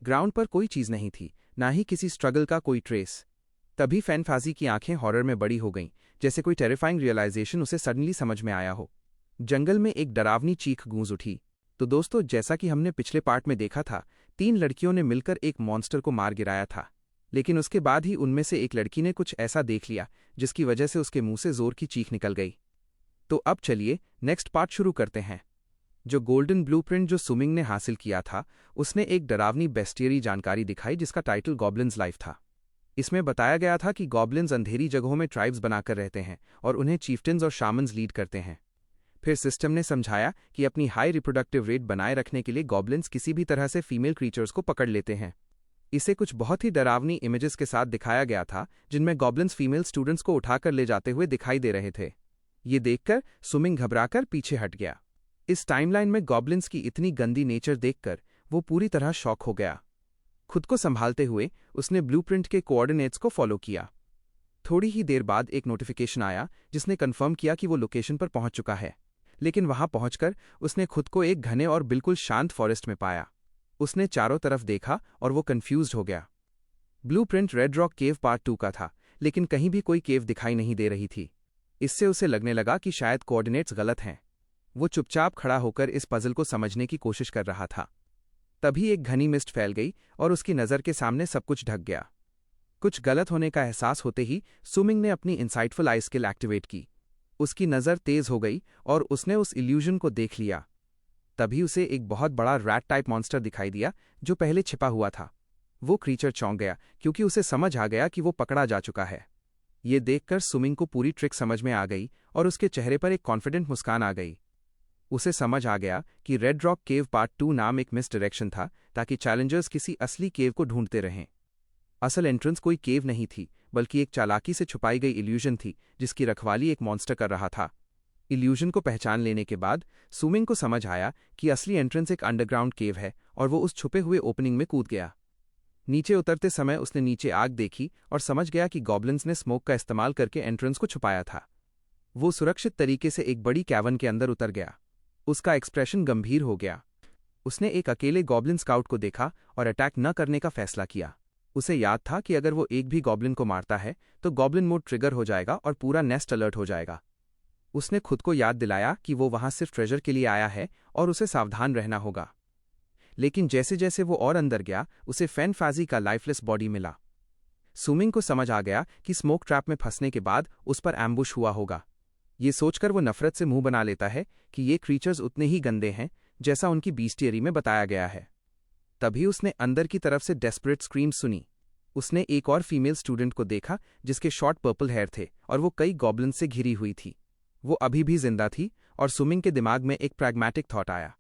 ग्राउंड पर कोई चीज नहीं थी, ना ही किसी स्ट्रगल का कोई ट्रेस। तभी फैन फाजी की आंखें हॉरर में बड़ी हो गईं, जैसे कोई टेरिफाइंग रियलाइजेशन उसे सडनली समझ में आया हो। जंगल में एक डरावनी चीख गूंज उठी। तो दोस्तों, जैसा कि हमने पिछले पार्ट में देखा था, 3 लड़कियों ने मिलकर एक मॉन्स्टर को मार गिराया था। लेकिन उसके बाद ही उनमें से एक लड़की ने कुछ ऐसा देख लिया जिसकी वजह से उसके मुंह से जोर की चीख निकल गई। तो अब चलिए नेक्स्ट पार्ट शुरू करते हैं। जो गोल्डन ब्लूप्रिंट जो सू मिंग ने हासिल किया था, उसने एक डरावनी बेस्टियरी जानकारी दिखाई जिसका टाइटल गॉब्लिन्स लाइफ था। इसमें बताया गया था कि गॉब्लिन्स अंधेरी जगहों में ट्राइब्स बनाकर रहते हैं और उन्हें चीफ्टिन्स और शामन्स लीड करते हैं। फिर सिस्टम ने समझाया कि अपनी हाई रिप्रोडक्टिव रेट बनाए रखने के लिए गॉब्लिन्स किसी भी तरह से फीमेल क्रीचर्स को पकड़ लेते हैं। इसे कुछ बहुत ही डरावनी इमेजेस के साथ दिखाया गया था, जिनमें गॉब्लिन्स फीमेल स्टूडेंट्स को उठाकर ले जाते हुए दिखाई दे रहे थे। ये देखकर सू मिंग घबराकर पीछे हट गया। इस टाइमलाइन में गॉब्लिन्स की इतनी गंदी नेचर देखकर वो पूरी तरह शॉक हो गया। खुद को संभालते हुए उसने ब्लूप्रिंट के कोऑर्डिनेट्स को फॉलो किया। थोड़ी ही देर बाद एक नोटिफिकेशन आया जिसने कंफर्म किया कि वो लोकेशन पर पहुंच चुका है। लेकिन वहां पहुंचकर उसने खुद को एक घने और बिल्कुल शांत फॉरेस्ट में पाया। उसने चारों तरफ देखा और वो कंफ्यूज्ड हो गया। ब्लूप्रिंट रेड रॉक केव पार्ट 2 का था, लेकिन कहीं भी कोई केव दिखाई नहीं दे रही थी। इससे उसे लगने लगा कि शायद कोऑर्डिनेट्स गलत हैं। वो चुपचाप खड़ा होकर इस पजल को समझने की कोशिश कर रहा था। तभी एक घनी मिस्ट फैल गई और उसकी नज़र के सामने सब कुछ ढक गया। कुछ गलत होने का एहसास होते ही सू मिंग ने अपनी इंसाइटफुल आई स्किल एक्टिवेट की। उसकी नज़र तेज हो गई और उसने उस इल्यूजन को देख लिया। तभी उसे एक बहुत बड़ा रैट टाइप मॉन्स्टर दिखाई दिया जो पहले छिपा हुआ था। वो क्रीचर चौंक गया क्योंकि उसे समझ आ गया कि वो पकड़ा जा चुका है। ये देखकर सू मिंग को पूरी ट्रिक समझ में आ गई और उसके चेहरे पर एक कॉन्फिडेंट मुस्कान आ गई। उसे समझ आ गया कि रेड रॉक केव पार्ट 2 नाम एक मिस डायरेक्शन था ताकि चैलेंजर्स किसी असली केव को ढूंढते रहें। असल एंट्रेंस कोई केव नहीं थी, बल्कि एक चालाकी से छुपाई गई इल्यूजन थी जिसकी रखवाली एक मॉन्स्टर कर रहा था। इल्यूजन को पहचान लेने के बाद सुमिंग को समझ आया कि असली एंट्रेंस एक अंडरग्राउंड केव है और वो उस छुपे हुए ओपनिंग में कूद गया। नीचे उतरते समय उसने नीचे आग देखी और समझ गया कि गॉब्लिन्स ने स्मोक का इस्तेमाल करके एंट्रेंस को छुपाया था। वो सुरक्षित तरीके से एक बड़ी कैवन के अंदर उतर गया। उसका एक्सप्रेशन गंभीर हो गया। उसने एक अकेले गॉब्लिन स्काउट को देखा और अटैक न करने का फैसला किया। उसे याद था कि अगर वो एक भी गॉब्लिन को मारता है तो गॉब्लिन मोड ट्रिगर हो जाएगा और पूरा नेस्ट अलर्ट हो जाएगा। उसने खुद को याद दिलाया कि वो वहां सिर्फ ट्रेजर के लिए आया है और उसे सावधान रहना होगा। लेकिन जैसे जैसे वो और अंदर गया, उसे फैनफाजी का लाइफलेस बॉडी मिला। सुमिंग को समझ आ गया कि स्मोक ट्रैप में फंसने के बाद उस पर एम्बुश हुआ होगा। ये सोचकर वो नफरत से मुंह बना लेता है कि ये क्रीचर्स उतने ही गंदे हैं जैसा उनकी बीस्टियरी में बताया गया है। तभी उसने अंदर की तरफ से डेस्परेट स्क्रीम सुनी। उसने एक और फीमेल स्टूडेंट को देखा जिसके शॉर्ट पर्पल हेयर थे और वो कई गॉब्लिन से घिरी हुई थी। वो अभी भी जिंदा थी और सुमिंग के दिमाग में एक प्रैग्मेटिक थॉट आया।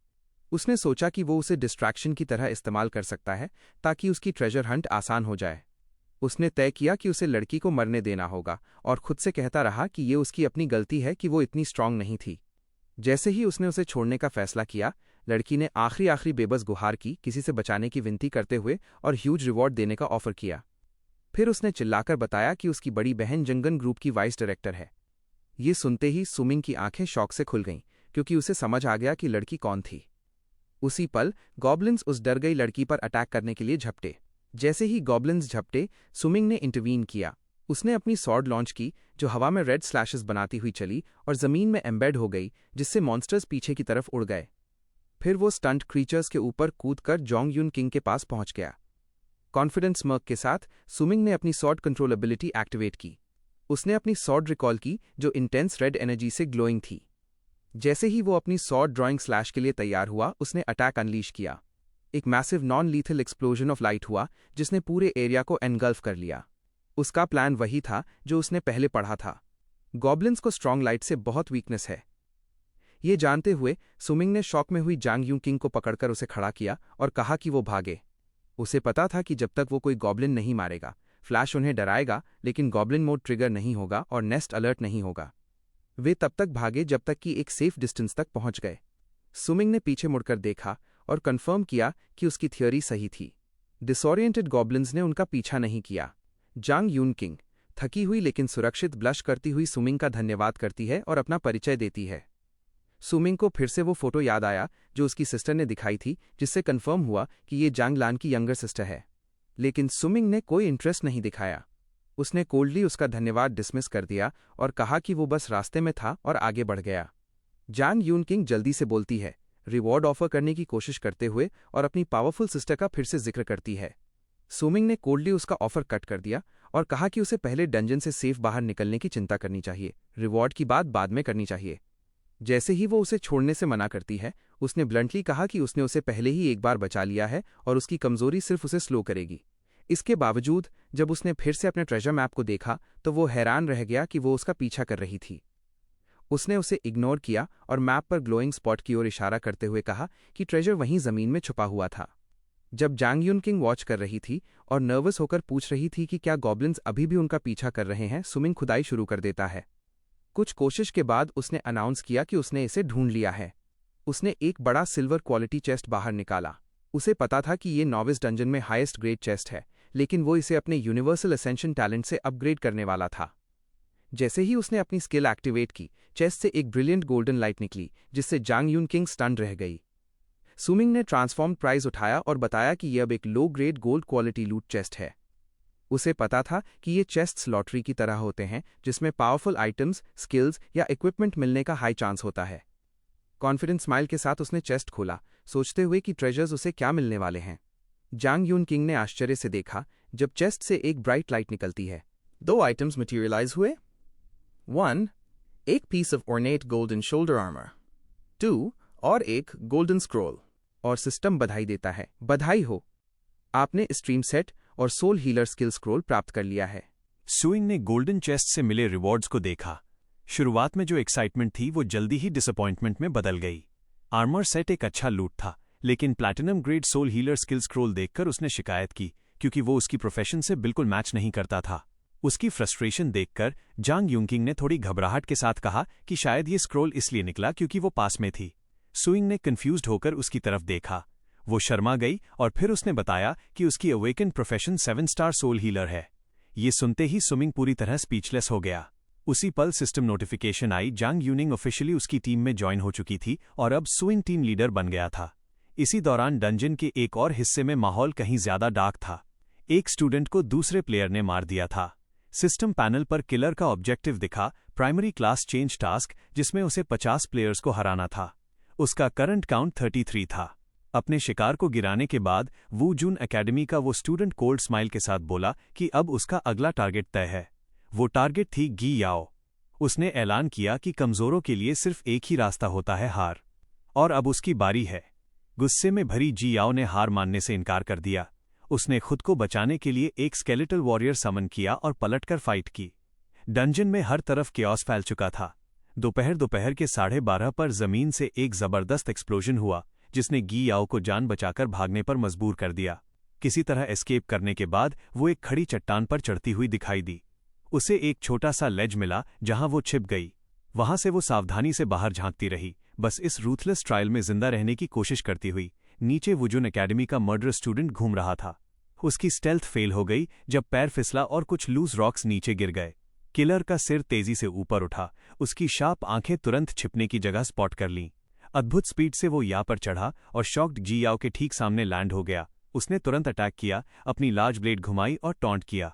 उसने सोचा कि वो उसे डिस्ट्रैक्शन की तरह इस्तेमाल कर सकता है ताकि उसकी ट्रेजर हंट आसान हो जाए। उसने तय किया कि उसे लड़की को मरने देना होगा और खुद से कहता रहा कि ये उसकी अपनी गलती है कि वो इतनी स्ट्रांग नहीं थी। जैसे ही उसने उसे छोड़ने का फैसला किया, लड़की ने आखिरी बेबस गुहार की, किसी से बचाने की विनती करते हुए और ह्यूज रिवॉर्ड देने का ऑफर किया। फिर उसने चिल्लाकर बताया कि उसकी बड़ी बहन जंगन ग्रुप की वाइस डायरेक्टर है। ये सुनते ही सुमिंग की आंखें शौक से खुल गईं, क्योंकि उसे समझ आ गया कि लड़की कौन थी। उसी पल गॉब्लिन्स उस डर गई लड़की पर अटैक करने के लिए झपटे। जैसे ही गॉब्लिन्स झपटे, सुमिंग ने इंटरवीन किया। उसने अपनी सॉर्ड लॉन्च की, जो हवा में रेड स्लैशेस बनाती हुई चली और जमीन में एम्बेड हो गई, जिससे मॉन्स्टर्स पीछे की तरफ उड़ गए। फिर वो स्टंट क्रीचर्स के ऊपर कूदकर जोंग यून किंग के पास पहुंच गया। कॉन्फिडेंस स्मर्क के साथ सुमिंग ने अपनी सॉर्ड कंट्रोलेबिलिटी एक्टिवेट की। उसने अपनी सॉर्ड रिकॉल की, जो इंटेंस रेड एनर्जी से ग्लोइंग थी। जैसे ही वो अपनी सॉर्ड ड्राइंग स्लैश के लिए तैयार हुआ, उसने अटैक अनलीश किया। एक massive non lethal explosion of light हुआ जिसने पूरे एरिया को एनगल्फ कर लिया। उसका प्लान वही था जो उसने पहले पढ़ा था। गॉब्लिन्स को स्ट्रॉन्ग लाइट से बहुत वीकनेस है। ये जानते हुए सुमिंग ने शॉक में हुई जांग यूं किंग को पकड़कर उसे खड़ा किया और कहा कि वो भागे। उसे पता था कि जब तक वो कोई गॉब्लिन नहीं मारेगा, फ्लैश उन्हें डराएगा, लेकिन गॉब्लिन मोड ट्रिगर नहीं होगा और नेस्ट अलर्ट नहीं होगा। वे तब तक भागे जब तक कि एक सेफ डिस्टेंस तक पहुंच गए। सुमिंग ने पीछे मुड़कर देखा और कंफर्म किया कि उसकी थियोरी सही थी। डिसोरिएंटेड गॉब्लिन्स ने उनका पीछा नहीं किया। जांग यून किंग थकी हुई लेकिन सुरक्षित ब्लश करती हुई सुमिंग का धन्यवाद करती है और अपना परिचय देती है। सुमिंग को फिर से वो फोटो याद आया जो उसकी सिस्टर ने दिखाई थी, जिससे कंफर्म हुआ कि ये जांग लान की यंगर सिस्टर है। लेकिन सुमिंग ने कोई इंटरेस्ट नहीं दिखाया। उसने कोल्डली उसका धन्यवाद डिसमिस कर दिया और कहा कि वो बस रास्ते में था और आगे बढ़ गया। जांग यून किंग जल्दी से बोलती है, रिवॉर्ड ऑफर करने की कोशिश करते हुए, और अपनी पावरफुल सिस्टर का फिर से जिक्र करती है। सुमिंग ने कोल्डली उसका ऑफर कट कर दिया और कहा कि उसे पहले डंजन से सेफ बाहर निकलने की चिंता करनी चाहिए, रिवॉर्ड की बात बाद में करनी चाहिए। जैसे ही वो उसे छोड़ने से मना करती है, उसने ब्लंटली कहा कि उसने उसे पहले ही एक बार बचा लिया है और उसकी कमजोरी सिर्फ उसे स्लो करेगी। इसके बावजूद जब उसने फिर से अपने ट्रेजर मैप को देखा तो वो हैरान रह गया कि वो उसका पीछा कर रही थी। उसने उसे इग्नोर किया और मैप पर ग्लोइंग स्पॉट की ओर इशारा करते हुए कहा कि ट्रेजर वहीं जमीन में छुपा हुआ था। जब जांग यून किंग वॉच कर रही थी और नर्वस होकर पूछ रही थी कि क्या गॉब्लिन्स अभी भी उनका पीछा कर रहे हैं, सुमिंग खुदाई शुरू कर देता है। कुछ कोशिश के बाद उसने अनाउंस किया कि उसने इसे ढूंढ लिया है। उसने एक बड़ा सिल्वर क्वालिटी चेस्ट बाहर निकाला। उसे पता था कि ये नॉविस डंजन में हाईएस्ट ग्रेड चेस्ट है, लेकिन वो इसे अपने यूनिवर्सल असेंशन टैलेंट से अपग्रेड करने वाला था। जैसे ही उसने अपनी स्किल एक्टिवेट की, चेस्ट से एक ब्रिलियंट गोल्डन लाइट निकली, जिससे जांग यून किंग स्टन्ड रह गई। सुमिंग ने ट्रांसफॉर्म प्राइज उठाया और बताया कि यह अब एक लो ग्रेड गोल्ड क्वालिटी लूट चेस्ट है। उसे पता था कि ये चेस्ट्स लॉटरी की तरह होते हैं, जिसमें पावरफुल आइटम्स, स्किल्स या इक्विपमेंट मिलने का हाई चांस होता है। कॉन्फिडेंट स्माइल के साथ उसने चेस्ट खोला, सोचते हुए कि ट्रेजर्स उसे क्या मिलने वाले हैं। जांग यून किंग ने आश्चर्य से देखा जब चेस्ट से एक ब्राइट लाइट निकलती है। 2 आइटम्स मटेरियलाइज हुए। 1. एक piece of ornate golden shoulder armour. 2. और एक गोल्डन स्क्रोल। और सिस्टम बधाई देता है। बधाई हो, आपने स्ट्रीम सेट और सोल हीलर स्किल स्क्रोल प्राप्त कर लिया है। सुइंग ने गोल्डन चेस्ट से मिले रिवॉर्ड्स को देखा। शुरुआत में जो एक्साइटमेंट थी वो जल्दी ही डिसअपॉइंटमेंट में बदल गई। आर्मर सेट एक अच्छा लूट था, लेकिन platinum grade soul healer skill scroll देखकर उसने शिकायत की क्योंकि वो उसकी प्रोफेशन से बिल्कुल मैच नहीं करता था। उसकी फ्रस्ट्रेशन देखकर जांग यूनकिंग ने थोड़ी घबराहट के साथ कहा कि शायद ये स्क्रोल इसलिए निकला क्योंकि वो पास में थी। सुइंग ने कंफ्यूज्ड होकर उसकी तरफ देखा। वो शर्मा गई और फिर उसने बताया कि उसकी awaken profession 7 star soul healer है। ये सुनते ही सुमिंग पूरी तरह स्पीचलेस हो गया। उसी पल सिस्टम नोटिफिकेशन आई, जांग यूनिंग ऑफिशियली उसकी टीम में ज्वाइन हो चुकी थी और अब सुइंग टीम लीडर बन गया था। इसी दौरान डंजन के एक और हिस्से में माहौल कहीं ज्यादा डार्क था। एक स्टूडेंट को दूसरे प्लेयर ने मार दिया था। सिस्टम पैनल पर किलर का ऑब्जेक्टिव दिखा, प्राइमरी क्लास चेंज टास्क, जिसमें उसे 50 प्लेयर्स को हराना था। उसका करंट काउंट 33 था। अपने शिकार को गिराने के बाद वू जून एकेडमी का वो स्टूडेंट कोल्ड स्माइल के साथ बोला कि अब उसका अगला टारगेट तय है। वो टारगेट थी गी याओ। उसने ऐलान किया कि कमजोरों के लिए सिर्फ एक ही रास्ता होता है, हार। और अब उसकी बारी है। गुस्से में भरी जी याओ ने हार मानने से इनकार कर दिया। उसने खुद को बचाने के लिए एक स्केलेटल वॉरियर समन किया और पलटकर फाइट की। डंजन में हर तरफ केओस फैल चुका था। दोपहर के 12:30 पर जमीन से एक जबरदस्त एक्सप्लोजन हुआ, जिसने गी याओ को जान बचाकर भागने पर मजबूर कर दिया। किसी तरह एस्केप करने के बाद वो एक खड़ी चट्टान पर चढ़ती हुई दिखाई दी। उसे एक छोटा सा लेज मिला जहां वो छिप गई। वहां से वो सावधानी से बाहर झांकती रही, बस इस रूथलेस ट्रायल में जिंदा रहने की कोशिश करती हुई। नीचे वुजुन एकेडमी का मर्डर स्टूडेंट घूम रहा था। उसकी स्टेल्थ फेल हो गई जब पैर फिसला और कुछ लूज रॉक्स नीचे गिर गए। किलर का सिर तेजी से ऊपर उठा। उसकी शार्प आंखें तुरंत छिपने की जगह स्पॉट कर लीं। अद्भुत स्पीड से वो यहाँ पर चढ़ा और शॉक्ड जी याओ के ठीक सामने लैंड हो गया। उसने तुरंत अटैक किया, अपनी लार्ज ब्लेड घुमाई और टॉन्ट किया।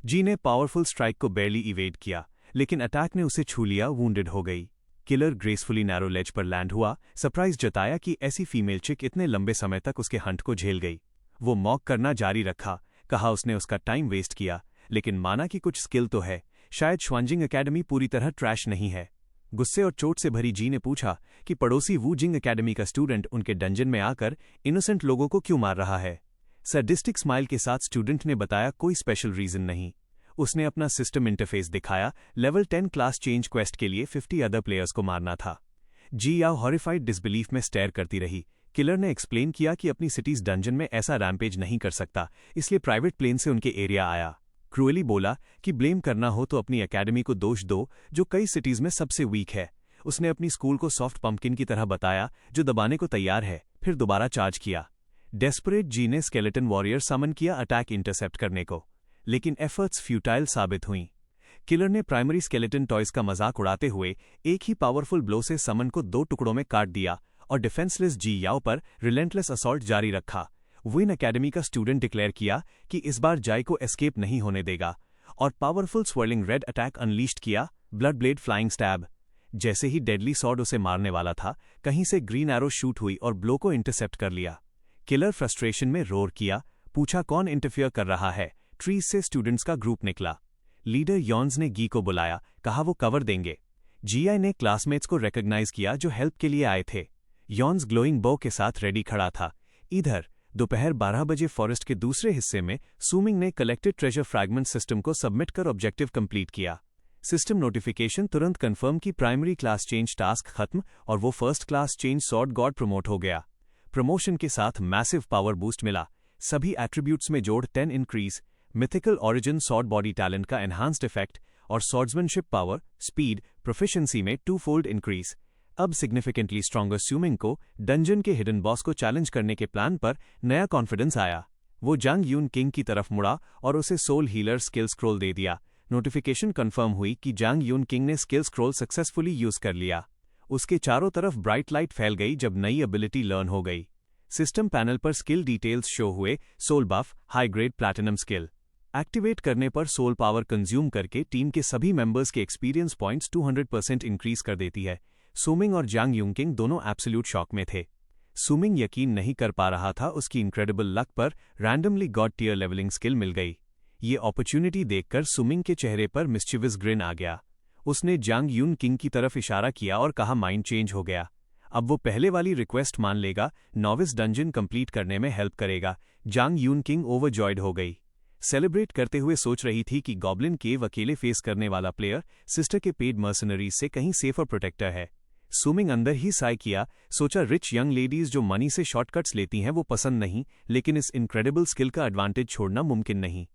जी ने पावरफुल स्ट्राइक को बेरली इवेड किया, लेकिन अटैक ने उसे छू लिया, वूंडेड हो गई। किलर ग्रेसफुली नैरो लेज पर लैंड हुआ, सरप्राइज जताया कि ऐसी फीमेल चिक इतने लंबे समय तक उसके हंट को झेल गई। वो मॉक करना जारी रखा, कहा उसने उसका टाइम वेस्ट किया, लेकिन माना कि कुछ स्किल तो है, शायद श्वांजिंग एकेडमी पूरी तरह ट्रैश नहीं है। गुस्से और चोट से भरी जी ने पूछा कि पड़ोसी वू जिंग एकेडमी का स्टूडेंट उनके डंजन में आकर इनोसेंट लोगों को क्यों मार रहा है। सैडिस्टिक स्माइल के साथ स्टूडेंट ने बताया, कोई स्पेशल रीजन नहीं। उसने अपना सिस्टम इंटरफेस दिखाया। लेवल 10 क्लास चेंज क्वेस्ट के लिए 50 अदर प्लेयर्स को मारना था। जी याओ हॉरिफाइड डिसबिलीफ में स्टेयर करती रही। किलर ने एक्सप्लेन किया कि अपनी सिटीज डंजन में ऐसा रैम्पेज नहीं कर सकता, इसलिए प्राइवेट प्लेन से उनके एरिया आया। क्रूअली बोला कि ब्लेम करना हो तो अपनी एकेडमी को दोष दो, जो कई सिटीज में सबसे वीक है। उसने अपनी स्कूल को सॉफ्ट पंपकिन की तरह बताया, जो दबाने को तैयार है, फिर दोबारा चार्ज किया। डेस्परेट जी ने स्केलेटन वॉरियर समन किया अटैक इंटरसेप्ट करने को, लेकिन एफर्ट्स फ्यूटाइल साबित हुईं। किलर ने प्राइमरी स्केलेटन टॉयज का मजाक उड़ाते हुए एक ही पावरफुल ब्लो से समन को 2 टुकड़ों में काट दिया और डिफेंसलेस जी याओ पर रिलेंटलेस असॉल्ट जारी रखा। विन एकेडमी का स्टूडेंट डिक्लेयर किया कि इस बार जाई को एस्केप नहीं होने देगा और पावरफुल स्वर्लिंग रेड अटैक अनलीस्ट किया, ब्लड ब्लेड फ्लाइंग स्टैब। जैसे ही डेडली सॉर्ड उसे मारने वाला था, कहीं से ग्रीन एरो शूट हुई और ब्लो को इंटरसेप्ट कर लिया। किलर फ्रस्ट्रेशन में रोर किया, पूछा कौन इंटरफियर कर रहा है। ट्रीज से स्टूडेंट्स का ग्रुप निकला। लीडर यॉन्स ने गी को बुलाया, कहा वो कवर देंगे। जीआई ने क्लासमेट्स को रिकॉग्नाइज किया जो हेल्प के लिए आए थे। यॉन्स ग्लोइंग बो के साथ रेडी खड़ा था। इधर दोपहर 12 बजे फॉरेस्ट के दूसरे हिस्से में सुमिंग ने कलेक्टेड ट्रेजर फ्रैगमेंट सिस्टम को सबमिट कर ऑब्जेक्टिव कंप्लीट किया। सिस्टम नोटिफिकेशन तुरंत कंफर्म की प्राइमरी क्लास चेंज टास्क खत्म और वो first class change sword God promote हो गया। प्रमोशन के साथ मैसिव पावर बूस्ट मिला। सभी एट्रीब्यूट्स में जोड़ 10 increase, mythical origin sword body talent का एनहांस्ड इफेक्ट और सॉर्ड्समैनशिप पावर, स्पीड, प्रोफिशिएंसी में 2-fold इंक्रीज। अब सिग्निफिकेंटली स्ट्रॉन्गर सुमिंग को डंजन के हिडन बॉस को चैलेंज करने के प्लान पर नया कॉन्फिडेंस आया। वो जांग यून किंग की तरफ मुड़ा और उसे सोल हीलर स्किल स्क्रोल दे दिया। नोटिफिकेशन कंफर्म हुई कि जांग यून किंग ने स्किल स्क्रोल सक्सेसफुली यूज कर लिया। उसके चारों तरफ ब्राइट लाइट फैल गई जब नई एबिलिटी लर्न हो गई। सिस्टम पैनल पर स्किल डिटेल्स शो हुए, soul buff, high grade platinum skill. Activate करने पर सोल पावर कंज्यूम करके टीम के सभी मेंबर्स के एक्सपीरियंस पॉइंट्स 200% इंक्रीज कर देती है। सुमिंग और जांग यूनकिंग दोनों एब्सोल्यूट शॉक में थे। सुमिंग यकीन नहीं कर पा रहा था उसकी इनक्रेडिबल लक पर randomly god tier leveling skill मिल गई। ये अपॉर्चुनिटी देखकर सुमिंग के चेहरे पर मिस्चिवस ग्रिन आ गया। उसने जांग यून किंग की तरफ इशारा किया और कहा माइंड चेंज हो गया। अब वो पहले वाली रिक्वेस्ट मान लेगा, नॉविस डंजन कंप्लीट करने में हेल्प करेगा। जांग यून किंग ओवरजॉयड हो गई। सेलिब्रेट करते हुए सोच रही थी कि गॉब्लिन केव अकेले फेस करने वाला प्लेयर सिस्टर के पेड मर्सनरीज से कहीं सेफ और प्रोटेक्टर है। सुमिंग अंदर ही साय किया, सोचा रिच यंग लेडीज जो मनी से शॉर्टकट्स लेती हैं वो पसंद नहीं, लेकिन इस इनक्रेडिबल स्किल का एडवांटेज छोड़ना मुमकिन नहीं।